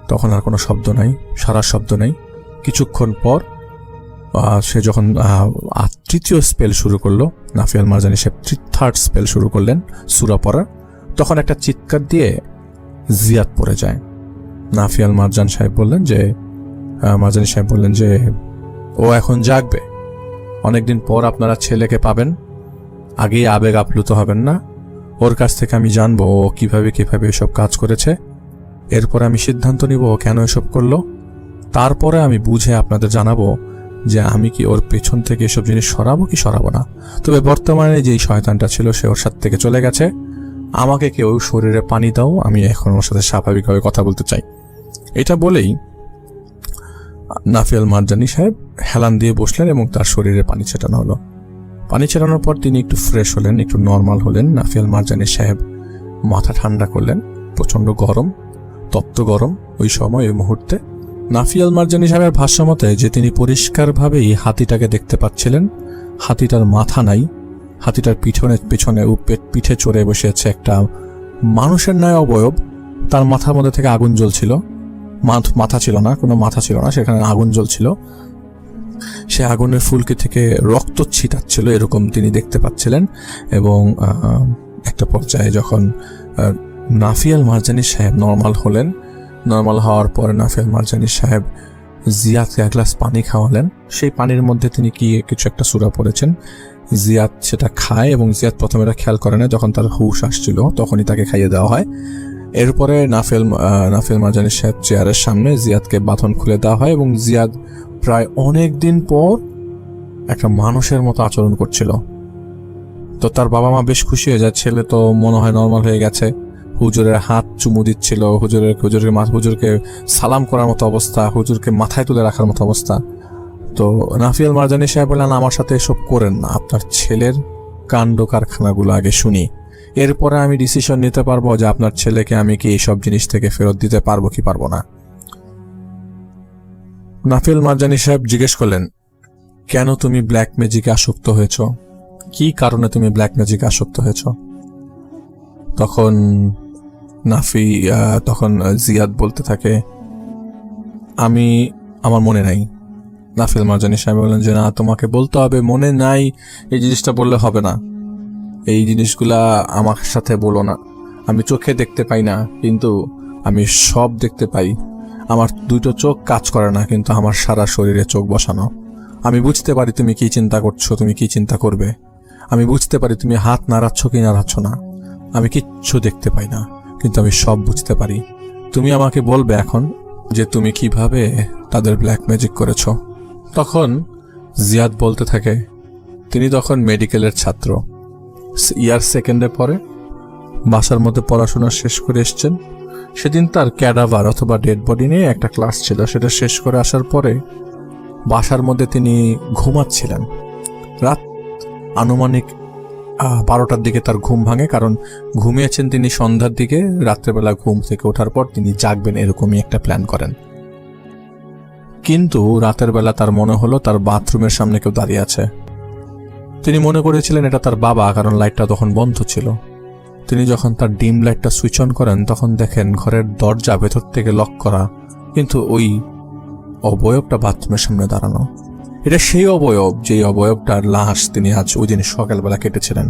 তখন আর কোনো শব্দ নাই, সারা শব্দ নাই। কিছুক্ষণ পর সে যখন তৃতীয় স্পেল শুরু করলো, নাফি আল মারজানি সাহেব থার্ড স্পেল শুরু করলেন সূরা পড়ার, তখন একটা চিৎকার দিয়ে জিয়াদ পড়ে যায়। নাফি আল মারজানি সাহেব বললেন যে ও এখন জাগবে, অনেকদিন পর আপনারা ছেলেকে পাবেন, আগেই আবেগ আপ্লুত হবেন না, ওর কাছ থেকে আমি জানবো ও কিভাবে এসব কাজ করেছে, এরপর আমি সিদ্ধান্ত নিব ও কেন এসব করলো, তারপরে আমি বুঝে আপনাদের জানাবো যে আমি কি ওর পেছন থেকে এসব জিনিস সরাবো কি সরাবো না। তবে বর্তমানে যেই শয়তানটা ছিল সে ওর সাথে থেকে চলে গেছে, আমাকে কেউ শরীরে পানি দাও, আমি এখন ওর সাথে স্বাভাবিকভাবে কথা বলতে চাই। এটা বলেই নাফি আল মারজানি সাহেব হেলান দিয়ে বসলেন এবং তার শরীরে পানি ছেটানো হলো। পানি ছেটানোর পর তিনি একটু ফ্রেশ হলেন, একটু নর্মাল হলেন। নাফি আল মারজানি সাহেব মাথা ঠান্ডা করলেন, প্রচন্ড গরম, তপ্ত গরম ওই সময়, ওই মুহূর্তে। নাফি আল মারজানি সাহেবের ভাষ্যমতে যে তিনি পরিষ্কারভাবেই হাতিটাকে দেখতে পাচ্ছিলেন, হাতিটার মাথা নাই, হাতিটার পিছনে পিঠে চড়ে বসে আছে একটা মানুষের ন্যায় অবয়ব, তার মাথার মধ্যে থেকে আগুন জ্বলছিল, মাথা ছিল না, কোনো মাথা ছিল না, সেখানে আগুন জ্বলছিল, সে আগুনের ফুলকি থেকে রক্ত ছিটাচ্ছিল, এরকম তিনি দেখতে পাচ্ছিলেন। এবং একটা পর্যায়ে যখন নাফি আল মারজানি সাহেব নর্মাল হলেন, নর্মাল হওয়ার পরে নাফি আল মারজানি সাহেব জিয়াদকে 1 গ্লাস পানি খাওয়ালেন। সেই পানির মধ্যে তিনি কিছু একটা সূরা পড়েছেন, জিয়াদ সেটা খায় এবং জিয়াদ প্রথমে এটা খেয়াল করে না, যখন তার হুশ আসছিল তখনই তাকে খাইয়ে দেওয়া হয়। এরপরে নাফি আল মারজানি সাহেব চেয়ারের সামনে জিয়াদকে বাঁধন খুলে দেওয়া হয় এবং জিয়াদ প্রায় অনেক দিন পর একটা মানুষের মতো আচরণ করছিল। তো তার বাবা মা বেশ খুশি হয়ে যায়, ছেলে তো মনে হয় নর্মাল হয়ে গেছে। হুজুরের হাত চুমু দিচ্ছিল, হুজুরকে সালাম করার মতো অবস্থা, হুজুরকে মাথায় তুলে রাখার মতো অবস্থা। তো নাফি আল মারজানি সাহেব বললেন, আমার সাথে এসব করেন না, আপনার ছেলের কাণ্ড কারখানাগুলো আগে শুনি, এরপরে আমি ডিসিশন নিতে পারবো যে আপনার ছেলেকে আমি কি এইসব জিনিস থেকে ফেরত দিতে পারবো কি পারবো না। নাফি আল মারজানি সাহেব জিজ্ঞেস করলেন, কেন তুমি ব্ল্যাক ম্যাজিকে আসক্ত হয়েছ? কি কারণে তুমি ব্ল্যাক ম্যাজিকে আসক্ত হয়েছ? তখন জিয়াদ বলতে থাকে, আমার মনে নাই। নাফিল মারজানি সাহেব বললেন যে না, তোমাকে বলতে হবে মনে নাই, এই জিনিসটা বললে হবে না, এই জিনিসগুলা আমার সাথে বলো না। আমি চোখে দেখতে পাই না, কিন্তু আমি সব দেখতে পাই। আমার দুটো চোখ কাজ করে না, কিন্তু আমার সারা শরীরে চোখ বসানো। আমি বুঝতে পারি তুমি কি চিন্তা করছো, তুমি কি চিন্তা করবে। আমি বুঝতে পারি তুমি হাত নাড়াচ্ছ কি নাড়াচ্ছ না। আমি কিচ্ছু দেখতে পাই না, কিন্তু আমি সব বুঝতে পারি। তুমি আমাকে বলবে এখন যে তুমি কিভাবে তাদের ব্ল্যাক ম্যাজিক করেছ। তখন জিয়াদ বলতে থাকে, তিনি তখন মেডিকেলের ছাত্র, ইয়ার সেকেন্ডে পড়ে, বাসার মধ্যে পড়াশোনা শেষ করে এসছেন। সেদিন তার ক্যাডাভার অথবা ডেড বডি নিয়ে একটা ক্লাস ছিল, সেটা শেষ করে আসার পরে বাসার মধ্যে তিনি ঘুমাচ্ছিলেন। রাত আনুমানিক 12টার দিকে তার ঘুম ভাঙে, কারণ ঘুমিয়েছেন তিনি সন্ধ্যার দিকে। রাত্রেবেলা ঘুম থেকে ওঠার পর তিনি জাগবেন এরকমই একটা প্ল্যান করেন। কিন্তু রাতের বেলা তার মনে হলো তার বাথরুমের সামনে কেউ দাঁড়িয়ে আছে। তিনি মনে করেছিলেন এটা তার বাবা, কারণ লাইটটা তখন বন্ধ ছিল। তিনি যখন তার ডিম লাইটটা সুইচ অন করেন তখন দেখেন ঘরের দরজা ভেতর থেকে লক করা, কিন্তু ওই অবয়বটা বাথরুমের সামনে দাঁড়ানো। এটা সেই অবয়ব যেই অবয়বটার লাশ তিনি আজ ওই দিন সকালবেলা কেটেছিলেন।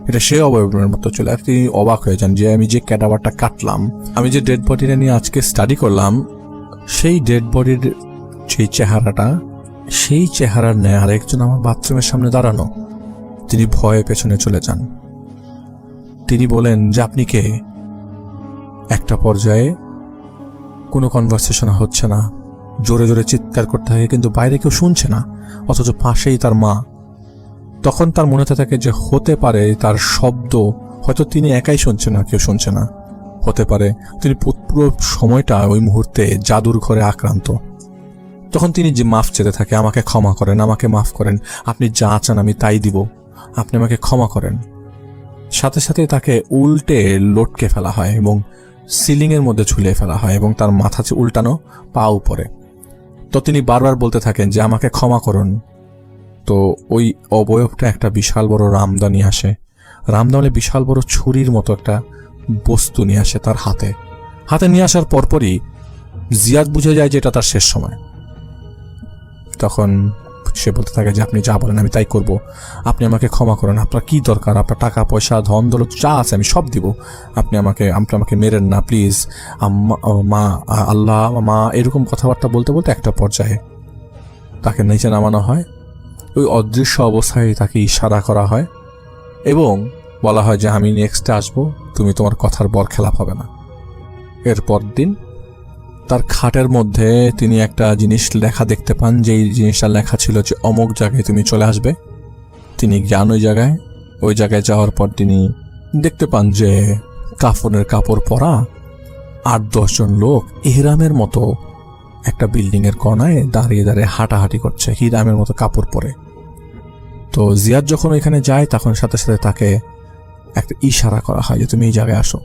এটা সেই অবয়বের মতো চলে। আর তিনি অবাক হয়ে যান যে আমি যে ক্যাডাভারটা কাটলাম, আমি যে ডেড বডিটা নিয়ে আজকে স্টাডি করলাম, সেই ডেড বডির সেই চেহারাটা, সেই চেহারার ন্যায় আরেকজন আমার বাথরুমের সামনে দাঁড়ানো। তিনি ভয়ে পেছনে চলে যান। তিনি বলেন যে আপনি কে। একটা পর্যায়ে কোনো কনভারসেশন হচ্ছে না, জোরে জোরে চিৎকার করতে থাকে, কিন্তু বাইরে কেউ শুনছে না, অথচ পাশেই তার মা। তখন তার মনে থাকে যে হতে পারে তার শব্দ হয়তো তিনি একাই শুনছেন না, কেউ শুনছে না। হতে পারে তিনি পুরো সময়টা ওই মুহূর্তে জাদুর ঘরে আক্রান্ত। তখন তিনি যে মাফ চেতে থাকে, আমাকে ক্ষমা করেন, আমাকে মাফ করেন, আপনি যা চান আমি তাই দিব, আপনি আমাকে ক্ষমা করেন। সাথে সাথে তাকে উল্টে লটকে ফেলা হয় এবং সিলিংয়ের মধ্যে ঝুলিয়ে ফেলা হয় এবং তার মাথা উল্টানো, পা উপরে। তো তিনি বারবার বলতে থাকেন যে আমাকে ক্ষমা করুন। তো ওই অবয়বটা একটা বিশাল বড় রামদা নিয়ে আসে। রামদানে বিশাল বড় ছুরির মতো একটা বস্তু নিয়ে আসে তার হাতে নিয়ে আসার পরপরই জিয়াদ বুঝে যায় যে এটা তার শেষ সময়। তখন সে বলতে থাকে যে আপনি যা বলেন আমি তাই করব, আপনি আমাকে ক্ষমা করেন, আপনার কি দরকার, আপনার টাকা পয়সা ধন দৌলত যা আছে আমি সব দিব, আপনি আমাকে মেরেন না প্লিজ, মা, আল্লাহ, মা, এরকম কথাবার্তা বলতে বলতে একটা পর্যায়ে তাকে নিচে নামানো হয়। ওই অদৃশ্য অবস্থায় তাকে ইশারা করা হয় এবং বলা হয় যে আমি নেক্সটে আসবো, তুমি তোমার কথার বরখেলাপ হবে না। এরপর দিন তার খাটের মধ্যে তিনি একটা জিনিস লেখা দেখতে পান, যেই জিনিসটা লেখা ছিল যে অমুক জায়গায় তুমি চলে আসবে। তিনি যান ওই জায়গায় যাওয়ার পর তিনি দেখতে পান যে কাফনের কাপড় পরা 8-10 জন লোক ইহরামের মতো একটা বিল্ডিংয়ের কোণায় দাঁড়িয়ে দাঁড়িয়ে হাঁটাহাঁটি করছে, হিরামের মতো কাপড় পরে। তো জিয়াদ যখন এখানে যায় তখন সাথে সাথে তাকে একটা ইশারা করা হয় যে তুমি এই জায়গায় আসো।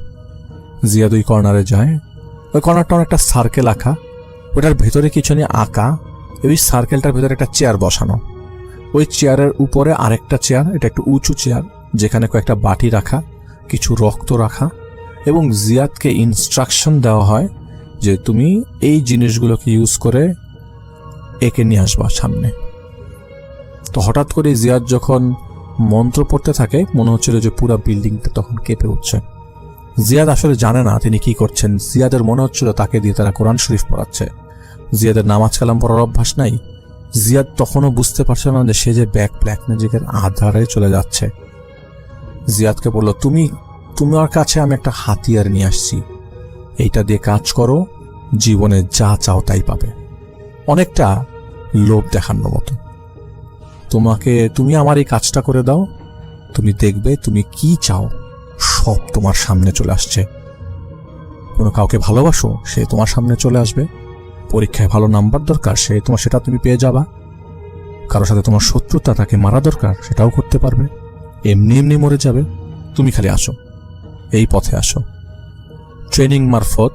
জিয়াদ ওই কর্নারে যায়। ওই কর্নারটা অনেকটা সার্কেল আঁকা, ওটার ভেতরে কিছু নিয়ে আঁকা। ওই সার্কেলটার ভেতরে একটা চেয়ার বসানো, ওই চেয়ারের উপরে আরেকটা চেয়ার, এটা একটু উঁচু চেয়ার, যেখানে কয়েকটা বাটি রাখা, কিছু রক্ত রাখা, এবং জিয়াদকে ইনস্ট্রাকশন দেওয়া হয় যে তুমি এই জিনিসগুলোকে ইউজ করে একে নিয়ে আসবা সামনে। তো হঠাৎ করে জিয়াদ যখন মন্ত্র পড়তে থাকে মনে হচ্ছিল যে পুরো বিল্ডিংটা তখন কেঁপে উঠছে। জিয়াদ আসলে জানে না তিনি কি করছেন। জিয়াদের মনে হচ্ছিল তাকে দিয়ে তারা কোরআন শরীফ পড়াচ্ছে। জিয়াদের নামাজ কালাম পড়ার অভ্যাস নাই। জিয়াদ তখনও বুঝতে পারছে না যে সে যে ব্ল্যাক ম্যাজিকের আধারে চলে যাচ্ছে। জিয়াদকে বলল, তোমার কাছে আমি একটা হাতিয়ার নিয়ে আসছি, এইটা দিয়ে কাজ করো, জীবনে যা চাও তাই পাবে। অনেকটা লোভ দেখানোর মতো। তুমি আমার এই কাজটা করে দাও, তুমি দেখবে তুমি কি চাও সব তোমার সামনে চলে আসছে। কোনো কাউকে ভালোবাসো, সে তোমার সামনে চলে আসবে। পরীক্ষায় ভালো নাম্বার দরকার, সেটা তুমি পেয়ে যাবা। কারোর সাথে তোমার শত্রুতা, তাকে মারা দরকার, সেটাও করতে পারবে। এমনি এমনি মরে যাবে, তুমি খালি আসো, এই পথে আসো। ট্রেনিং মারফত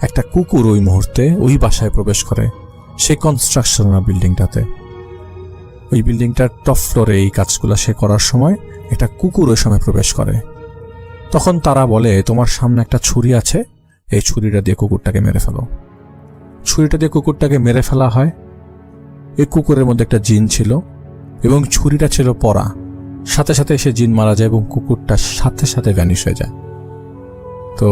একটা কুকুর ওই মুহূর্তে ওই বাসায় প্রবেশ করে, সেই কনস্ট্রাকশন বিল্ডিংটাতে। ওই বিল্ডিংটার টপ ফ্লোরে এই কাজগুলো সে করার সময় একটা কুকুর ওই সময় প্রবেশ করে। তখন তারা বলে, তোমার সামনে একটা ছুরি আছে, এই ছুরিটা দিয়ে কুকুরটাকে মেরে ফেলো। ছুরিটা দিয়ে কুকুরটাকে মেরে ফেলা হয়। এই কুকুরের মধ্যে একটা জিন ছিল এবং ছুরিটা ছিল পরা। সাথে সাথে সে জিন মারা যায় এবং কুকুরটা সাথে সাথে ভ্যানিশ হয়ে যায়। তো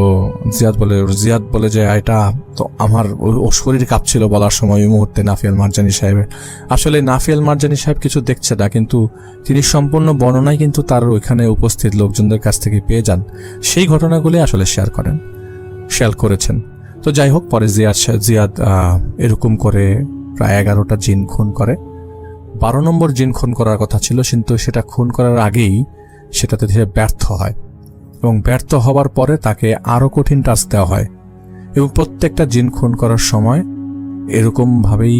জিয়াদ বলে যে এটা তো আমার ও শরীর কাঁপছিল বলার সময় ওই মুহূর্তে নাফিয়াল মারজানি সাহেবের। আসলে নাফিয়াল মারজানি সাহেব কিছু দেখছে না, কিন্তু তিনি সম্পূর্ণ বর্ণনায় কিন্তু তার ওইখানে উপস্থিত লোকজনদের কাছ থেকে পেয়ে যান। সেই ঘটনাগুলি আসলে শেয়ার করেছেন। তো যাই হোক, পরে জিয়াদ এরকম করে প্রায় 11টা জিন খুন করে। 12 নম্বর জিন খুন করার কথা ছিল, কিন্তু সেটা খুন করার আগেই সেটাতে সে ব্যর্থ হয় এবং ব্যর্থ হবার পরে তাকে আরো কঠিন টাস্ক দেওয়া হয়। এবং প্রত্যেকটা জিন খুন করার সময় এরকমভাবেই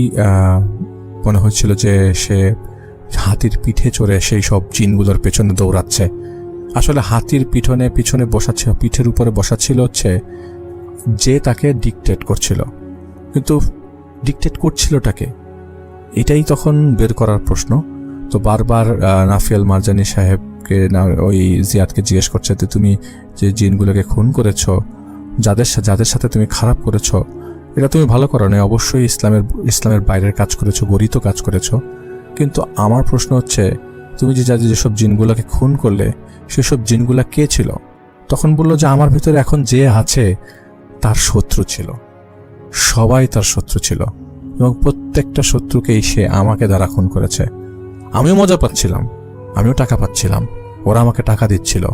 মনে হচ্ছিল যে সে হাতির পিঠে চড়ে সেই সব জিনগুলোর পেছনে দৌড়াচ্ছে। আসলে হাতির পিছনে বসাচ্ছে, পিঠের উপরে বসাচ্ছিল হচ্ছে যে তাকে ডিকটেট করছিল, কিন্তু ডিকটেট করছিলটাকে এটাই তখন বের করার প্রশ্ন। তো বারবার নাফিয়াল মারজানি সাহেবকে ওই জিয়াদকে জিজ্ঞেস করছে যে তুমি যে জিনগুলোকে খুন করেছো, যাদের সাথে তুমি খারাপ করেছো, এটা তুমি ভালো করো না, অবশ্যই ইসলামের বাইরের কাজ করেছো, গরিত কাজ করেছো। কিন্তু আমার প্রশ্ন হচ্ছে তুমি যেসব জিনগুলোকে খুন করলে সেসব জিনগুলা কে ছিল? তখন বললো যে আমার ভিতরে এখন যে আছে তার শত্রু ছিল, সবাই তার শত্রু ছিল এবং প্রত্যেকটা শত্রুকেই সে আমাকে দ্বারা খুন করেছে। আমিও মজা পাচ্ছিলাম, আমিও টাকা পাচ্ছিলাম, ওরা আমাকে টাকা দিচ্ছিল।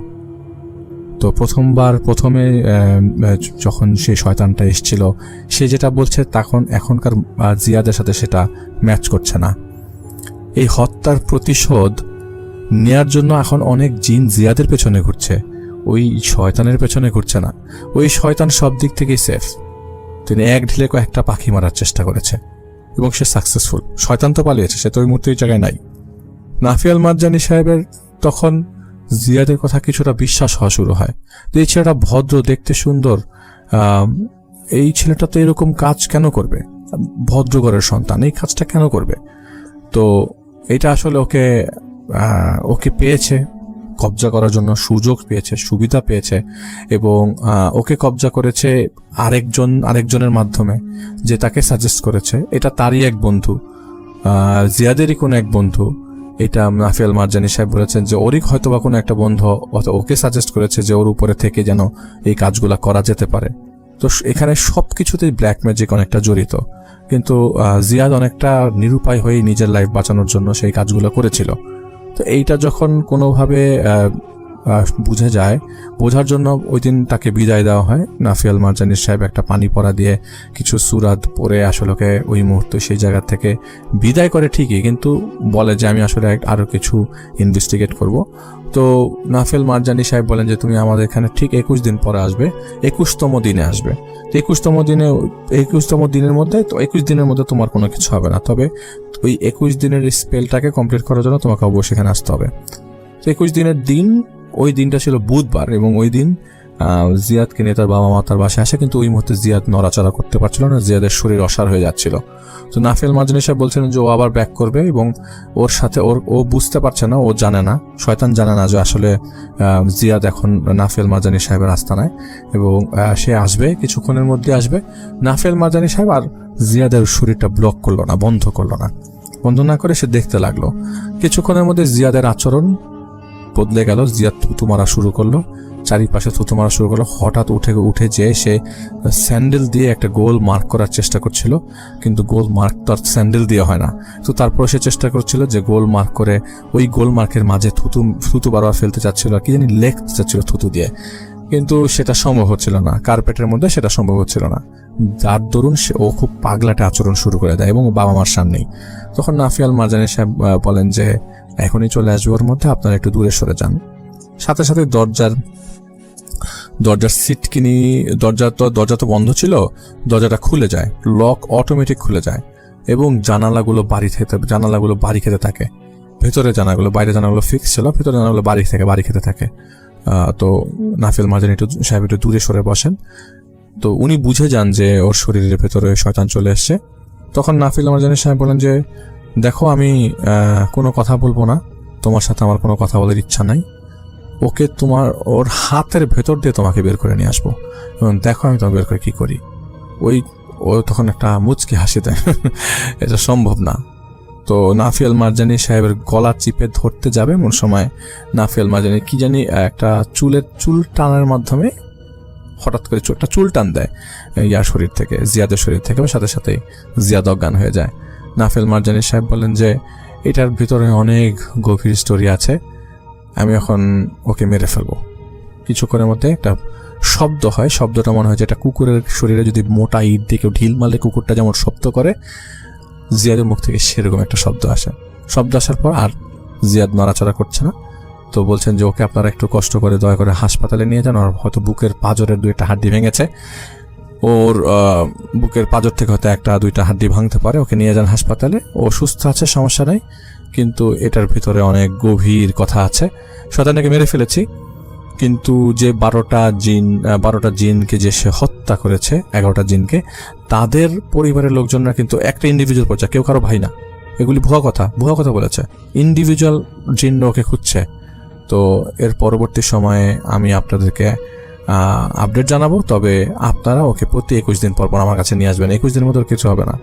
তো প্রথমে যখন সেই শয়তানটা এসেছিল সে যেটা বলছে এখনকার জিয়াদের সাথে সেটা ম্যাচ করছে না। এই হত্যার প্রতিশোধ নেয়ার জন্য এখন অনেক জিন জিয়াদের পেছনে ঘুরছে, ওই শয়তানের পেছনে ঘুরছে না। ওই শয়তান সব দিক থেকেই সেফ, তিনি এক ঢিলে কয়েকটা পাখি মারার চেষ্টা করেছে এবং সে সাকসেসফুল। শয়তান তো পালিয়েছে, সে তো ওই মুহূর্তে ওই জায়গায় নাই। নাফিয়াল মারজানি সাহেবের তখন জিয়াদের কথা কিছুটা বিশ্বাস হওয়া শুরু হয় যে এই ছেলেটা ভদ্র, দেখতে সুন্দর, এই ছেলেটা তো এরকম কাজ কেন করবে, ভদ্রঘরের সন্তান এই কাজটা কেন করবে। তো এটা আসলে ওকে পেয়েছে কবজা করার জন্য, সুযোগ পেয়েছে, সুবিধা পেয়েছে এবং ওকে কবজা করেছে আরেকজনের মাধ্যমে, যে তাকে সাজেস্ট করেছে। এটা তারই এক বন্ধু, জিয়াদেরই কোনো এক বন্ধু। এটা নাফিয়াল মারজানি সাহেব বলেছেন যে ওরই হয়তো বা কোনো একটা বন্ধু ওকে সাজেস্ট করেছে যে ওর উপরে থেকে যেন এই কাজগুলা করা যেতে পারে। তো এখানে সবকিছুতেই ব্ল্যাক ম্যাজিক অনেকটা জড়িত, কিন্তু জিয়াদ অনেকটা নিরুপায় হয়ে নিজের লাইফ বাঁচানোর জন্য সেই কাজগুলো করেছিল। তো এইটা যখন কোনোভাবে বোঝার জন্য ওই দিন তাকে বিদায় দেওয়া হয়। নাফিয়াল মারজানি সাহেব একটা পানি পড়া দিয়ে কিছু সুরাত পরে আসলে ওই মুহূর্তে সেই জায়গা থেকে বিদায় করে ঠিকই, কিন্তু বলে যে আমি আসলে আরও কিছু ইনভেস্টিগেট করব। তো নাফিয়াল মারজানি সাহেব বলেন যে তুমি আমাদের এখানে ঠিক 21 দিন পরে আসবে, 21তম দিনে আসবে। তো 21তম দিনের মধ্যে, তো 21 দিনের মধ্যে তোমার কোনো কিছু হবে না, তবে ওই 21 দিনের স্পেলটাকে কমপ্লিট করার জন্য তোমাকে অবশ্যই এখানে আসতে হবে। তো 21 দিনের দিন, ওই দিনটা ছিল বুধবার এবং ওই দিন জিয়াদকে নিয়ে তার বাবা মা তার বাসায় আসে, কিন্তু ওই মুহূর্তে জিয়াদ নড়াচড়া করতে পারছিল না, জিয়াদের শরীর অসাড় হয়ে যাচ্ছিল। তো নাফিয়াল মারজানি সাহেব বলছিলেন যে ও আবার ব্যাক করবে এবং ওর সাথে ও বুঝতে পারছে না, ও জানে না, শয়তান জানে না যে আসলে জিয়াদ এখন নাফিয়াল মারজানি সাহেবের আস্তানায় এবং সে আসবে, কিছুক্ষণের মধ্যে আসবে। নাফিয়াল মারজানি সাহেব আর জিয়াদের শরীরটা ব্লক করলো না, বন্ধ না করে সে দেখতে লাগলো। কিছুক্ষণের মধ্যে জিয়াদের আচরণ বদলে গেল, জিয়াদ থুতু মারা শুরু করলো, চারিপাশে থুতু মারা শুরু করলো। হঠাৎ উঠে যেয়ে সে স্যান্ডেল দিয়ে একটা গোল মার্ক করার চেষ্টা করছিল, কিন্তু গোল মার্ক তো আর স্যান্ডেল দিয়ে হয় না। তো তারপর সে চেষ্টা করছিল যে গোল মার্ক করে ওই গোল মার্কের মাঝে থুতু বারবার ফেলতে চাচ্ছিল, কি জানি লেখতে চাচ্ছিল থুতু দিয়ে, কিন্তু সেটা সম্ভব হচ্ছিল না, কার্পেটের মধ্যে সেটা সম্ভব হচ্ছিল না। যার দরুন ও খুব পাগলাটে আচরণ শুরু করে দেয় এবং বাবা মার সামনেই। তখন নাফিয়াল মারজানি সাহেব বলেন যে এখনই চলে আসবে ওর মধ্যে, আপনারা একটু দূরে সরে যান। সাথে সাথে দরজার সিটকিনি, দরজা তো বন্ধ ছিল, দরজাটা খুলে যায়, লক অটোমেটিক খুলে যায় এবং জানালাগুলো বাড়ি খেতে থাকে। ভেতরে জানালাগুলো, বাইরে জানালাগুলো ফিক্স ছিল, ভেতরে জানালাগুলো বাড়ি খেতে থাকে। তো নাফিয়াল মারজানি সাহেব একটু দূরে সরে বসেন। তো উনি বুঝে যান যে ওর শরীরের ভেতরে শয়তান চলে এসছে। তখন নাফিয়াল মারজানি সাহেব বলেন যে দেখো, আমি কোনো কথা বলবো না, তোমার সাথে আমার কোনো কথা বলার ইচ্ছা নাই, ওর হাতের ভেতর দিয়ে তোমাকে বের করে নিয়ে আসবো এবং দেখো আমি তোমাকে বের করে কি করি। ও তখন একটা মুচকি হাসি দেয়, এটা সম্ভব না। তো নাফিয়াল মারজানি সাহেবের গলা চিপে ধরতে যাবে এমন সময় নাফিয়াল মারজানি কি জানি একটা চুল টানার মাধ্যমে হঠাৎ করে একটা চুল টান দেয় ইয়ার শরীর থেকে, জিয়াদের শরীর থেকে, এবং সাথে সাথেই জিয়াদ অজ্ঞান হয়ে যায়। নাফিয়াল মারজানি সাহেব বলেন যে এটার ভিতরে অনেক গভীর স্টোরি আছে, আমি এখন ওকে মেরে ফেলবো। কিছুক্ষণের মধ্যে একটা শব্দ হয়, শব্দটা মনে হয় যে একটা কুকুরের শরীরে যদি মোটা ইট দিয়ে কেউ ঢিল মারলে কুকুরটা যেমন শব্দ করে, জিয়াদের মুখ থেকে সেরকম একটা শব্দ আসে। শব্দ আসার পর আর জিয়াদ নড়াচড়া করছে না। তো বলছেন যে ওকে আপনারা একটু কষ্ট করে দয়া করে হাসপাতালে নিয়ে যান, ওর হয়তো বুকের পাঁজরের 2টা হাড্ডি ভেঙেছে, ওর বুকের পাঁজর থেকে হয়তো 1-2টা হাড্ডি ভাঙতে পারে, ওকে নিয়ে যান হাসপাতালে, ও সুস্থ আছে, সমস্যা নেই, কিন্তু এটার ভিতরে অনেক গভীর কথা আছে। শয়তানটাকে মেরে ফেলেছি, কিন্তু যে 12টা জিনকে যে সে হত্যা করেছে, 11টা জিনকে, তাদের পরিবারের লোকজনরা কিন্তু একটা ইন্ডিভিজুয়াল পর্যায়ে, কেউ কারো ভাই না, এগুলি ভুয়া কথা বলেছে, ইন্ডিভিজুয়াল জিনরা ওকে খুঁজছে। তো এর পরবর্তী সময়ে আমি আপনাদেরকে আপডেট জানাবো, তবে আপনারা ওকে প্রতি 21 দিন পর আমার কাছে নিয়ে আসবেন। 21 দিনের মধ্যে কিছু হবে না,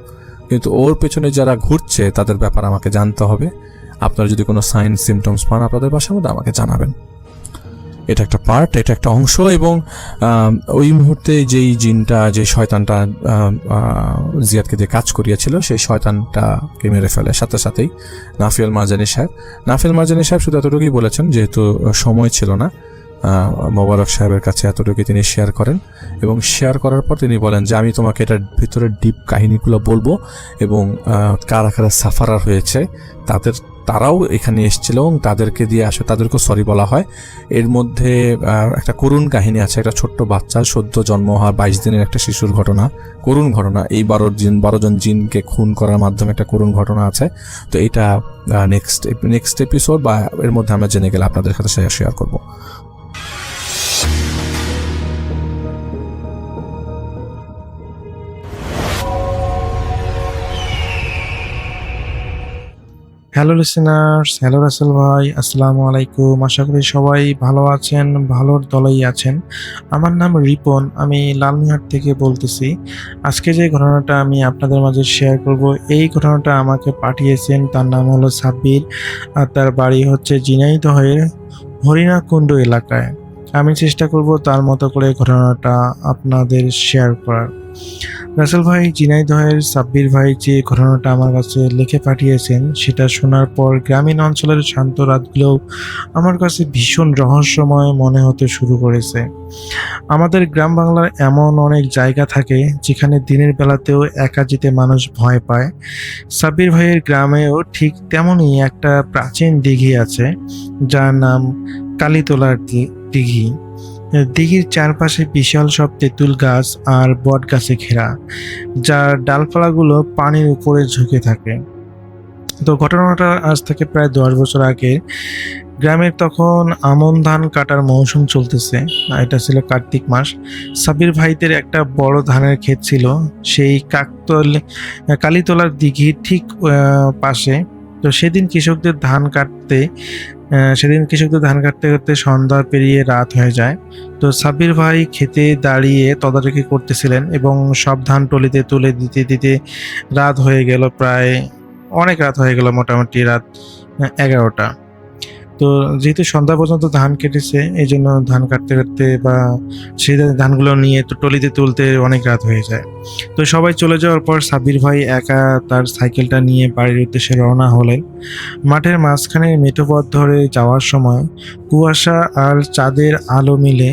কিন্তু ওর পেছনে যারা ঘুরছে তাদের ব্যাপার আমাকে জানতে হবে। আপনারা যদি কোনো সাইন সিমটমস পান আপনাদের বাসার মধ্যে আমাকে জানাবেন। এটা একটা পার্ট, এটা একটা অংশ। এবং ওই মুহূর্তে যেই জিনটা, যে শয়তানটা জিয়াদকে দিয়ে কাজ করিয়েছিল, সেই শয়তানটাকে মেরে ফেলে সাথে সাথেই নাফিয়াল মারজানি সাহেব শুধু এতটুকুই বলেছেন, যেহেতু সময় ছিল না, মোবারক সাহেবের কাছে এতটুকুই তিনি শেয়ার করেন। এবং শেয়ার করার পর তিনি বলেন যে আমি তোমাকে এটার ভিতরে ডিপ কাহিনীগুলো বলবো, এবং কারা কারা সাফারার হয়েছে তারাও এখানে এসেছিল এবং তাদেরকে দিয়ে তাদেরকেও সরি বলা হয়। এর মধ্যে একটা করুণ কাহিনী আছে, একটা ছোট্ট বাচ্চার সদ্য জন্ম হওয়া 22 দিনের একটা শিশুর ঘটনা, করুণ ঘটনা। এই 12 জন জিনকে খুন করার মাধ্যমে একটা করুণ ঘটনা আছে। তো এটা নেক্সট এপিসোড বা এর মধ্যে আমরা জেনে গেলে আপনাদের সাথে শেয়ার করবো। হ্যালো লিসেনার্স, হ্যালো রাসেল ভাই, আসসালামু আলাইকুম। আশা করি সবাই ভালো আছেন, ভালোর দলেই আছেন। আমার নাম রিপন, আমি লালমিহাট থেকে বলতেছি। আজকে যে ঘটনাটা আমি আপনাদের মাঝে শেয়ার করব, এই ঘটনাটা আমাকে পাঠিয়েছেন, তার নাম হলো সাব্বির, আর তার বাড়ি হচ্ছে ঝিনাইদহের হরিণাকুণ্ড এলাকায়। আমি চেষ্টা করব তার মতো করে ঘটনাটা আপনাদের শেয়ার করার। রাসেল ভাই, ঝিনাইদহের সাব্বির ভাই যে ঘটনাটা আমার কাছে লিখে পাঠিয়েছেন, সেটা শোনার পর গ্রামীণ অঞ্চলের শান্ত রাতগুলোও আমার কাছে ভীষণ রহস্যময় মনে হতে শুরু করেছে। আমাদের গ্রাম বাংলার এমন অনেক জায়গা থাকে যেখানে দিনের বেলাতেও একা যেতে মানুষ ভয় পায়। সাব্বির ভাইয়ের গ্রামেও ঠিক তেমনই একটা প্রাচীন দিঘি আছে, যার নাম কালীতলার দিঘি। দিঘির চারপাশে বিশাল সব তেঁতুল গাছ আর বট গাছে ঘেরা, যার ডালপালাগুলো পানির উপরে ঝুঁকে থাকে। তো ঘটনাটা আজ থেকে প্রায় 10 বছর আগে। গ্রামের তখন আমন ধান কাটার মৌসুম চলতেছে, এটা ছিল কার্তিক মাস। সাবির ভাইদের একটা বড় ধানের ক্ষেত ছিল সেই কালীতলার দিঘির ঠিক পাশে। তো সেদিন কৃষকদের ধান কাটতে করতে সন্ধ্যা পেরিয়ে রাত হয়ে যায়। তো সাব্বির ভাই খেতে দাঁড়িয়ে তদারকি করতেছিলেন এবং সব ধান টলিতে তুলে দিতে দিতে রাত হয়ে গেল, প্রায় অনেক রাত হয়ে গেল, মোটামুটি রাত 11টা। তো যেহেতু সন্ধ্যা পর্যন্ত ধান কেটেছে, এই জন্য ধান কাটতে কাটতে বা সেই ধানগুলো নিয়ে তো টলিতে তুলতে অনেক রাত হয়ে যায়। তো সবাই চলে যাওয়ার পর সাব্বির ভাই একা তার সাইকেলটা নিয়ে বাড়ির উদ্দেশ্যে রওনা হলেন। মাঠের মাঝখানে মেঠো পথ ধরে যাওয়ার সময় কুয়াশা আর চাঁদের আলো মিলে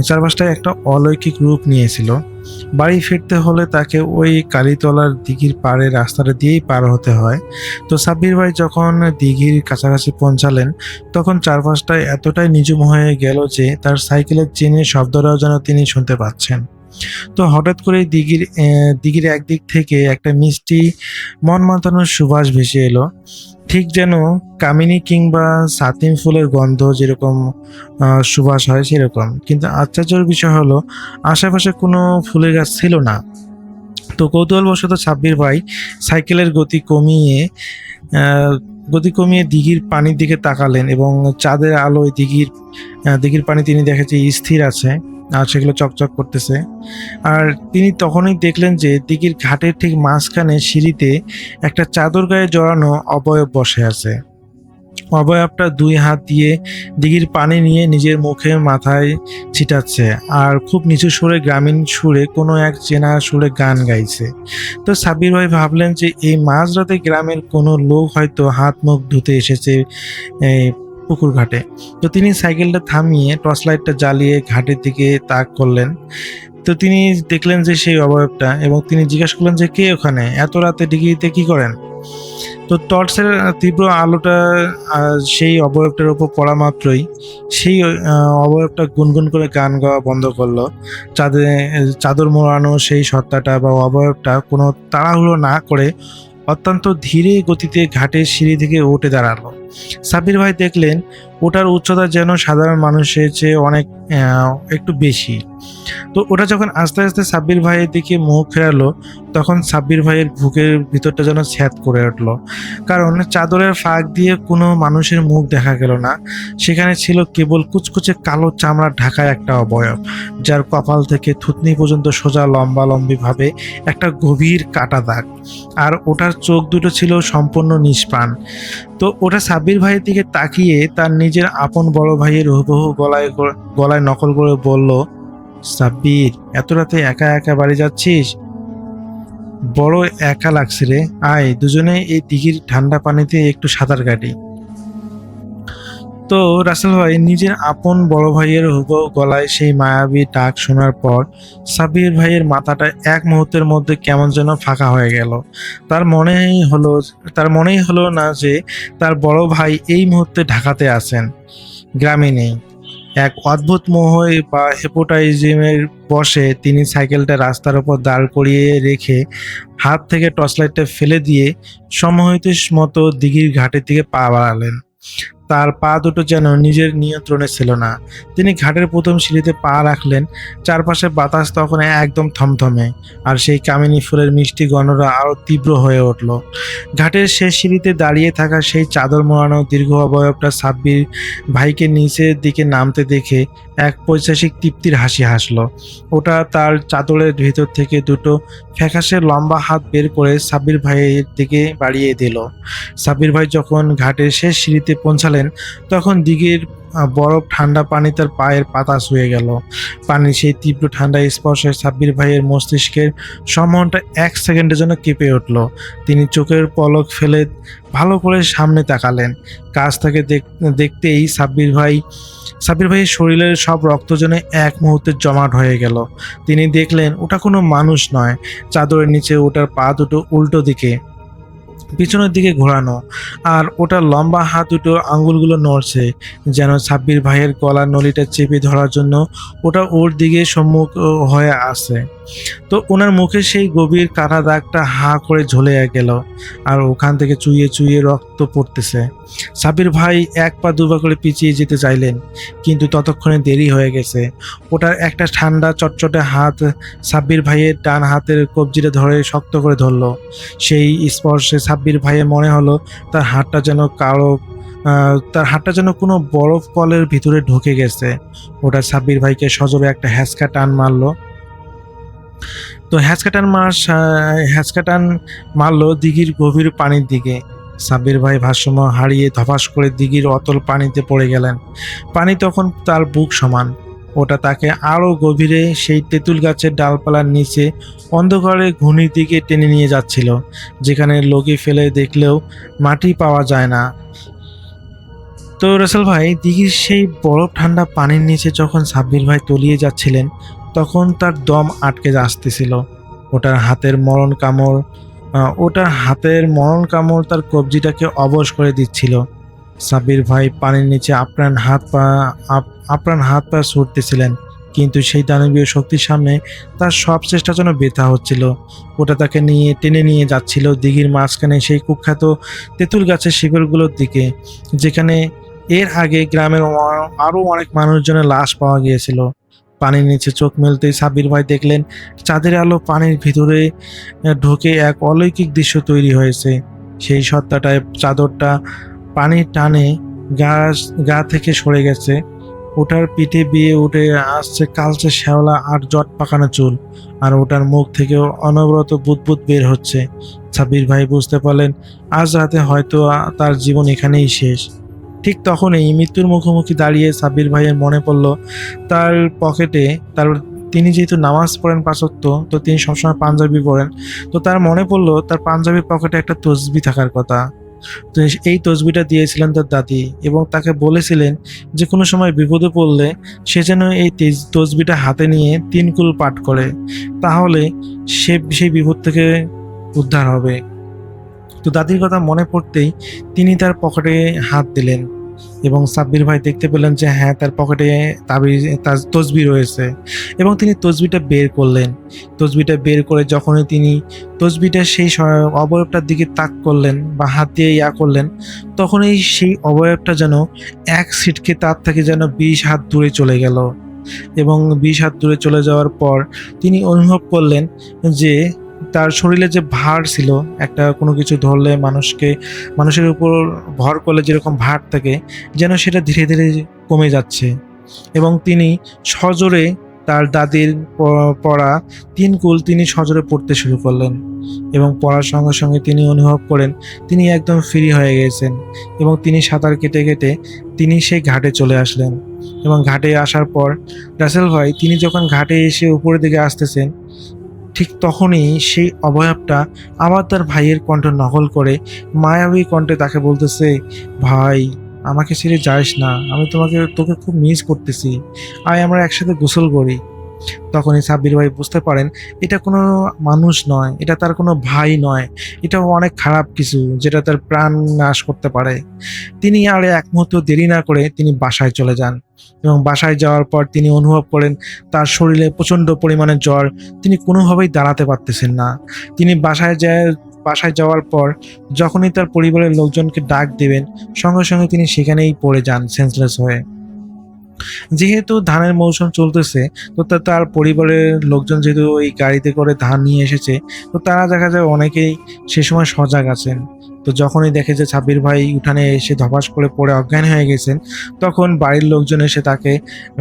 চারপাশটায় একটা অলৌকিক রূপ নিয়েছিল। বাড়ি ফিরতে হলে তাকে ওই কালীতলার দিঘির পাড়ে রাস্তাটা দিয়েই পার হতে হয়। তো সাব্বির ভাই যখন দিঘির কাছাকাছি পৌঁছালেন, তখন চারপাশটায় এতটাই নিঝুম হয়ে গেল যে তার সাইকেলের চেনের শব্দটাও যেন তিনি শুনতে পাচ্ছেন। তো হঠাৎ করে দিঘির একদিক থেকে একটা মিষ্টি মন মাতানোর সুবাস ভেসে এলো, ঠিক যেন কামিনী কিংবা সাতিম ফুলের গন্ধ যেরকম সুবাস হয় সেরকম। কিন্তু আশ্চর্যের বিষয় হলো আশেপাশে কোনো ফুলের গাছ ছিল না। তো কৌতূহলবশত সাব্বির ভাই সাইকেলের গতি কমিয়ে দিঘির পানির দিকে তাকালেন এবং চাঁদের আলোয় দিঘির পানি তিনি দেখেছে স্থির আছে। আর সেগুলো চকচক করতেছে। আর তিনি তখনই দেখলেন যে দিঘির ঘাটের ঠিক মাঝখানে সিঁড়িতে একটা চাদর গায়ে জড়ানো অবয়ব বসে আছে। অবয়বটা 2 হাত দিয়ে দিঘির পানি নিয়ে নিজের মুখে মাথায় ছিটাচ্ছে আর খুব নিচু সুরে, গ্রামীণ সুরে কোনো এক চেনা সুরে গান গাইছে। তো সাব্বির ভাই ভাবলেন যে এই মাঝরাতে গ্রামের কোনো লোক হয়তো হাত মুখ ধুতে এসেছে এই পুকুর ঘাটে। তো তিনি সাইকেলটা থামিয়ে টর্চ লাইটটা জ্বালিয়ে ঘাটের দিকে তাক করলেন। তো তিনি দেখলেন যে সেই অবয়বটা, এবং তিনি জিজ্ঞাসা করলেন যে কে ওখানে, এত রাতে দিঘিতে কি করেন? তো টর্চের তীব্র আলোটা সেই অবয়বটার উপর পড়া মাত্রই সেই অবয়বটা গুনগুন করে গান গাওয়া বন্ধ করলো। চাদর মোড়ানো সেই সত্তাটা বা অবয়বটা কোনো তাড়াহুড়ো না করে অত্যন্ত ধীরে গতিতে ঘাটের সিঁড়ি থেকে উঠে দাঁড়ালো। সাব্বির ভাই দেখলেন ওটার উচ্চতা যেন সাধারণ মানুষের চেয়ে অনেক একটু বেশি। তো ওটা যখন আস্তে আস্তে সাব্বির ভাইয়ের দিকে মুখ ফেরালো, তখন সাব্বির ভাইয়ের বুকের ভিতরটা যেন ছ্যাদ করে উঠলো, কারণ চাদরের ফাঁক দিয়ে কোনো মানুষের মুখ দেখা গেল না। সেখানে ছিল কেবল কুচকুচে কালো চামড়ার ঢাকা একটা অবয়ব, যার কপাল থেকে থুতনি পর্যন্ত সোজা লম্বালম্বিভাবে একটা গভীর কাটা দাগ। আর ওটার চোখ দুটো ছিল সম্পূর্ণ নিষ্প্রাণ। তো ওটা সাব্বির ভাইয়ের দিকে তাকিয়ে তার নিজের আপন বড় ভাইয়ের হুবহু গলায় নকল করে বলল, সাব্বির, এত রাতে একা একা বাড়ি যাচ্ছিস? বড় একা লাগছে রে, আয় দুজনে এই দিঘির ঠান্ডা পানিতে একটু সাঁতার কাটি। তো রাসেল ভাই নিজের আপন বড় ভাইয়ের হুবহু গলায় সেই মায়াবী ডাক শোনার পর সাব্বির ভাইয়ের মাথাটা এক মুহূর্তের মধ্যে কেমন যেন ফাঁকা হয়ে গেল। তার মনেই হলো না যে তার বড় ভাই এই মুহূর্তে ঢাকাতে আছেন, গ্রামে নেই। এক অদ্ভুত মোহ বা হেপোটাইজিমের বশে তিনি সাইকেলটা রাস্তার উপর দাঁড় করিয়ে রেখে হাত থেকে টর্চলাইটটা ফেলে দিয়ে সম্মোহিত মতো দিঘির ঘাটের দিকে পা বাড়ালেন। তার পা দুটো যেন নিজের নিয়ন্ত্রণে ছিল না। তিনি ঘাটের প্রথম সিঁড়িতে পা রাখলেন। চারপাশে বাতাস তখন একদম থমথমে, আর সেই কামিনী ফুলের মিষ্টি গন্ধটা আরো তীব্র হয়ে উঠল। ঘাটের শেষ সিঁড়িতে দাঁড়িয়ে থাকা সেই চাদর মোড়ানো দীর্ঘ অবয়বটা সাব্বির ভাইকে নিচের দিকে নামতে দেখে এক পৈশাচিক তৃপ্তির হাসি হাসলো। ওটা তার চাদরের ভিতর থেকে দুটো ফ্যাকাশে লম্বা হাত বের করে সাব্বির ভাইয়ের দিকে বাড়িয়ে দিল। সাব্বির ভাই যখন ঘাটের শেষ সিঁড়িতে পৌঁছালেন, তখন দিঘির বরফ ঠান্ডা পানি তার পায়ের পাতা ছুঁয়ে গেল। পানির সেই তীব্র ঠান্ডা স্পর্শে সাব্বির ভাইয়ের মস্তিষ্কের সম্মোহনটা 1 সেকেন্ডের জন্য কেঁপে উঠল। তিনি চোখের পলক ফেলে ভালো করে সামনে তাকালেন। কাছ থেকে দেখতেই সাব্বির ভাইয়ের শরীরের সব রক্ত যেন এক মুহূর্তে জমাট হয়ে গেল। তিনি দেখলেন ওটা কোনো মানুষ নয়। চাদরের নিচে ওটার পা দুটো উল্টো দিকে পিছনের দিকে ঘোরানো, আর ওটার লম্বা হাত দুটো আঙ্গুলগুলো নড়ছে, যেন সাব্বির ভাইয়ের গলার নলিটা চেপে ধরার জন্য ওটা ওর দিকে সম্মুখ হয়ে আসে। তো ওনার মুখে সেই গভীর কাটা দাগটা হা করে ঝলে গেল, আর ওখান থেকে চুইয়ে চুইয়ে রক্ত পড়তেছে। সাব্বির ভাই 1 পা 2 পা করে পিছিয়ে যেতে চাইলেন, কিন্তু ততক্ষণে দেরি হয়ে গেছে। ওটার একটা ঠান্ডা চটচটে হাত সাব্বির ভাইয়ের ডান হাতের কবজিটা ধরে শক্ত করে ধরলো। সেই স্পর্শে সাব্বির ভাইয়ের মনে হলো তার হাতটা যেন কোনো বরফ কলের ভিতরে ঢুকে গেছে। ওটা সাব্বির ভাইকে সজোরে একটা হ্যাঁচকা টান মারলো। তো হ্যাঁচকা টান মারলো দিঘির গভীর পানির দিকে। সাব্বির ভাই ভারসাম্য হারিয়ে ধপাস করে দিঘির অতল পানিতে পড়ে গেলেন। পানি তখন তার বুক সমান। ওটা তাকে আরো গভীরে সেই তেঁতুল গাছের ডালপালার নিচে অন্ধকারে ঘুনির দিকে টেনে নিয়ে যাচ্ছিল, যেখানে লগি ফেলে দেখলেও মাটি পাওয়া যায় না। তো রাসেল ভাই দিঘির সেই বরফ ঠান্ডা পানির নিচে যখন সাব্বির ভাই তলিয়ে যাচ্ছিলেন, তখন তার দম আটকে আসতেছিল। ওটার হাতের মরণ কামড় তার কবজিটাকে অবশ করে দিচ্ছিল। সাব্বির ভাই পানির নিচে আপ্রাণ হাত পা ছুটতেছিলেন, কিন্তু সেই দানবীয় শক্তির সামনে তার সব চেষ্টা যেন বৃথা হচ্ছিল। ওটা তাকে টেনে নিয়ে যাচ্ছিল দিঘির মাঝখানে সেই কুখ্যাত তেঁতুল গাছের শিকড়গুলোর দিকে, যেখানে এর আগে গ্রামের আরো অনেক মানুষজনের লাশ পাওয়া গিয়েছিল। পানির নিচে চোখ মেলতেই সাব্বির ভাই দেখলেন চাঁদের আলো পানির ভিতরে ঢুকে এক অলৌকিক দৃশ্য তৈরি হয়েছে। সেই সত্তাটায় চাদরটা পানির টানে গা থেকে সরে গেছে। ওটার পিঠে বিয়ে উঠে আসছে কালচে শ্যাওলা আর জট পাকানো চুল, আর ওটার মুখ থেকেও অনবরত বুদবুদ বের হচ্ছে। সাব্বির ভাই বুঝতে পারলেন আজ রাতে হয়তো তার জীবন এখানেই শেষ। ঠিক তখনই মৃত্যুর মুখোমুখি দাঁড়িয়ে সাব্বির ভাইয়ের মনে পড়ল তার পকেটে তিনি যেহেতু নামাজ পড়েন 5 ওয়াক্ত, তো তিনি সবসময় পাঞ্জাবি পরেন। তো তার মনে পড়লো তার পাঞ্জাবির পকেটে একটা তসবি থাকার কথা। তো এই তসবিটা দিয়েছিলেন তার দাদি এবং তাকে বলেছিলেন যে কোনো সময় বিপদে পড়লে সে যেন এই তসবিটা হাতে নিয়ে 3 কুল পাঠ করে, তাহলে সে সেই বিপদ থেকে উদ্ধার হবে। তো দাদির কথা মনে পড়তেই তিনি তার পকেটে হাত দিলেন এবং সাব্বির ভাই দেখতে পেলেন যে হ্যাঁ, তার পকেটে তার তসবি রয়েছে এবং তিনি তসবিটা বের করলেন। তসবিটা বের করে যখনই তিনি তসবিটা সেই অবয়বটার দিকে তাক করলেন বা হাত দিয়ে করলেন, তখনই সেই অবয়বটা যেন এক ছিটকে তার থেকে যেন 20 হাত দূরে চলে গেল। এবং 20 হাত দূরে চলে যাওয়ার পর তিনি অনুভব করলেন যে তার শরীরে যে ভার ছিল, একটা কোনো কিছু ধরলে মানুষের উপর ভর করলে যেরকম ভার থাকে, যেন সেটা ধীরে ধীরে কমে যাচ্ছে। এবং তিনি সজোরে তার দাদির পড়া 3 কুল তিনি সজোরে পড়তে শুরু করলেন এবং পড়ার সঙ্গে সঙ্গে তিনি অনুভব করেন তিনি একদম ফ্রি হয়ে গেছেন এবং তিনি সাঁতার কেটে কেটে তিনি সেই ঘাটে চলে আসলেন। এবং ঘাটে আসার পর রাসেল ভাই তিনি যখন ঘাটে এসে উপরের দিকে আসতেছেন, ঠিক তখনই সেই অবয়বটা আবার তার ভাইয়ের কণ্ঠ নকল করে মায়াবী কণ্ঠে তাকে বলতেছে, ভাই আমাকে ছেড়ে যাস না, আমি তোকে খুব মিস করতেছি, আয় আমরা একসাথে গোসল করি। তখনই সাব্বির ভাই বুঝতে পারেন এটা কোনো মানুষ নয়, এটা তার কোনো ভাই নয়, এটা অনেক খারাপ কিছু যেটা তার প্রাণ নাশ করতে পারে। তিনি আর এক মুহূর্ত দেরি না করে তিনি বাসায় চলে যান এবং বাসায় যাওয়ার পর তিনি অনুভব করেন তার শরীরে প্রচণ্ড পরিমাণে জ্বর, তিনি কোনোভাবেই দাঁড়াতে পারতেছেন না। তিনি বাসায় যাওয়ার পর যখনই তার পরিবারের লোকজনকে ডাক দেবেন, সঙ্গে সঙ্গে তিনি সেখানেই পড়ে যান সেন্সলেস হয়ে। যেহেতু ধানের মৌসুম চলতেছে, তো তার পরিবারের লোকজন যেহেতু ওই গাড়িতে করে ধান নিয়ে এসেছে, তো তারা দেখা যায় অনেকেই সে সময় সজাগ আছেন। তো যখনই দেখে যে সাব্বির ভাই উঠানে এসে ধপাস করে পড়ে অজ্ঞান হয়ে গেছেন, তখন বাড়ির লোকজন এসে তাকে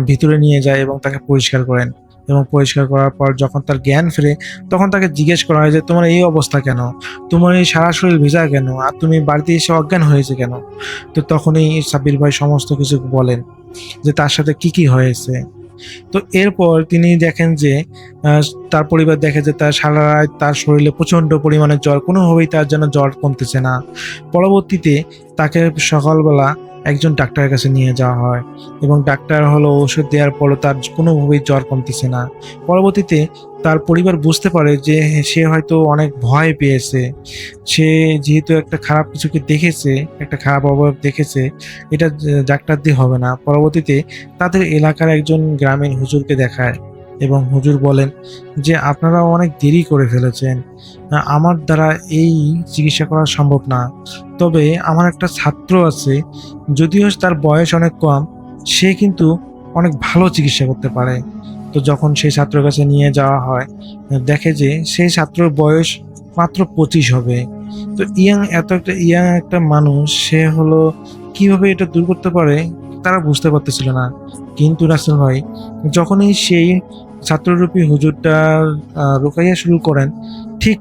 ভিতরে নিয়ে যায় এবং তাকে পরিষ্কার করেন। এবং পরিষ্কার করার পর যখন তার জ্ঞান ফিরে, তখন তাকে জিজ্ঞেস করা হয় যে তোমার এই অবস্থা কেন, তোমার এই সারা শরীর ভেজা কেন, আর তুমি বাড়িতে এসে অজ্ঞান হয়েছে কেন। তো তখনই সাব্বির ভাই সমস্ত কিছু বলেন যে তার সাথে কি কি হয়েছে। তো এরপর তিনি দেখেন যে তার পরিবার দেখে যে তার সারা রাত তার শরীরে প্রচণ্ড পরিমাণে জ্বর, কোনোভাবেই তার যেন জ্বর কমতেছে না। পরবর্তীতে তাকে সকালবেলা একজন ডাক্তারের কাছে নিয়ে যাওয়া হয় এবং ডাক্তার ওষুধ দেওয়ার পরও তার কোনোভাবেই জ্বর কমতেছে না। পরবর্তীতে তার পরিবার বুঝতে পারে যে সে হয়তো অনেক ভয় পেয়েছে, সে যেহেতু একটা খারাপ কিছুকে দেখেছে, একটা খারাপ অবয়ব দেখেছে, এটা ডাক্তার দিয়ে হবে না। পরবর্তীতে তাদের এলাকার একজন গ্রামীণ হুজুরকে দেখায় এবং হুজুর বলেন যে আপনারা অনেক দেরি করে ফেলেছেন, আমার দ্বারা এই চিকিৎসা করা সম্ভব না, তবে আমার একটা ছাত্র আছে, যদিও তার বয়স অনেক কম, সে কিন্তু অনেক ভালো চিকিৎসা করতে পারে। তো যখন সেই ছাত্রের কাছে নিয়ে যাওয়া হয়, দেখে যে সেই ছাত্রের বয়স মাত্র 25 হবে। তো এত ইয়াং একটা মানুষ, সে কিভাবে এটা দূর করতে পারে তারা বুঝতে পারতেছিল না। কিন্তু রাসেল ভাই যখনই সেই ছাত্ররূপী হুজুরটা রুকাইয়া শুরু করেন, ঠিক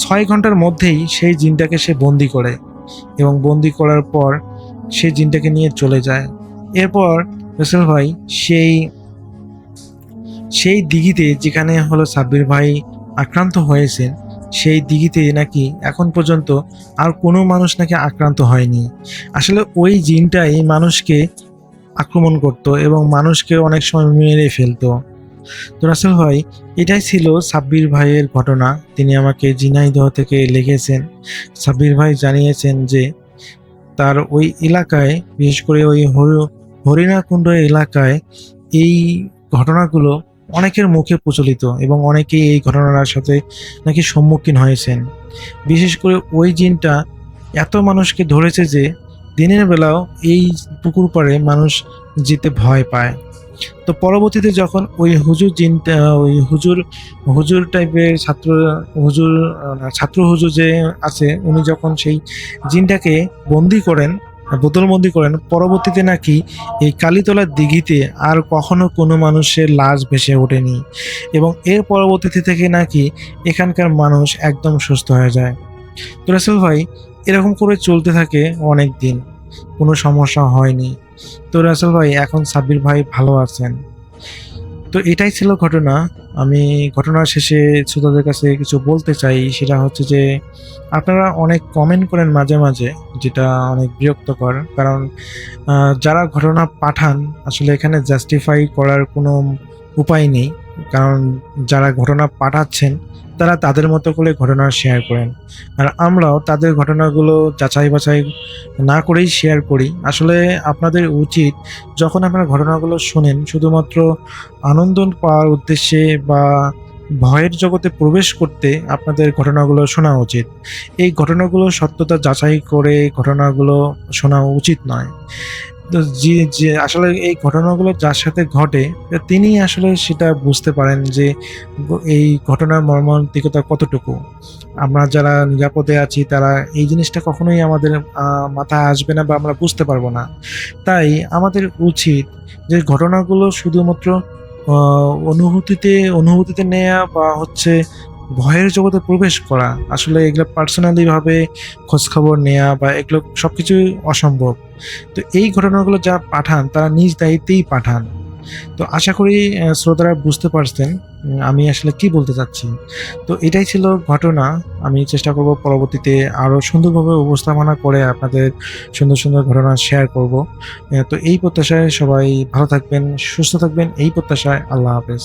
6 ঘন্টার মধ্যেই সেই জিনটাকে সে বন্দি করে এবং বন্দি করার পর সেই জিনটাকে নিয়ে চলে যায়। এরপর রাসেল ভাই সেই দিঘিতে যেখানে সাব্বির ভাই আক্রান্ত হয়েছেন, সেই দিঘিতে নাকি এখন পর্যন্ত আর কোনো মানুষ নাকি আক্রান্ত হয়নি। আসলে ওই জিনটাই মানুষকে আক্রমণ করত এবং মানুষকে অনেক সময় মেরে ফেলতো। তো রাসেল ভাই, এটাই ছিল সাব্বির ভাইয়ের ঘটনা। তিনি আমাকে ঝিনাইদহ থেকে লিখেছেন। সাব্বির ভাই জানিয়েছেন যে তার ওই এলাকায়, বিশেষ করে ওই হরিণাকুণ্ড এলাকায় এই ঘটনাগুলো অনেকের মুখে প্রচলিত এবং অনেকেই এই ঘটনার সাথে নাকি সম্মুখীন হয়েছেন। বিশেষ করে ওই জিনটা এত মানুষকে ধরেছে যে দিনের বেলাও এই পুকুর পাড়ে মানুষ যেতে ভয় পায়। তো পরবর্তীতে যখন ওই হুজুর টাইপের ছাত্র হুজুর যে আছে, উনি যখন সেই জিনটাকে বন্দি করেন বোতলবন্দি করেন, পরবর্তীতে নাকি এই কালীতলার দিঘিতে আর কখনো কোনো মানুষের লাশ ভেসে ওঠেনি এবং এর পরবর্তীতে থেকে নাকি এখানকার মানুষ একদম সুস্থ হয়ে যায়। তো রাসেল ভাই, এরকম করে চলতে থাকে অনেক দিন, কোনো সমস্যা হয়নি। তো রাসেল ভাই, এখন সাব্বির ভাই ভালো আছেন। তো এটাই ছিল ঘটনা। আমি ঘটনার শেষে শ্রোতাদের কাছে কিছু বলতে চাই, সেটা হচ্ছে যে আপনারা অনেক কমেন্ট করেন মাঝে মাঝে, যেটা অনেক বিরক্তকর। কারণ যারা ঘটনা পাঠান আসলে এখানে জাস্টিফাই করার কোনো উপায় নেই। কারণ যারা ঘটনা পাঠাচ্ছেন তারা তাদের মতো করে ঘটনা শেয়ার করেন, আর আমরাও তাদের ঘটনাগুলো যাচাই বাছাই না করেই শেয়ার করি। আসলে আপনাদের উচিত যখন আপনারা ঘটনাগুলো শোনেন শুধুমাত্র আনন্দ পাওয়ার উদ্দেশ্যে বা ভয়ের জগতে প্রবেশ করতে আপনাদের ঘটনাগুলো শোনা উচিত। এই ঘটনাগুলো সত্যতা যাচাই করে ঘটনাগুলো শোনা উচিত নয়। তো যে আসলে এই ঘটনাগুলো যার সাথে ঘটে তিনি আসলে সেটা বুঝতে পারেন যে এই ঘটনার মর্মান্তিকতা কতটুকু। আমরা যারা নিরাপদে আছি তারা এই জিনিসটা কখনোই আমাদের মাথায় আসবে না বা আমরা বুঝতে পারবো না। তাই আমাদের উচিত যে ঘটনাগুলো শুধুমাত্র অনুভূতিতে নেয়া বা হচ্ছে ভয়ের জগতে প্রবেশ করা, আসলে এগুলো পার্সোনালি ভাবে খোঁজখবর নেয়া বা এগুলো সবকিছুই অসম্ভব। তো এই ঘটনাগুলো যারা পাঠান তারা নিজ দায়িত্বেই পাঠান। তো আশা করি শ্রোতারা বুঝতে পারছেন আমি আসলে কি বলতে চাচ্ছি। তো এটাই ছিল ঘটনা। আমি চেষ্টা করব পরবর্তীতে আরো সুন্দরভাবে উপস্থাপনা করে আপনাদের সুন্দর সুন্দর ঘটনা শেয়ার করব। তো এই প্রত্যাশায় সবাই ভালো থাকবেন, সুস্থ থাকবেন, এই প্রত্যাশায় আল্লাহ হাফেজ।